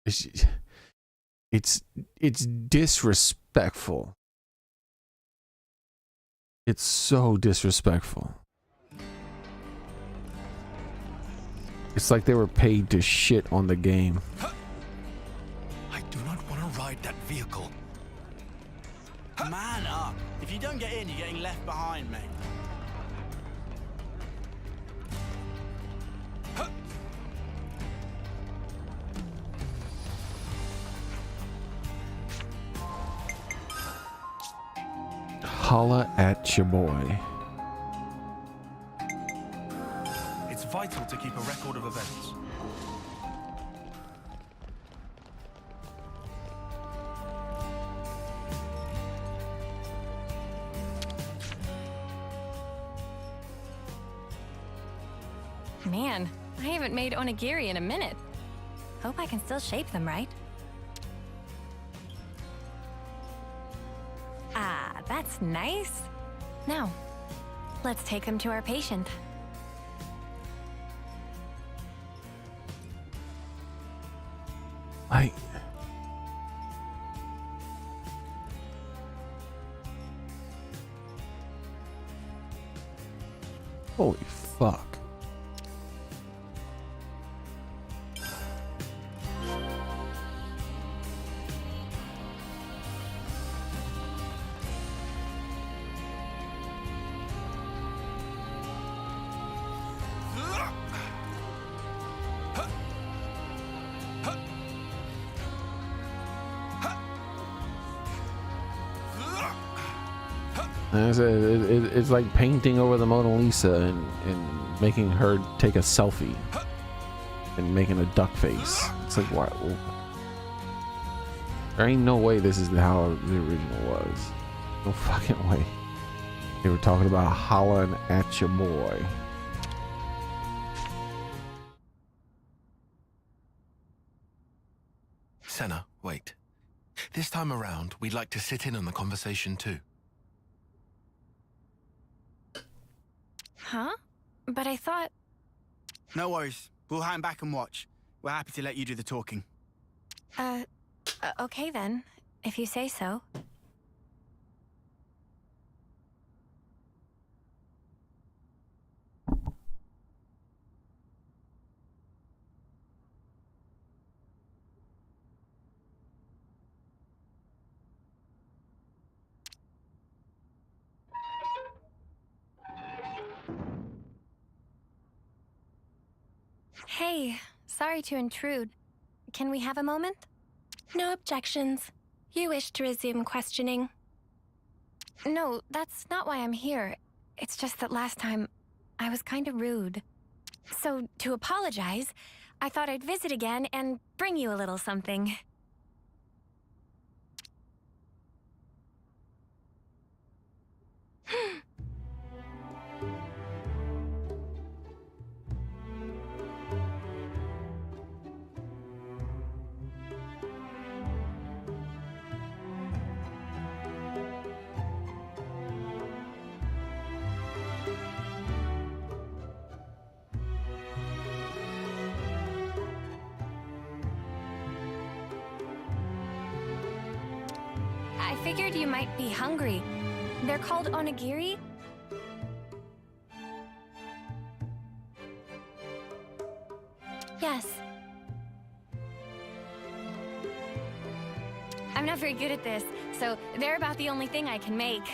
Speaker 1: It's disrespectful. It's so disrespectful. It's like they were paid to shit on the game.
Speaker 11: I do not want to ride that vehicle.
Speaker 6: Man up. If you don't get in, you're getting left behind, mate.
Speaker 1: Holla at your boy.
Speaker 11: It's vital to keep a record of events.
Speaker 7: Man, I haven't made onigiri in a minute.
Speaker 12: Hope I can still shape them right.
Speaker 7: Ah, that's nice. Now, let's take them to our patient.
Speaker 1: Holy fuck. It's like painting over the Mona Lisa and making her take a selfie and making a duck face. It's like, what? There ain't no way this is how the original was. No fucking way. They were talking about hollering at your boy.
Speaker 11: Senna, wait. This time around, we'd like to sit in on the conversation too.
Speaker 7: Huh? But I thought...
Speaker 6: No worries. We'll hang back and watch. We're happy to let you do the talking.
Speaker 7: Okay then, if you say so. Hey, sorry to intrude. Can we have a moment?
Speaker 2: No objections. You wish to resume questioning?
Speaker 7: No, that's not why I'm here. It's just that last time, I was kind of rude. So, to apologize, I thought I'd visit again and bring you a little something. I figured you might be hungry. They're called onigiri.
Speaker 2: Yes.
Speaker 7: I'm not very good at this, so they're about the only thing I can make.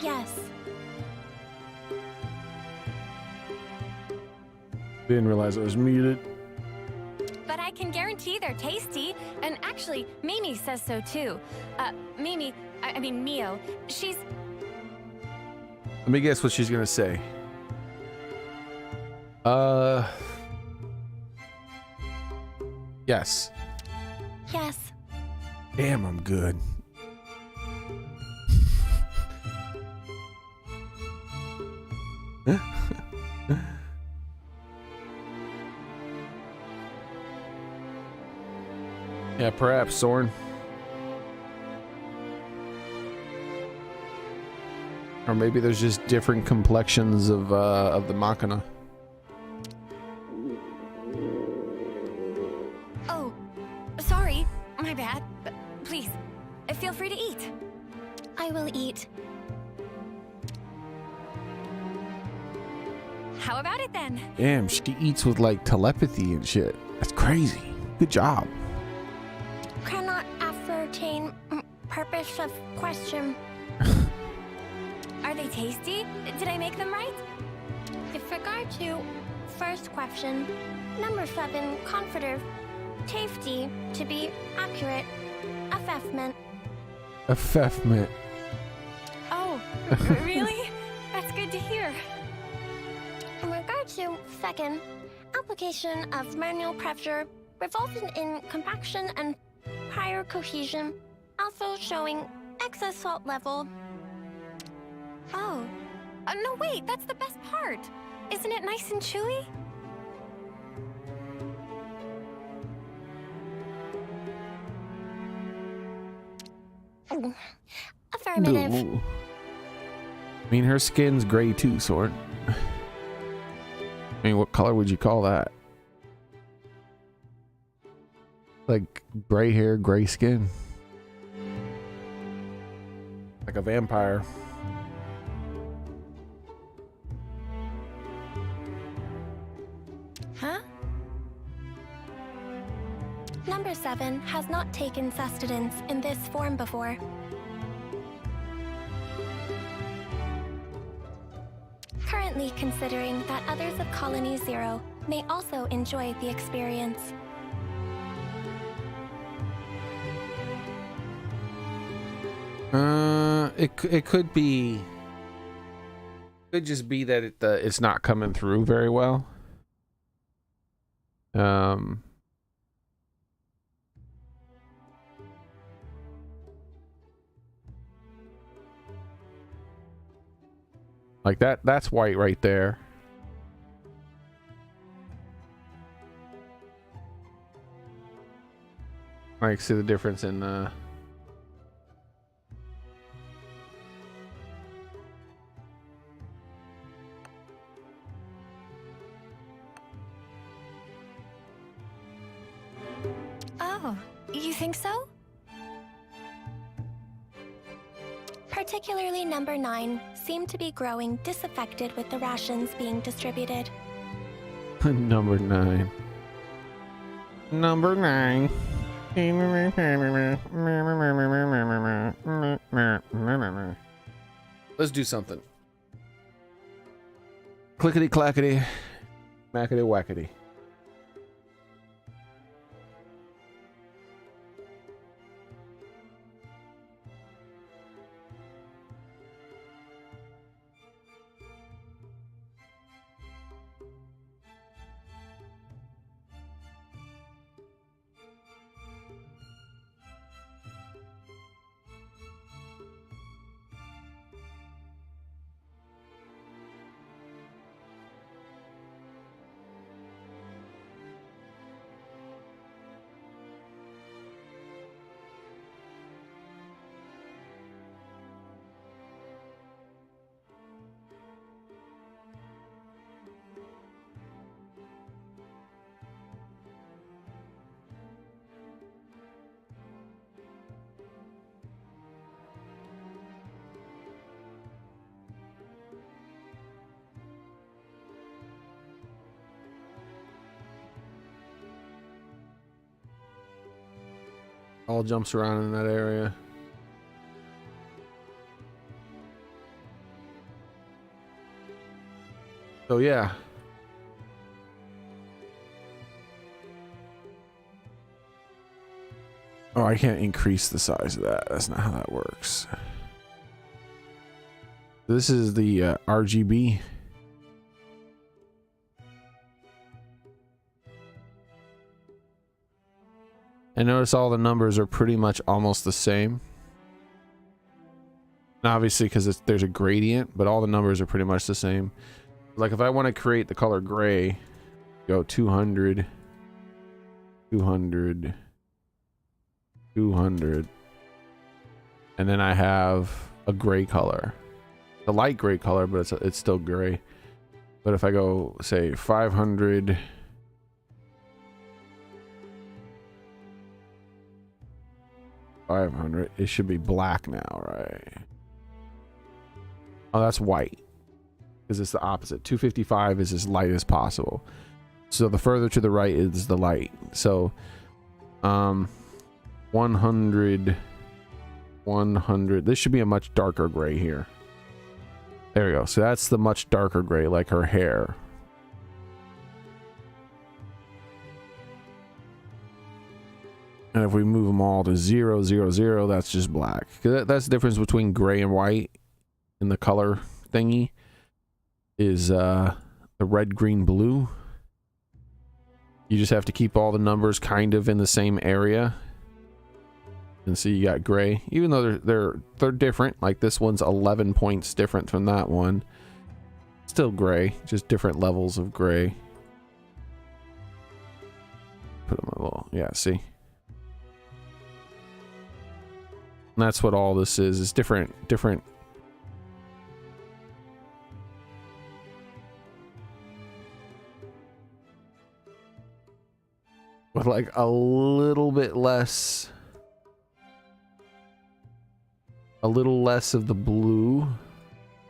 Speaker 2: Yes.
Speaker 1: Didn't realize I was muted.
Speaker 7: But I can guarantee they're tasty. And actually, Mimi says so too. Mimi, I mean Mio, she's...
Speaker 1: Let me guess what she's gonna say. Yes.
Speaker 2: Yes.
Speaker 1: Damn, I'm good. Yeah, perhaps, Soren. Or maybe there's just different complexions of the Machina.
Speaker 7: Oh, sorry. My bad. Please, feel free to eat.
Speaker 2: I will eat.
Speaker 7: How about it then?
Speaker 1: Damn, she eats with like telepathy and shit. That's crazy. Good job.
Speaker 2: Cannot ascertain purpose of question.
Speaker 7: Are they tasty? Did I make them right?
Speaker 2: With regard to first question, number 7, comforter, tasty, to be accurate, assessment.
Speaker 1: Assessment.
Speaker 7: Oh, really? That's good to hear.
Speaker 2: In regard to second, application of manual pressure resulted in compaction and prior cohesion, also showing excess salt level.
Speaker 7: Oh. No, wait, that's the best part. Isn't it nice and chewy?
Speaker 2: Affirmative.
Speaker 1: Ooh. I mean, her skin's gray too, Sword. I mean, what color would you call that? Like gray hair, gray skin. Like a vampire.
Speaker 2: Huh? Number 7 has not taken sustenance in this form before. Currently considering that others of Colony 0 may also enjoy the experience.
Speaker 1: It could be. Could just be that it's not coming through very well. Like that's white right there. I see the difference in
Speaker 7: Oh, you think so?
Speaker 2: Particularly number 9 seemed to be growing disaffected with the rations being distributed.
Speaker 1: Number 9. Number 9. Let's do something. Clickety clackety, mackety wackety. All jumps around in that area. So yeah. Oh, I can't increase the size of that. That's not how that works. This is the RGB. And notice all the numbers are pretty much almost the same. Obviously, because there's a gradient, but all the numbers are pretty much the same. Like if I want to create the color gray, go 200, 200, 200. And then I have a gray color. The light gray color, but it's still gray. But if I go, say, 500... 500, it should be black now, right? Oh, that's white. Because it's the opposite. 255 is as light as possible. So the further to the right is the light. So 100. This should be a much darker gray here. There we go. So that's the much darker gray, like her hair. And if we move them all to 0, 0, 0, that's just black. That's the difference between gray and white in the color thingy. Is the red, green, blue. You just have to keep all the numbers kind of in the same area. And so you got gray, even though they're different. Like this one's 11 points different from that one. Still gray, just different levels of gray. Put them a little, yeah. See. And that's what all this is different. With like a little bit less. A little less of the blue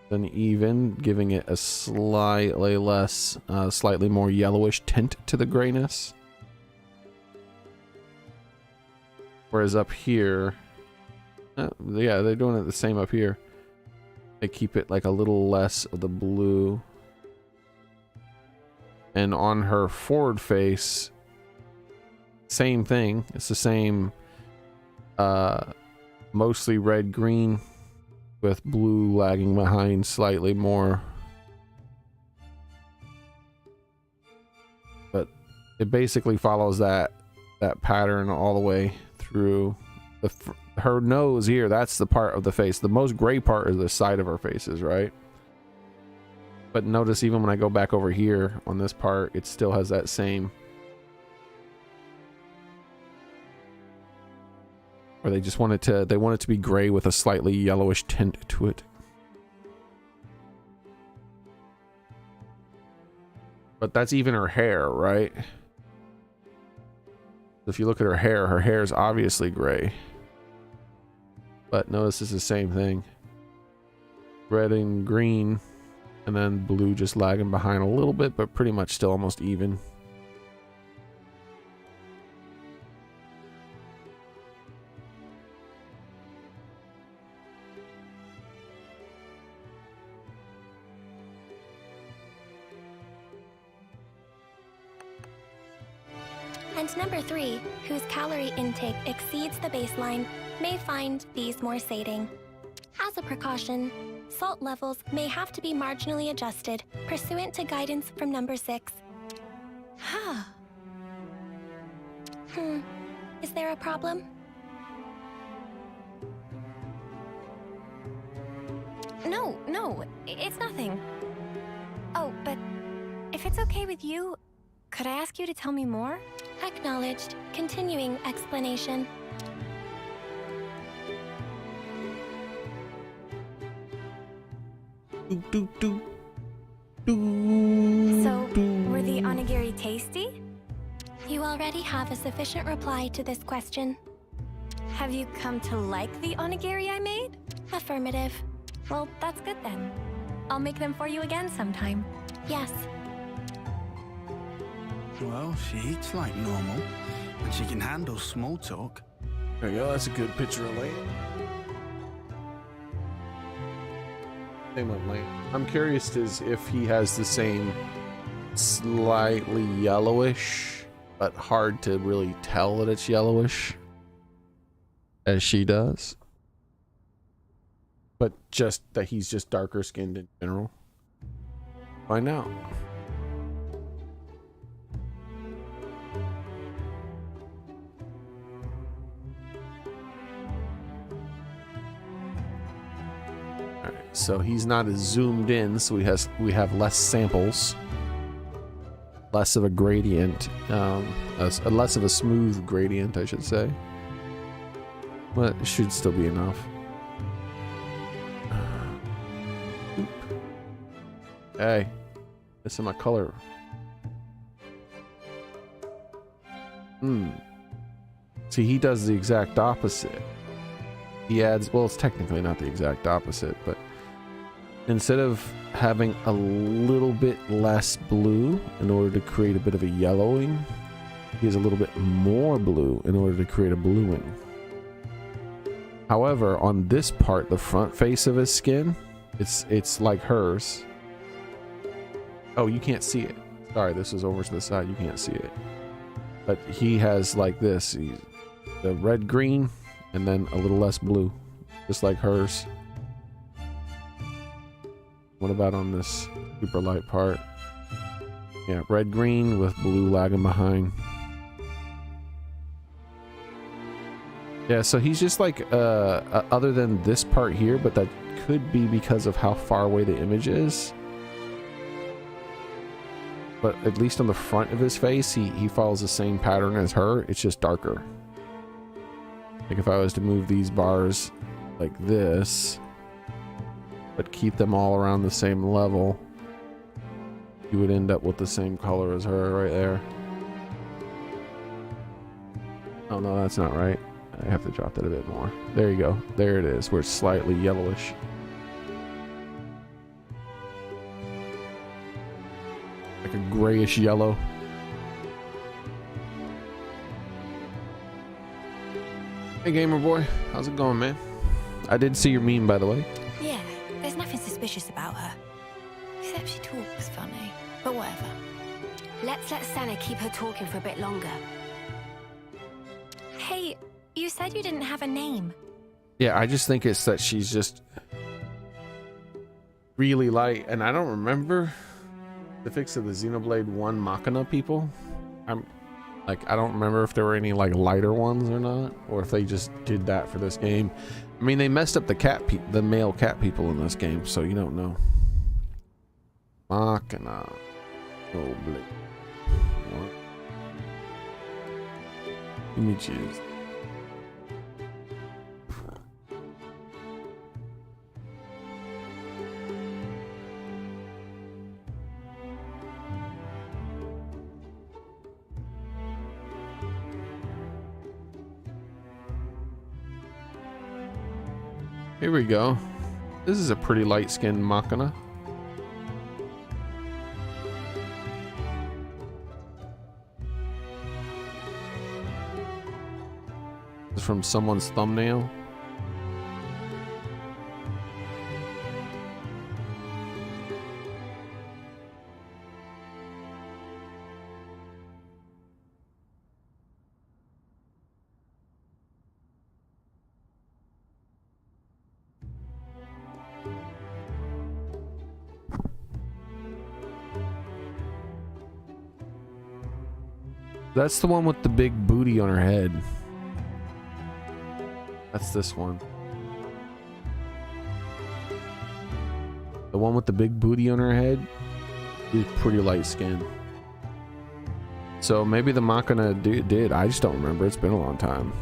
Speaker 1: than even, giving it a slightly less, slightly more yellowish tint to the grayness. Whereas up here, yeah, they're doing it the same up here. They keep it like a little less of the blue. And on her forward face, same thing. It's the same, mostly red green with blue lagging behind slightly more. But it basically follows that pattern all the way through. Her nose here, that's the part of the face. The most gray part is the side of her faces, right? But notice even when I go back over here on this part, it still has that same. Or they just want it to be gray with a slightly yellowish tint to it. But that's even her hair, right? If you look at her hair is obviously gray. But notice it's the same thing. Red and green, and then blue just lagging behind a little bit, but pretty much still almost even.
Speaker 2: And number 3, whose calorie intake exceeds the baseline, may find these more sating. As a precaution, salt levels may have to be marginally adjusted pursuant to guidance from number 6. Is there a problem?
Speaker 7: No, it's nothing. Oh, but if it's okay with you, could I ask you to tell me more?
Speaker 2: Acknowledged. Continuing explanation.
Speaker 7: So, were the onigiri tasty?
Speaker 2: You already have a sufficient reply to this question.
Speaker 7: Have you come to like the onigiri I made?
Speaker 2: Affirmative.
Speaker 7: Well, that's good then. I'll make them for you again sometime.
Speaker 2: Yes.
Speaker 13: Well, she eats like normal, and she can handle small talk.
Speaker 1: There you go, that's a good picture of Lane. Same with Lane. I'm curious as if he has the same slightly yellowish, but hard to really tell that it's yellowish as she does. But just that he's just darker skinned in general. Find out. So he's not as zoomed in, so we have less samples, less of a gradient, less of a smooth gradient, I should say. But it should still be enough. Hey, this is my color. See, he does the exact opposite. He adds, well, it's technically not the exact opposite, but instead of having a little bit less blue in order to create a bit of a yellowing, he has a little bit more blue in order to create a bluing. However, on this part, the front face of his skin, it's like hers. Oh, you can't see it. Sorry, this is over to the side. You can't see it. But he has like this. The red, green, and then a little less blue. Just like hers. What about on this super light part? Yeah, red, green with blue lagging behind. Yeah, so he's just like, other than this part here, but that could be because of how far away the image is. But at least on the front of his face, he follows the same pattern as her. It's just darker. Like if I was to move these bars like this, but keep them all around the same level, you would end up with the same color as her right there. Oh no, that's not right. I have to drop that a bit more. There you go. There it is, where it's slightly yellowish. Like a grayish yellow. Hey gamer boy, how's it going, man? I did see your meme, by the way.
Speaker 12: Yeah, there's nothing suspicious about her. Except she talks funny. But whatever.
Speaker 7: Let's let Senna keep her talking for a bit longer. Hey, you said you didn't have a name.
Speaker 1: Yeah, I just think it's that she's just really light, and I don't remember the fix of the Xenoblade 1 Machina people. I don't remember if there were any like lighter ones or not, or if they just did that for this game. I mean, they messed up the male cat people in this game, so you don't know. Machina. Xenoblade. What? Images. Here we go. This is a pretty light-skinned Machina. This is from someone's thumbnail. That's the one with the big booty on her head. That's this one. The one with the big booty on her head is pretty light skinned. So maybe the Machina did. I just don't remember. It's been a long time.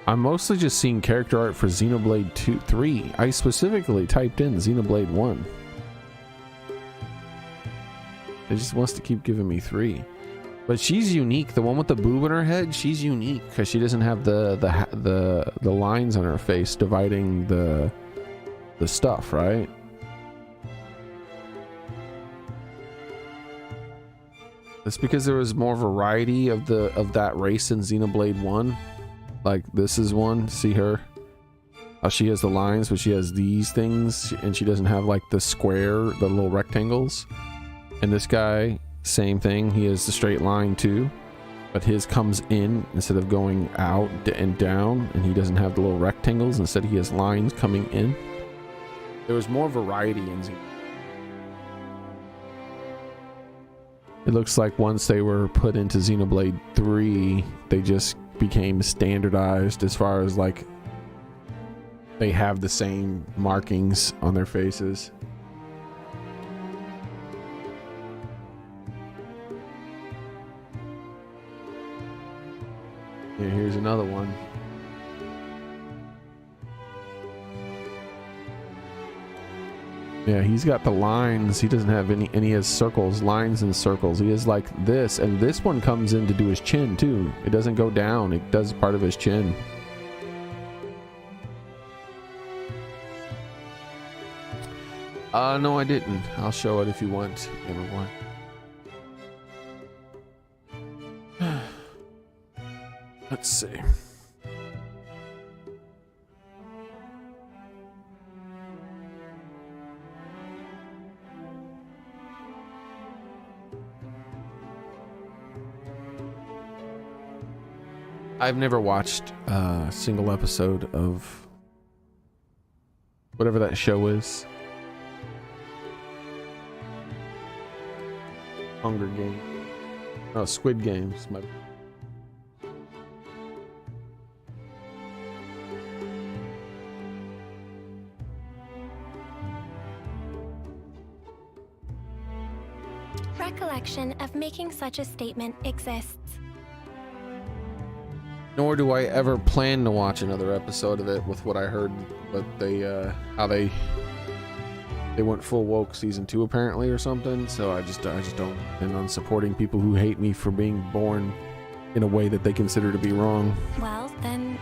Speaker 1: I'm mostly just seeing character art for Xenoblade 3. I specifically typed in Xenoblade 1. It just wants to keep giving me 3. But she's unique. The one with the boob in her head, she's unique because she doesn't have the lines on her face dividing the stuff, right? It's because there was more variety of that race in Xenoblade 1. Like this is one, see her? She has the lines, but she has these things, and she doesn't have like the square, the little rectangles. And this guy, same thing, he has the straight line too, but his comes in instead of going out and down, and he doesn't have the little rectangles. Instead he has lines coming in. There was more variety in Xenoblade. It looks like once they were put into Xenoblade 3, they just became standardized as far as like they have the same markings on their faces. Yeah, here's another one. Yeah, he's got the lines. He doesn't have any, and he has circles, lines and circles. He has like this, and this one comes in to do his chin too. It doesn't go down. It does part of his chin. No, I didn't. I'll show it if you want, everyone. Let's see. I've never watched a single episode of whatever that show is. Hunger Games. Oh, Squid Games.
Speaker 2: Recollection of making such a statement exists.
Speaker 1: Nor do I ever plan to watch another episode of it with what I heard, but they, how they went full woke season 2 apparently or something, so I just don't intend on supporting people who hate me for being born in a way that they consider to be wrong.
Speaker 2: Well, then,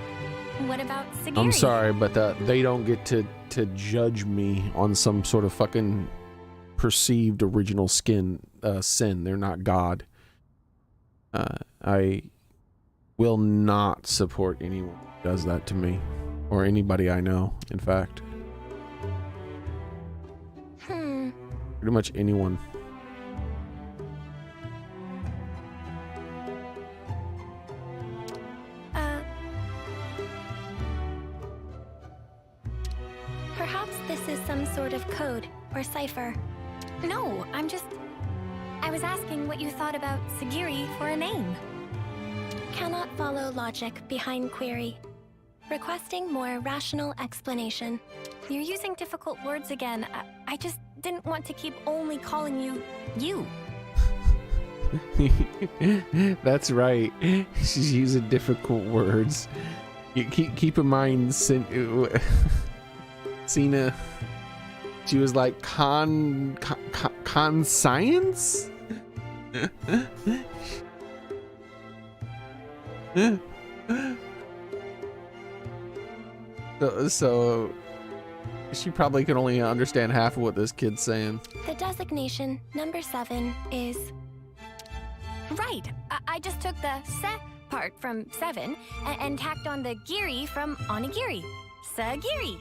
Speaker 2: what about Xearrik?
Speaker 1: I'm sorry, but they don't get to judge me on some sort of fucking perceived original sin. They're not God. I will not support anyone who does that to me, or anybody I know, in fact. Pretty much anyone.
Speaker 2: Perhaps this is some sort of code or cipher.
Speaker 7: No, I was asking what you thought about Xearrik for a name.
Speaker 2: Cannot follow logic behind query. Requesting more rational explanation.
Speaker 7: You're using difficult words again. I just didn't want to keep only calling you you.
Speaker 1: That's right. She's using difficult words. You keep in mind, Cena. She was like con science. So she probably can only understand half of what this kid's saying.
Speaker 2: The designation number 7 is...
Speaker 7: Right. I just took the se part from 7 and tacked on the giri from onigiri. Sagiri.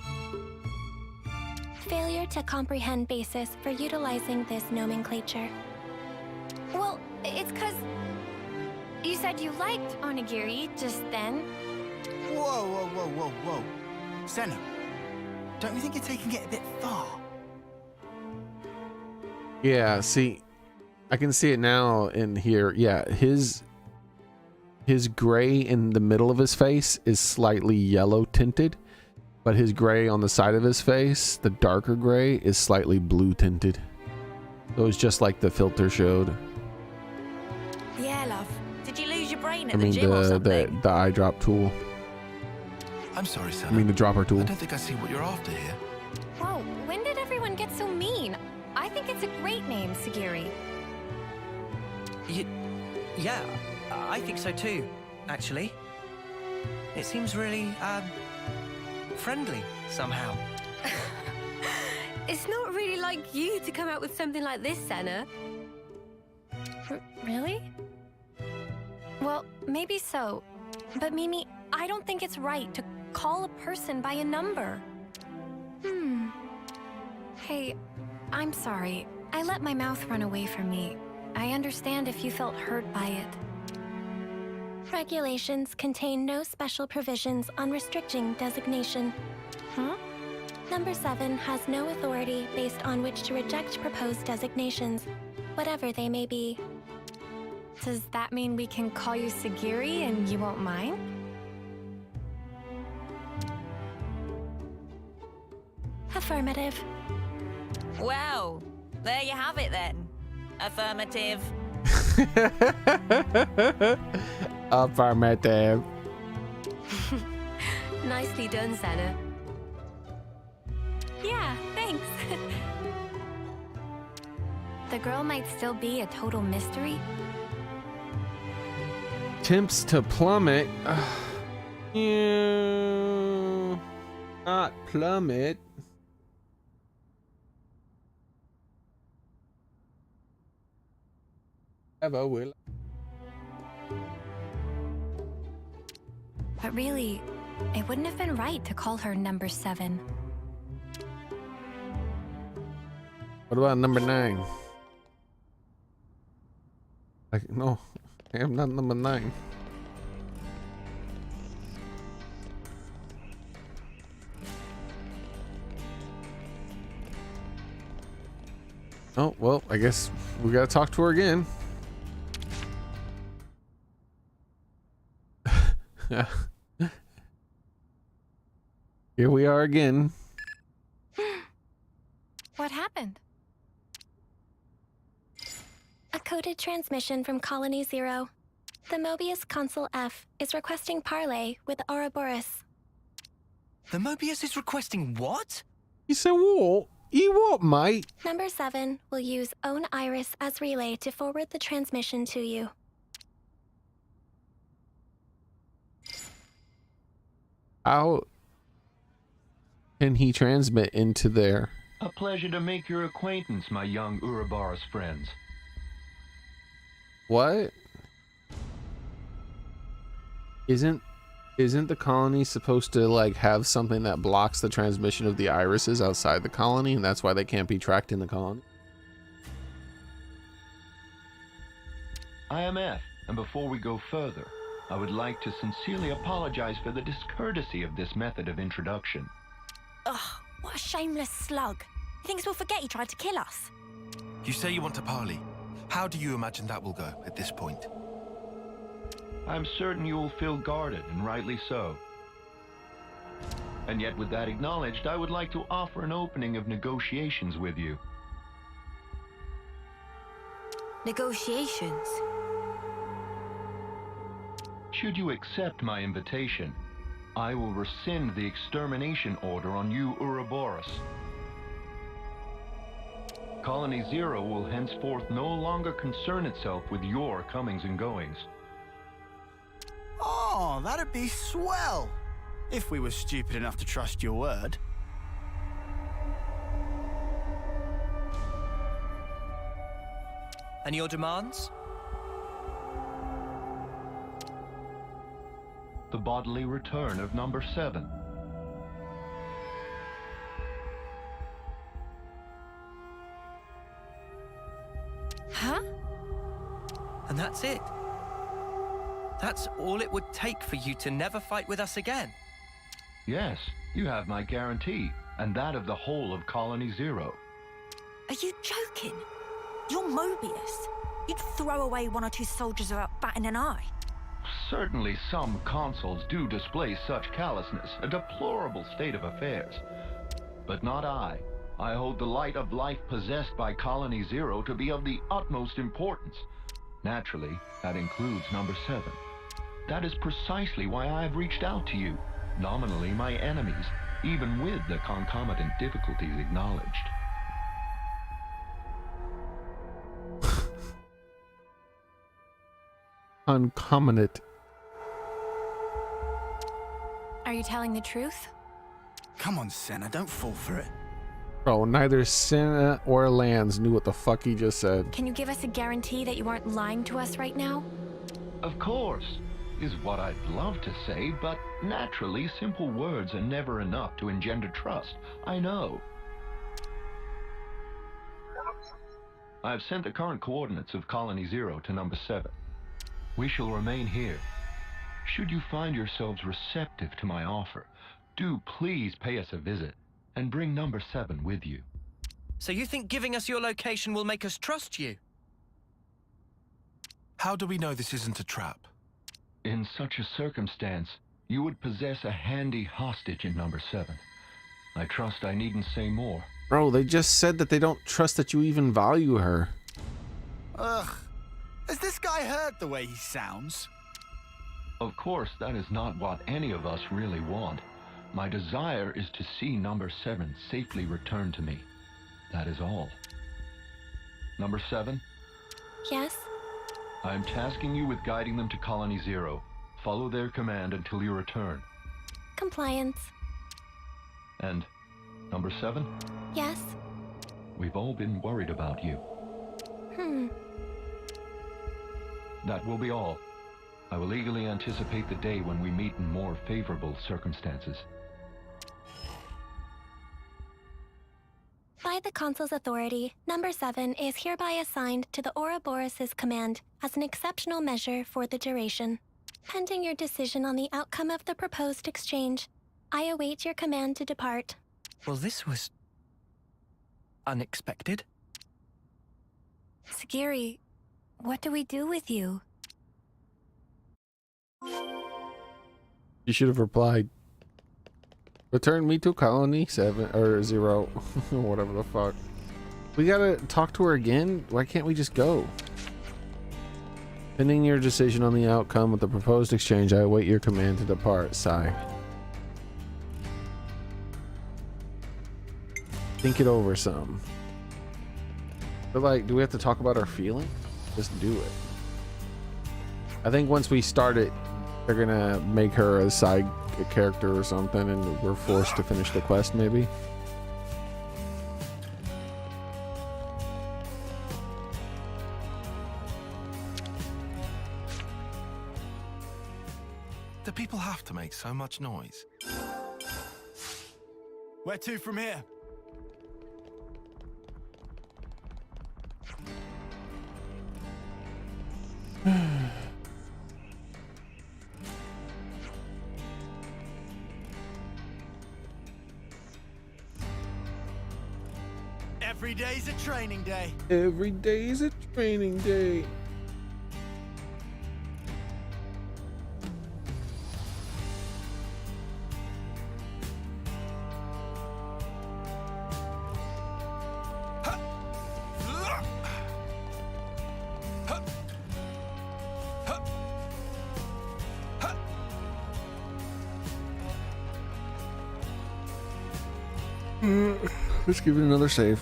Speaker 2: Failure to comprehend basis for utilizing this nomenclature.
Speaker 7: Well, it's because you said you liked onigiri just then.
Speaker 13: Whoa. Senna, don't you think you're taking it a bit far?
Speaker 1: Yeah, see, I can see it now in here. Yeah, his gray in the middle of his face is slightly yellow tinted, but his gray on the side of his face, the darker gray, is slightly blue tinted. So it's just like the filter showed.
Speaker 12: Yeah, love. Did you lose your brain at
Speaker 1: I mean,
Speaker 12: the gym or something?
Speaker 1: the eye drop tool.
Speaker 11: I'm sorry, Senna.
Speaker 1: I mean, the dropper tool.
Speaker 11: I don't think I see what you're after here.
Speaker 7: Whoa, when did everyone get so mean? I think it's a great name, Xearrik.
Speaker 9: Yeah, I think so too, actually. It seems really, friendly, somehow.
Speaker 10: It's not really like you to come out with something like this, Senna.
Speaker 7: Really? Well, maybe so. But Mimi, I don't think it's right to call a person by a number. Hey, I'm sorry. I let my mouth run away from me. I understand if you felt hurt by it.
Speaker 2: Regulations contain no special provisions on restricting designation.
Speaker 7: Huh?
Speaker 2: Number 7 has no authority based on which to reject proposed designations, whatever they may be.
Speaker 7: Does that mean we can call you Sagiri and you won't mind?
Speaker 2: Affirmative.
Speaker 12: Well, there you have it then. Affirmative.
Speaker 1: Affirmative.
Speaker 7: Nicely done, Senna.
Speaker 2: Yeah, thanks.
Speaker 7: The girl might still be a total mystery.
Speaker 1: Attempts to plummet. Yeah, not plummet. Ever will.
Speaker 7: But really, it wouldn't have been right to call her number 7.
Speaker 1: What about number 9? Like, no, I am not number 9. Oh, well, I guess we gotta talk to her again. Here we are again.
Speaker 7: What happened?
Speaker 2: A coded transmission from Colony 0. The Mobius Consul F is requesting parley with Ouroboros.
Speaker 9: The Mobius is requesting what?
Speaker 1: You said what? You what, mate?
Speaker 2: Number 7 will use own iris as relay to forward the transmission to you.
Speaker 1: How can he transmit into there?
Speaker 14: A pleasure to make your acquaintance, my young Ouroboros friends.
Speaker 1: What? Isn't the colony supposed to like have something that blocks the transmission of the irises outside the colony, and that's why they can't be tracked in the colony?
Speaker 14: I am F, and before we go further, I would like to sincerely apologize for the discourtesy of this method of introduction.
Speaker 12: Ugh, what a shameless slug. He thinks we'll forget he tried to kill us.
Speaker 11: You say you want to parley. How do you imagine that will go at this point?
Speaker 14: I'm certain you will feel guarded, and rightly so. And yet, with that acknowledged, I would like to offer an opening of negotiations with you.
Speaker 12: Negotiations?
Speaker 14: Should you accept my invitation, I will rescind the extermination order on you, Ouroboros. Colony 0 will henceforth no longer concern itself with your comings and goings.
Speaker 13: Oh, that'd be swell. If we were stupid enough to trust your word.
Speaker 9: And your demands?
Speaker 14: The bodily return of number 7.
Speaker 12: Huh?
Speaker 9: And that's it? That's all it would take for you to never fight with us again?
Speaker 14: Yes, you have my guarantee, and that of the whole of Colony 0.
Speaker 12: Are you joking? You're Mobius. You'd throw away 1 or 2 soldiers without batting an eye.
Speaker 14: Certainly some consuls do display such callousness, a deplorable state of affairs. But not I. I hold the light of life possessed by Colony 0 to be of the utmost importance. Naturally, that includes number 7. That is precisely why I have reached out to you, nominally my enemies, even with the concomitant difficulties acknowledged.
Speaker 1: Concomitant.
Speaker 7: Are you telling the truth?
Speaker 13: Come on, Senna, don't fall for it.
Speaker 1: Bro, neither Senna or Lanz knew what the fuck he just said.
Speaker 7: Can you give us a guarantee that you aren't lying to us right now?
Speaker 14: Of course, is what I'd love to say, but naturally simple words are never enough to engender trust. I know. I've sent the current coordinates of Colony 0 to number 7. We shall remain here. Should you find yourselves receptive to my offer, do please pay us a visit and bring number 7 with you.
Speaker 9: So you think giving us your location will make us trust you?
Speaker 11: How do we know this isn't a trap?
Speaker 14: In such a circumstance, you would possess a handy hostage in number 7. I trust I needn't say more.
Speaker 1: Bro, they just said that they don't trust that you even value her.
Speaker 13: Ugh. Has this guy heard the way he sounds?
Speaker 14: Of course, that is not what any of us really want. My desire is to see number 7 safely returned to me. That is all. Number 7?
Speaker 2: Yes?
Speaker 14: I am tasking you with guiding them to Colony Zero. Follow their command until you return.
Speaker 2: Compliance.
Speaker 14: And number 7?
Speaker 2: Yes?
Speaker 14: We've all been worried about you. That will be all. I will eagerly anticipate the day when we meet in more favorable circumstances.
Speaker 2: By the Consul's authority, number 7 is hereby assigned to the Ouroboros' command as an exceptional measure for the duration. Pending your decision on the outcome of the proposed exchange, I await your command to depart.
Speaker 9: Well, this was unexpected.
Speaker 7: Xearrik, what do we do with you?
Speaker 1: You should have replied, return me to Colony 7 or 0, whatever the fuck. We gotta talk to her again? Why can't we just go? Pending your decision on the outcome of the proposed exchange, I await your command to depart. Sigh. Think it over some. But like, do we have to talk about our feeling? Just do it. I think once we start it, they're gonna make her a side character or something, and we're forced to finish the quest, maybe.
Speaker 11: Do people have to make so much noise?
Speaker 6: Where to from here?
Speaker 13: Every day's a training day.
Speaker 1: Every day is a training day. Let's give it another save.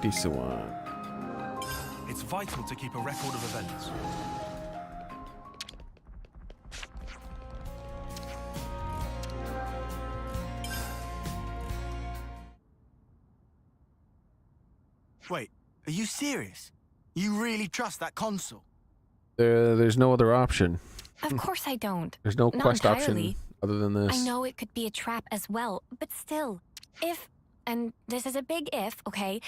Speaker 1: Decent one.
Speaker 11: It's vital to keep a record of events.
Speaker 13: Wait, are you serious? You really trust that Consul?
Speaker 1: There's no other option.
Speaker 7: Of course I don't.
Speaker 1: There's no
Speaker 7: Not
Speaker 1: quest
Speaker 7: entirely.
Speaker 1: option other than this.
Speaker 7: I know it could be a trap as well, but still, if, and this is a big if, okay,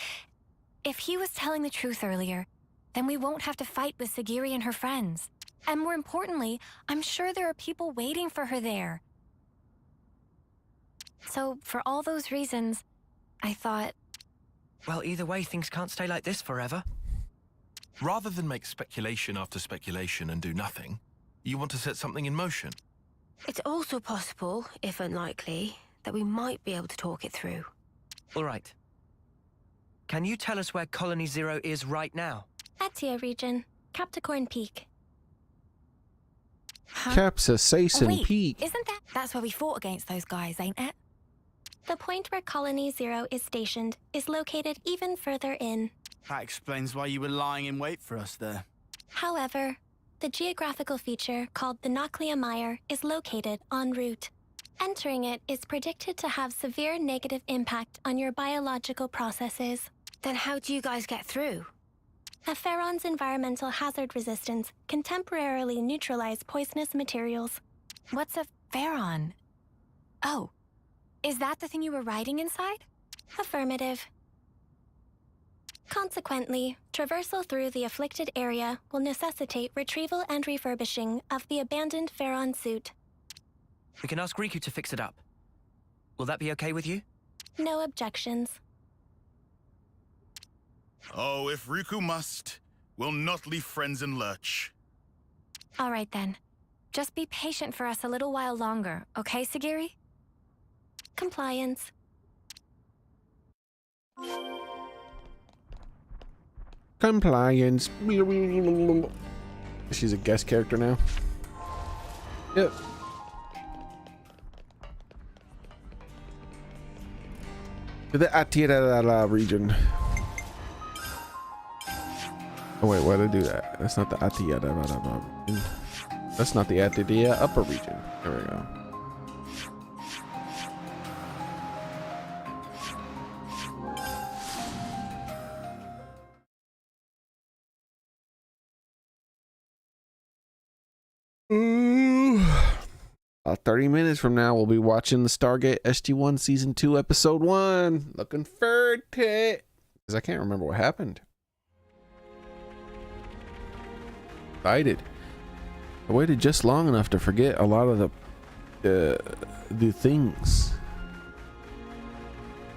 Speaker 7: if he was telling the truth earlier, then we won't have to fight with Sagiri and her friends. And more importantly, I'm sure there are people waiting for her there. So, for all those reasons, I thought...
Speaker 9: Well, either way, things can't stay like this forever.
Speaker 11: Rather than make speculation after speculation and do nothing, you want to set something in motion.
Speaker 12: It's also possible, if unlikely, that we might be able to talk it through.
Speaker 9: All right. Can you tell us where Colony Zero is right now?
Speaker 2: Etia region, Capricorn Peak.
Speaker 1: Capsaicin
Speaker 2: wait,
Speaker 1: Peak.
Speaker 2: Isn't that's where we fought against those guys, ain't it? The point where Colony Zero is stationed is located even further in.
Speaker 13: That explains why you were lying in wait for us there.
Speaker 2: However, the geographical feature called the Noclia Mire is located en route. Entering it is predicted to have severe negative impact on your biological processes.
Speaker 12: Then how do you guys get through?
Speaker 2: A Pharaon's environmental hazard resistance can temporarily neutralize poisonous materials.
Speaker 7: What's a Pharaon? Oh, is that the thing you were riding inside?
Speaker 2: Affirmative. Consequently, traversal through the afflicted area will necessitate retrieval and refurbishing of the abandoned Pharaon suit.
Speaker 9: We can ask Riku to fix it up. Will that be okay with you?
Speaker 2: No objections.
Speaker 15: Oh, if Riku must, we'll not leave friends in lurch.
Speaker 7: All right then. Just be patient for us a little while longer, okay, Sagiri?
Speaker 2: Compliance.
Speaker 1: Compliance. She's a guest character now. Yep. To the Atira region. Oh wait, why did I do that? That's not the Atira. That's not the Atira upper region. There we go. About 30 minutes from now, we'll be watching the Stargate SG-1 Season 2, Episode 1. Looking forward to it. Because I can't remember what happened. Excited. I waited just long enough to forget a lot of the things.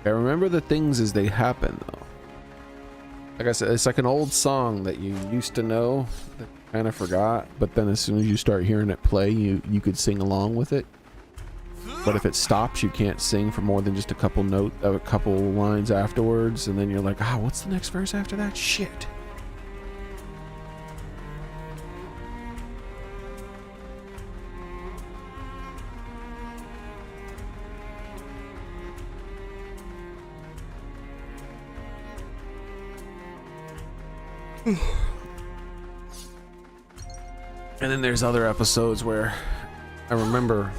Speaker 1: I remember the things as they happen, though. Like I said, it's like an old song that you used to know that you kind of forgot, but then as soon as you start hearing it play, you could sing along with it. But if it stops, you can't sing for more than just a couple lines afterwards, and then you're like, ah, what's the next verse after that? Shit. And then there's other episodes where I remember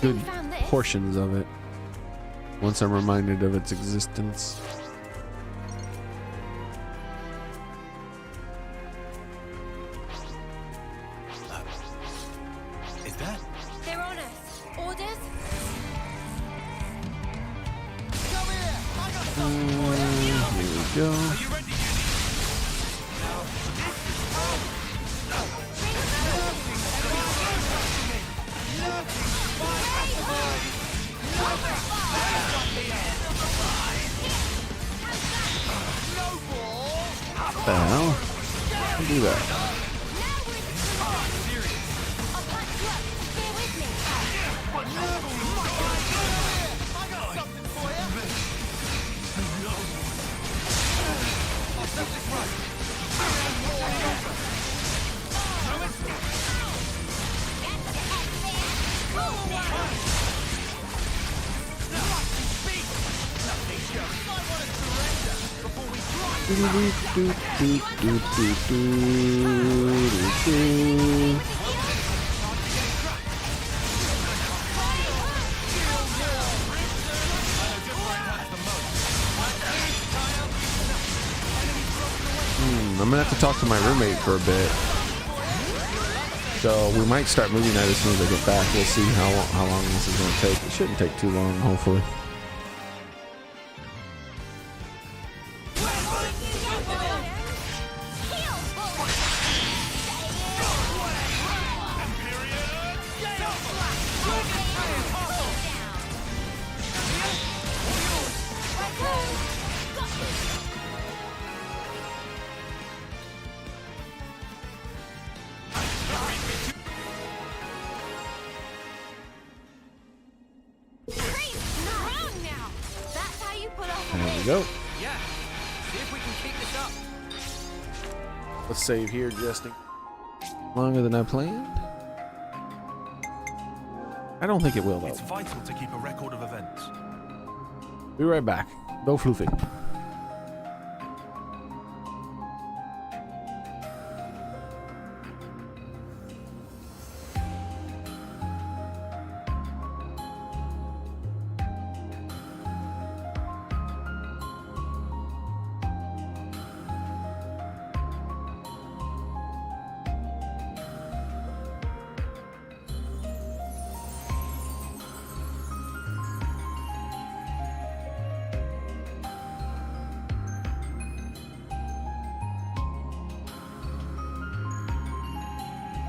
Speaker 1: good portions of it once I'm reminded of its existence.
Speaker 9: Is that?
Speaker 12: They're on us. Orders?
Speaker 1: Here we go. What the hell? How do you do that? I'm gonna have to talk to my roommate for a bit. So we might start movie night as soon as I get back. We'll see how long this is gonna take. It shouldn't take too long, hopefully. There we go.
Speaker 9: Yeah. See if we can keep this up.
Speaker 1: Let's save here just longer than I planned. I don't think it will, though.
Speaker 11: It's vital to keep a record of events.
Speaker 1: Be right back. Go floofing.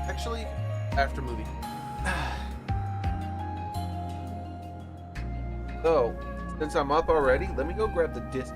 Speaker 1: Actually, after movie. So, since I'm up already, let me go grab the disc.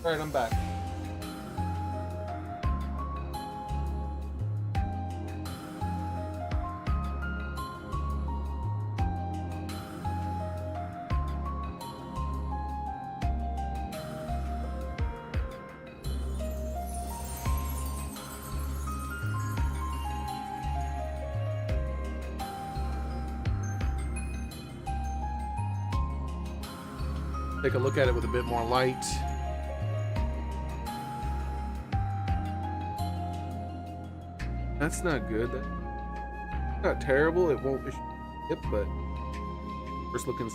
Speaker 1: All right, I'm back. Take a look at it with a bit more light. That's not good. That's not terrible. It won't skip, but first looking.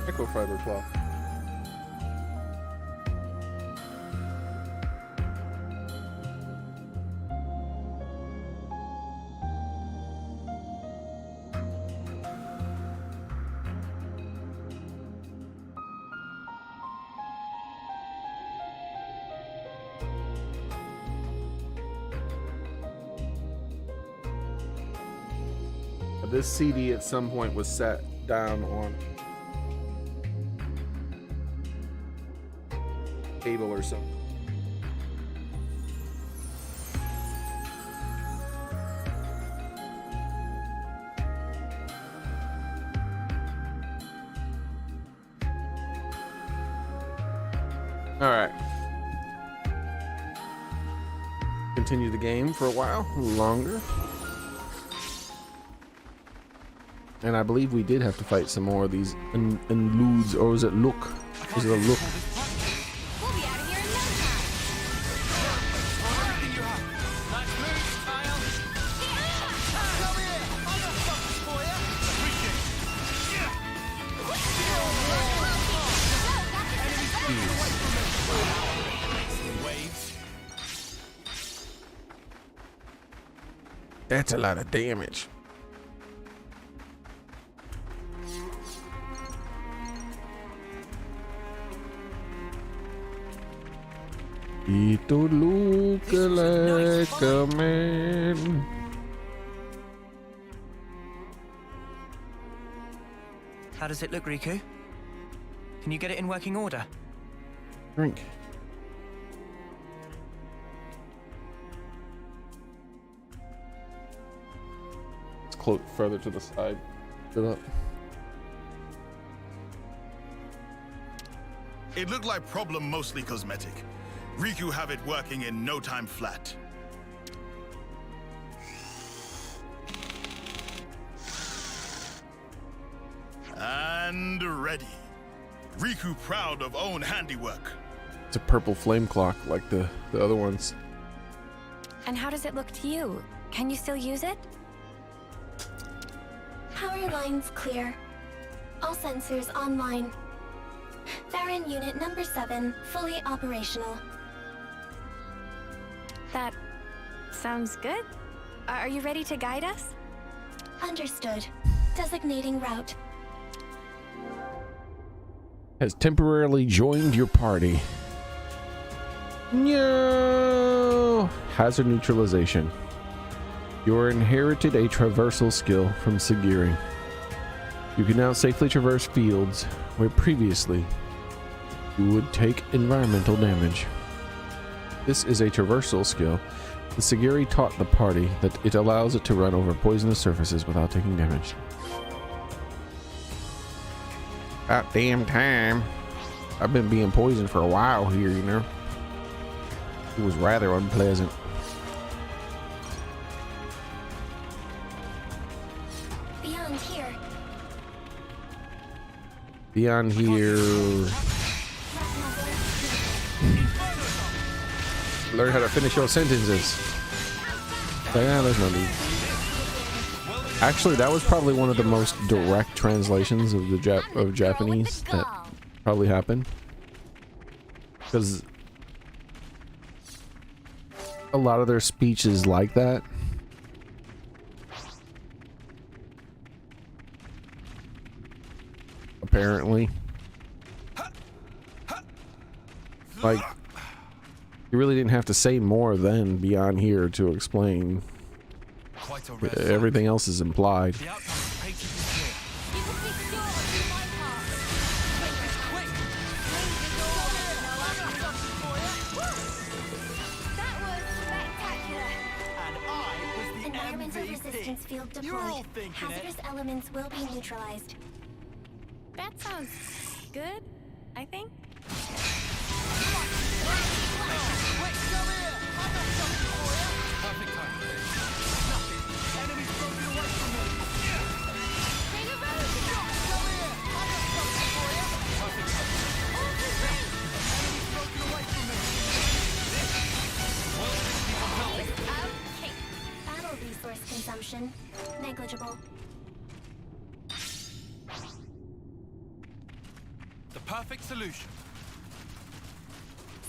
Speaker 1: Microfiber cloth. This CD at some point was sat down on a table or something. All right. Continue the game for a while longer. And I believe we did have to fight some more of these eludes, or was it look? Was it a look? That's a lot of damage. It don't look like a man.
Speaker 9: How does it look, Riku? Can you get it in working order?
Speaker 1: Drink. It's close further to the side. Fill up.
Speaker 15: It looked like problem mostly cosmetic. Riku have it working in no time flat. And ready. Riku proud of own handiwork.
Speaker 1: It's a purple flame clock like the other ones.
Speaker 7: And how does it look to you? Can you still use it?
Speaker 2: Power lines clear. All sensors online. Theron unit number 7 fully operational.
Speaker 7: That sounds good. Are you ready to guide us?
Speaker 2: Understood. Designating route.
Speaker 1: Has temporarily joined your party. No. Hazard neutralization. You are inherited a traversal skill from Xearrik. You can now safely traverse fields where previously you would take environmental damage. This is a traversal skill. The Xearrik taught the party that it allows it to run over poisonous surfaces without taking damage. About damn time. I've been being poisoned for a while here, you know. It was rather unpleasant.
Speaker 2: Beyond here.
Speaker 1: Beyond here. Learn how to finish your sentences. Yeah, there's no need. Actually, that was probably one of the most direct translations of the Japanese that probably happened, because a lot of their speech is like that. Apparently, like, you really didn't have to say more than beyond here to explain. Everything else is implied.
Speaker 2: Environmental resistance field deployed. Hazardous elements will be neutralized.
Speaker 7: That sounds good, I think.
Speaker 2: Battle resource consumption negligible.
Speaker 16: The perfect solution.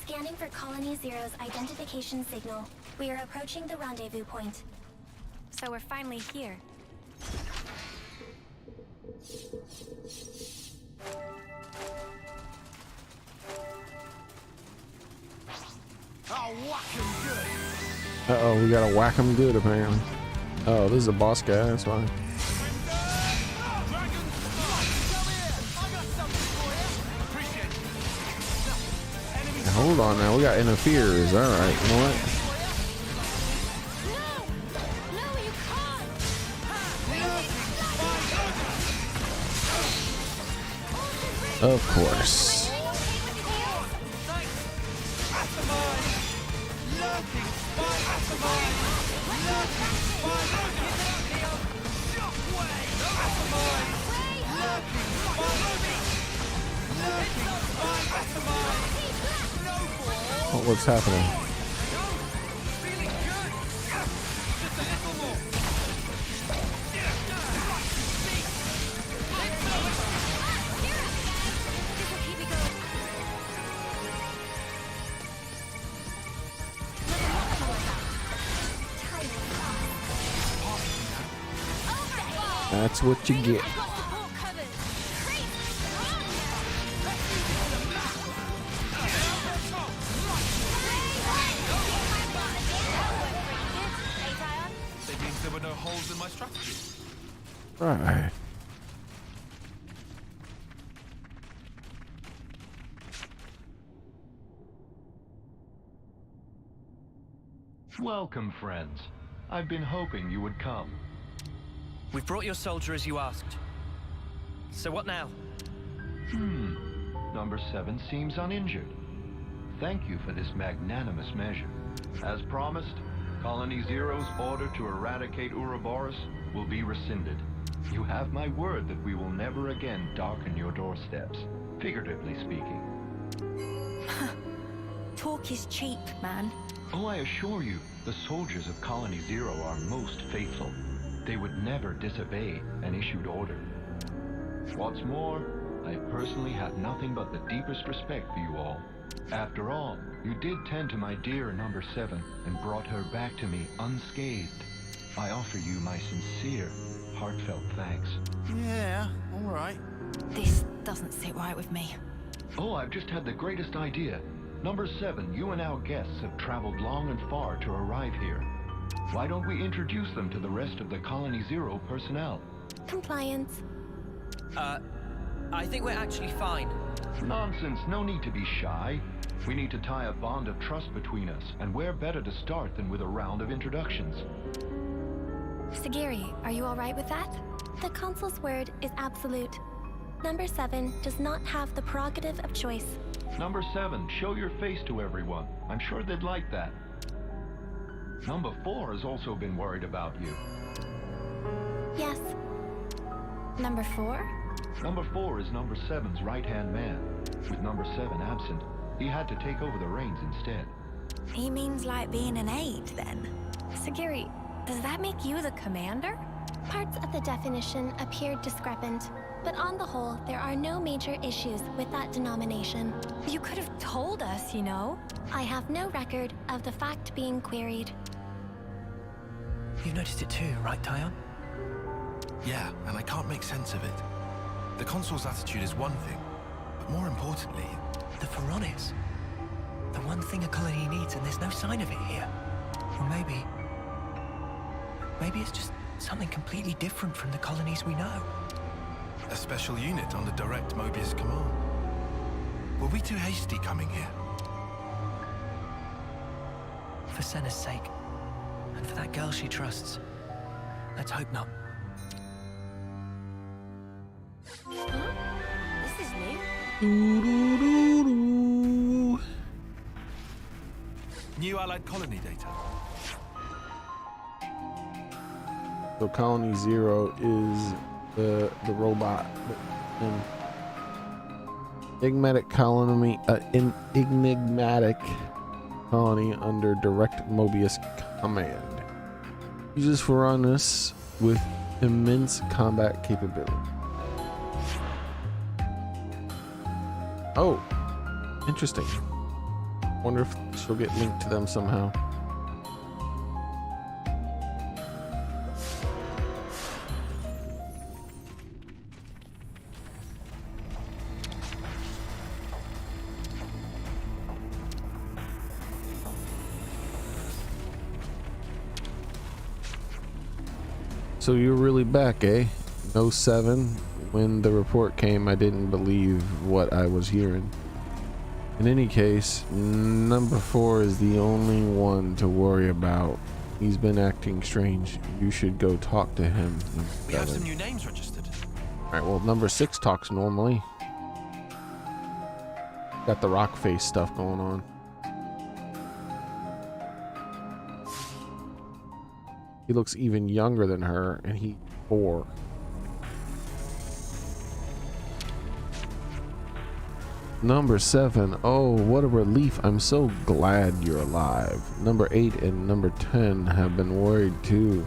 Speaker 2: Scanning for Colony Zero's identification signal. We are approaching the rendezvous point.
Speaker 7: So we're finally here.
Speaker 1: Uh-oh, we gotta whack him good apparently. Oh, this is a boss guy, that's fine. Hold on now, we got interferes. Alright, you know what? Of course. What's happening? That's what you get. Right.
Speaker 14: Welcome, friends. I've been hoping you would come.
Speaker 9: We've brought your soldier as you asked. So what now?
Speaker 14: Number 7 seems uninjured. Thank you for this magnanimous measure. As promised, Colony Zero's order to eradicate Ouroboros will be rescinded. You have my word that we will never again darken your doorsteps, figuratively speaking.
Speaker 12: Talk is cheap, man.
Speaker 14: Oh, I assure you, the soldiers of Colony Zero are most faithful. They would never disobey an issued order. What's more, I personally have nothing but the deepest respect for you all. After all, you did tend to my dear number 7 and brought her back to me unscathed. I offer you my sincere, heartfelt thanks.
Speaker 13: Yeah, all right.
Speaker 12: This doesn't sit right with me.
Speaker 14: Oh, I've just had the greatest idea. Number 7, you and our guests have traveled long and far to arrive here. Why don't we introduce them to the rest of the Colony Zero personnel?
Speaker 2: Compliance.
Speaker 9: I think we're actually fine.
Speaker 14: Nonsense, no need to be shy. We need to tie a bond of trust between us, and where better to start than with a round of introductions?
Speaker 2: Sagiri, are you alright with that? The Consul's word is absolute. Number 7 does not have the prerogative of choice.
Speaker 14: Number 7, show your face to everyone. I'm sure they'd like that. Number 4 has also been worried about you.
Speaker 2: Yes. Number 4?
Speaker 14: Number 4 is number 7's right-hand man. With number 7 absent, he had to take over the reins instead.
Speaker 12: He means like being an aide, then.
Speaker 7: Sagiri, does that make you the commander?
Speaker 2: Parts of the definition appeared discrepant, but on the whole, there are no major issues with that denomination.
Speaker 7: You could have told us, you know.
Speaker 2: I have no record of the fact being queried.
Speaker 9: You've noticed it too, right, Tyon?
Speaker 11: Yeah, and I can't make sense of it. The Consul's attitude is one thing, but more importantly...
Speaker 9: The Pharaonis. The one thing a colony needs, and there's no sign of it here. Or maybe it's just something completely different from the colonies we know.
Speaker 11: A special unit under direct Mobius command. Were we too hasty coming here?
Speaker 9: For Senna's sake, and for that girl she trusts, let's hope not.
Speaker 7: Huh? This is new.
Speaker 11: New Allied colony data.
Speaker 1: So Colony Zero is the robot. Enigmatic colony, enigmatic colony under direct Mobius command. Uses Pharaonis with immense combat capability. Oh, interesting. Wonder if she'll get linked to them somehow. So you're really back, eh? No 7. When the report came, I didn't believe what I was hearing. In any case, number 4 is the only one to worry about. He's been acting strange. You should go talk to him.
Speaker 11: We have some new names registered.
Speaker 1: Alright, well, number 6 talks normally. Got the rock face stuff going on. He looks even younger than her, and he's 4. Number 7. Oh, what a relief. I'm so glad you're alive. Number 8 and number 10 have been worried too.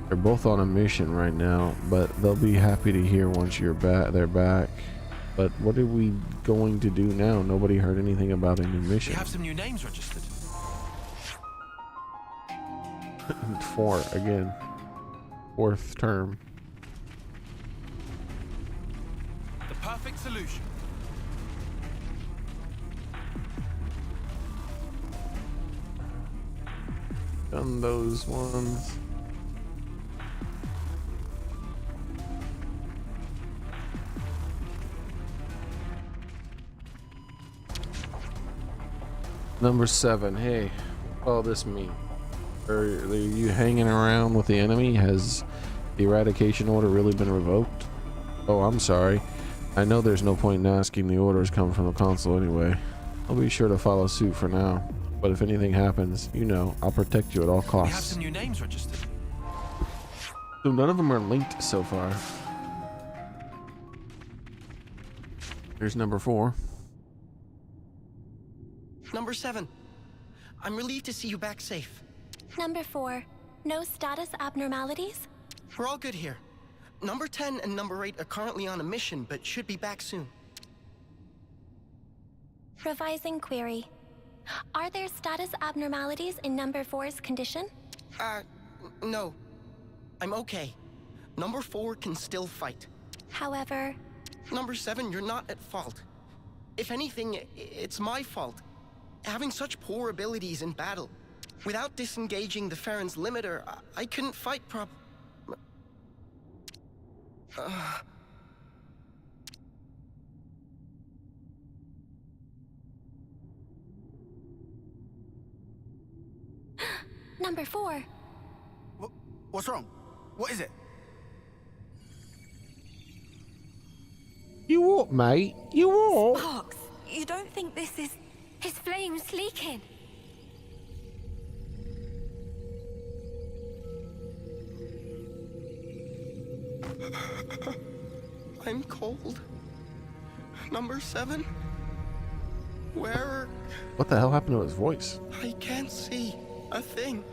Speaker 1: They're both on a mission right now, but they'll be happy to hear once you're back. They're back. But what are we going to do now? Nobody heard anything about a new mission.
Speaker 11: We have some new names registered.
Speaker 1: 4 again. 4th term.
Speaker 16: The perfect solution.
Speaker 1: Done those ones. Number 7. Hey, what all this mean? Are you hanging around with the enemy? Has the eradication order really been revoked? Oh, I'm sorry. I know there's no point in asking. The orders come from the console anyway. I'll be sure to follow suit for now. But if anything happens, you know, I'll protect you at all
Speaker 11: We have
Speaker 1: costs.
Speaker 11: some new names registered.
Speaker 1: So none of them are linked so far. Here's number 4.
Speaker 3: Number 7. I'm relieved to see you back safe.
Speaker 2: Number 4. No status abnormalities?
Speaker 3: We're all good here. Number 10 and number 8 are currently on a mission, but should be back soon.
Speaker 2: Revising query. Are there status abnormalities in number 4's condition?
Speaker 3: No. I'm okay. Number 4 can still fight.
Speaker 2: However...
Speaker 3: Number 7, you're not at fault. If anything, it's my fault. Having such poor abilities in battle. Without disengaging the Farron's limiter, I couldn't fight
Speaker 2: Number 4.
Speaker 13: What's wrong? What is it?
Speaker 1: You what, mate? You what?
Speaker 7: Sparks, you don't think this is... His flame's leaking.
Speaker 3: I'm cold. Number 7? Where?
Speaker 1: What the hell happened to his voice?
Speaker 3: I can't see a thing.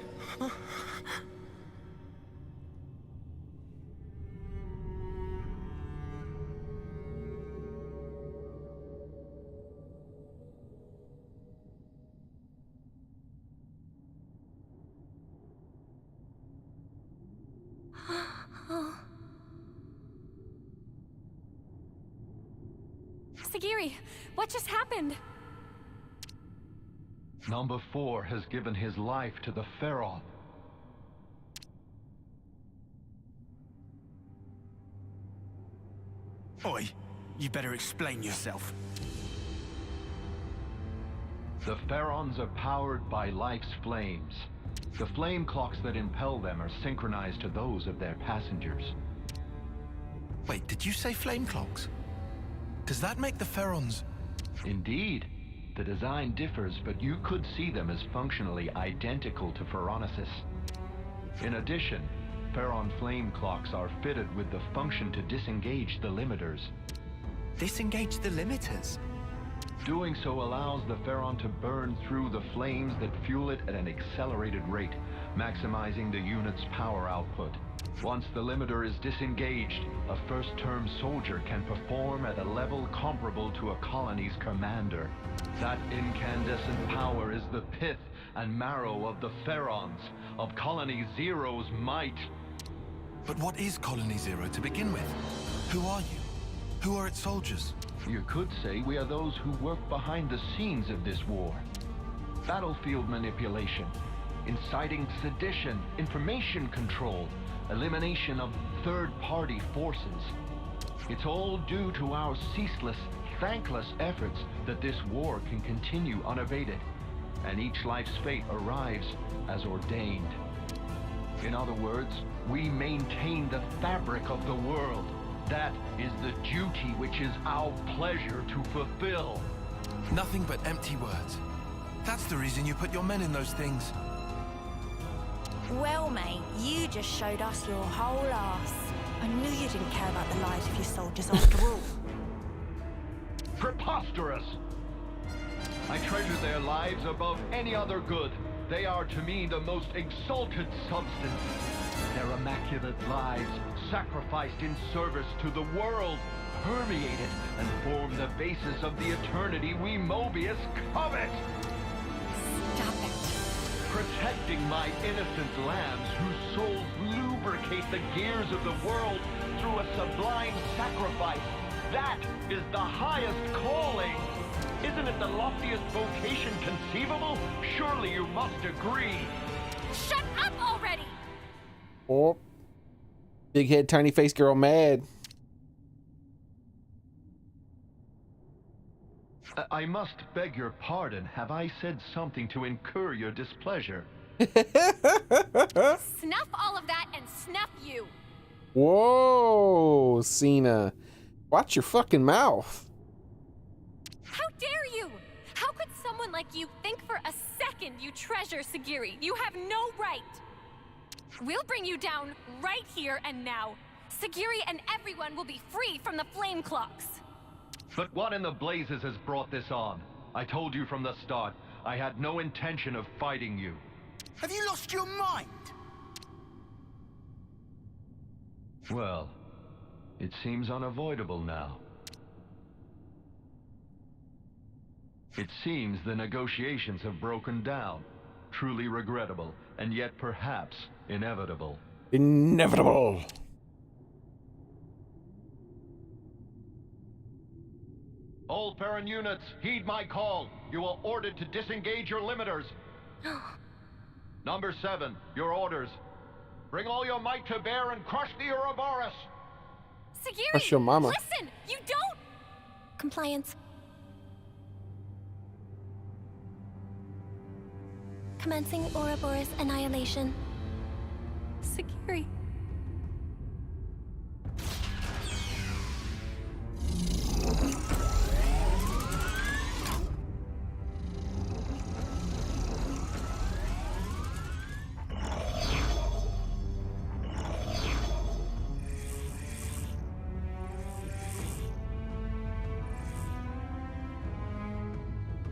Speaker 7: Sagiri, what just happened?
Speaker 14: Number 4 has given his life to the Pharaoh.
Speaker 6: Oi, you better explain yourself.
Speaker 14: The Pharaons are powered by life's flames. The flame clocks that impel them are synchronized to those of their passengers.
Speaker 11: Wait, did you say flame clocks? Does that make the Pharaons...
Speaker 14: Indeed. The design differs, but you could see them as functionally identical to Pharaonesis. In addition, Pharaon flame clocks are fitted with the function to disengage the limiters.
Speaker 9: Disengage the limiters?
Speaker 14: Doing so allows the Pharaon to burn through the flames that fuel it at an accelerated rate, maximizing the unit's power output. Once the limiter is disengaged, a first-term soldier can perform at a level comparable to a colony's commander. That incandescent power is the pith and marrow of the Pharaons, of Colony Zero's might.
Speaker 11: But what is Colony Zero to begin with? Who are you? Who are its soldiers?
Speaker 14: You could say we are those who work behind the scenes of this war. Battlefield manipulation, inciting sedition, information control, elimination of third-party forces. It's all due to our ceaseless, thankless efforts that this war can continue unabated, and each life's fate arrives as ordained. In other words, we maintain the fabric of the world. That is the duty which is our pleasure to fulfill.
Speaker 11: Nothing but empty words. That's the reason you put your men in those things.
Speaker 12: Well, mate, you just showed us your whole ass. I knew you didn't care about the lives of your soldiers after all.
Speaker 14: Preposterous! I treasure their lives above any other good. They are to me the most exalted substance. Their immaculate lives, sacrificed in service to the world, permeate it and form the basis of the eternity we Mobius covet!
Speaker 7: Stop it.
Speaker 14: Protecting my innocent lambs whose souls lubricate the gears of the world through a sublime sacrifice. That is the highest calling. Isn't it the loftiest vocation conceivable? Surely you must agree.
Speaker 7: Shut up already!
Speaker 1: Oh. Big head, tiny face girl mad.
Speaker 14: I must beg your pardon. Have I said something to incur your displeasure?
Speaker 17: Snuff all of that and snuff you.
Speaker 1: Whoa, Cena. Watch your fucking mouth.
Speaker 17: How dare you? How could someone like you think for a second you treasure Xearrik? You have no right. We'll bring you down right here and now. Xearrik and everyone will be free from the flame clocks.
Speaker 14: But what in the blazes has brought this on? I told you from the start, I had no intention of fighting you.
Speaker 13: Have you lost your mind?
Speaker 14: Well, it seems unavoidable now. It seems the negotiations have broken down. Truly regrettable, and yet perhaps inevitable.
Speaker 1: Inevitable.
Speaker 14: All Farron units, heed my call. You are ordered to disengage your limiters. Number 7, your orders. Bring all your might to bear and crush the Ouroboros.
Speaker 17: Xearrik,
Speaker 1: Crush your mama.
Speaker 17: listen, you don't.
Speaker 2: Compliance. Commencing Ouroboros annihilation.
Speaker 17: Xearrik.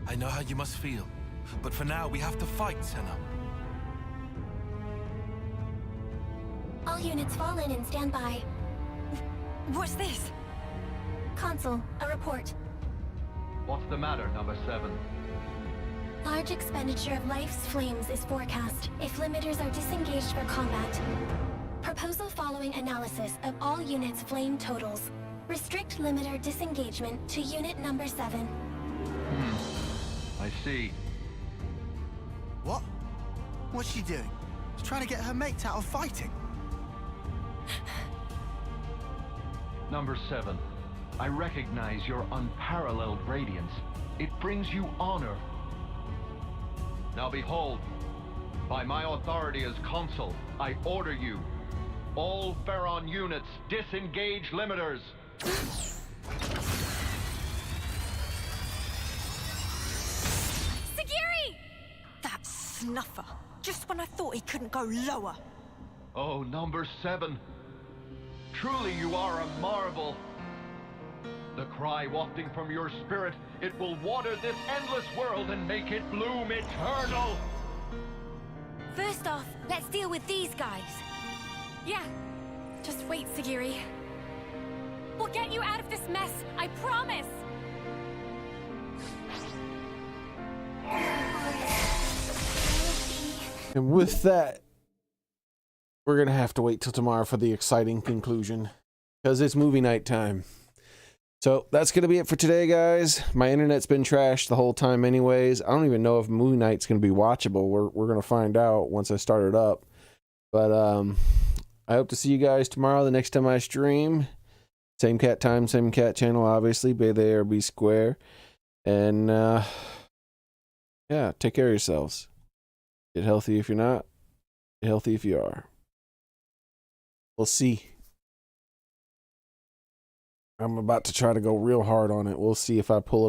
Speaker 11: I know how you must feel, but for now we have to fight, Senna.
Speaker 2: All units fall in and stand by.
Speaker 17: What's this?
Speaker 2: Consul, a report.
Speaker 14: What's the matter, number 7?
Speaker 2: Large expenditure of life's flames is forecast if limiters are disengaged for combat. Proposal following analysis of all units' flame totals. Restrict limiter disengagement to unit number 7.
Speaker 14: I see.
Speaker 13: What? What's she doing? She's trying to get her mates out of fighting.
Speaker 14: Number 7, I recognize your unparalleled radiance. It brings you honor. Now behold, by my authority as consul, I order you, all Farron units, disengage limiters.
Speaker 17: Xearrik!
Speaker 12: That snuffer. Just when I thought he couldn't go lower.
Speaker 14: Oh, number 7. Truly you are a marvel. The cry wafting from your spirit, it will water this endless world and make it bloom eternal.
Speaker 12: First off, let's deal with these guys.
Speaker 17: Yeah, just wait, Xearrik. We'll get you out of this mess, I promise!
Speaker 1: And with that, we're going to have to wait till tomorrow for the exciting conclusion, because it's movie night time. So that's going to be it for today, guys. My internet's been trashed the whole time anyways. I don't even know if movie night's going to be watchable. We're going to find out once I start it up. But I hope to see you guys tomorrow, the next time I stream. Same cat time, same cat channel, obviously. Be there, be square. And yeah, take care of yourselves. Get healthy if you're not. Get healthy if you are. We'll see. I'm about to try to go real hard on it. We'll see if I pull it.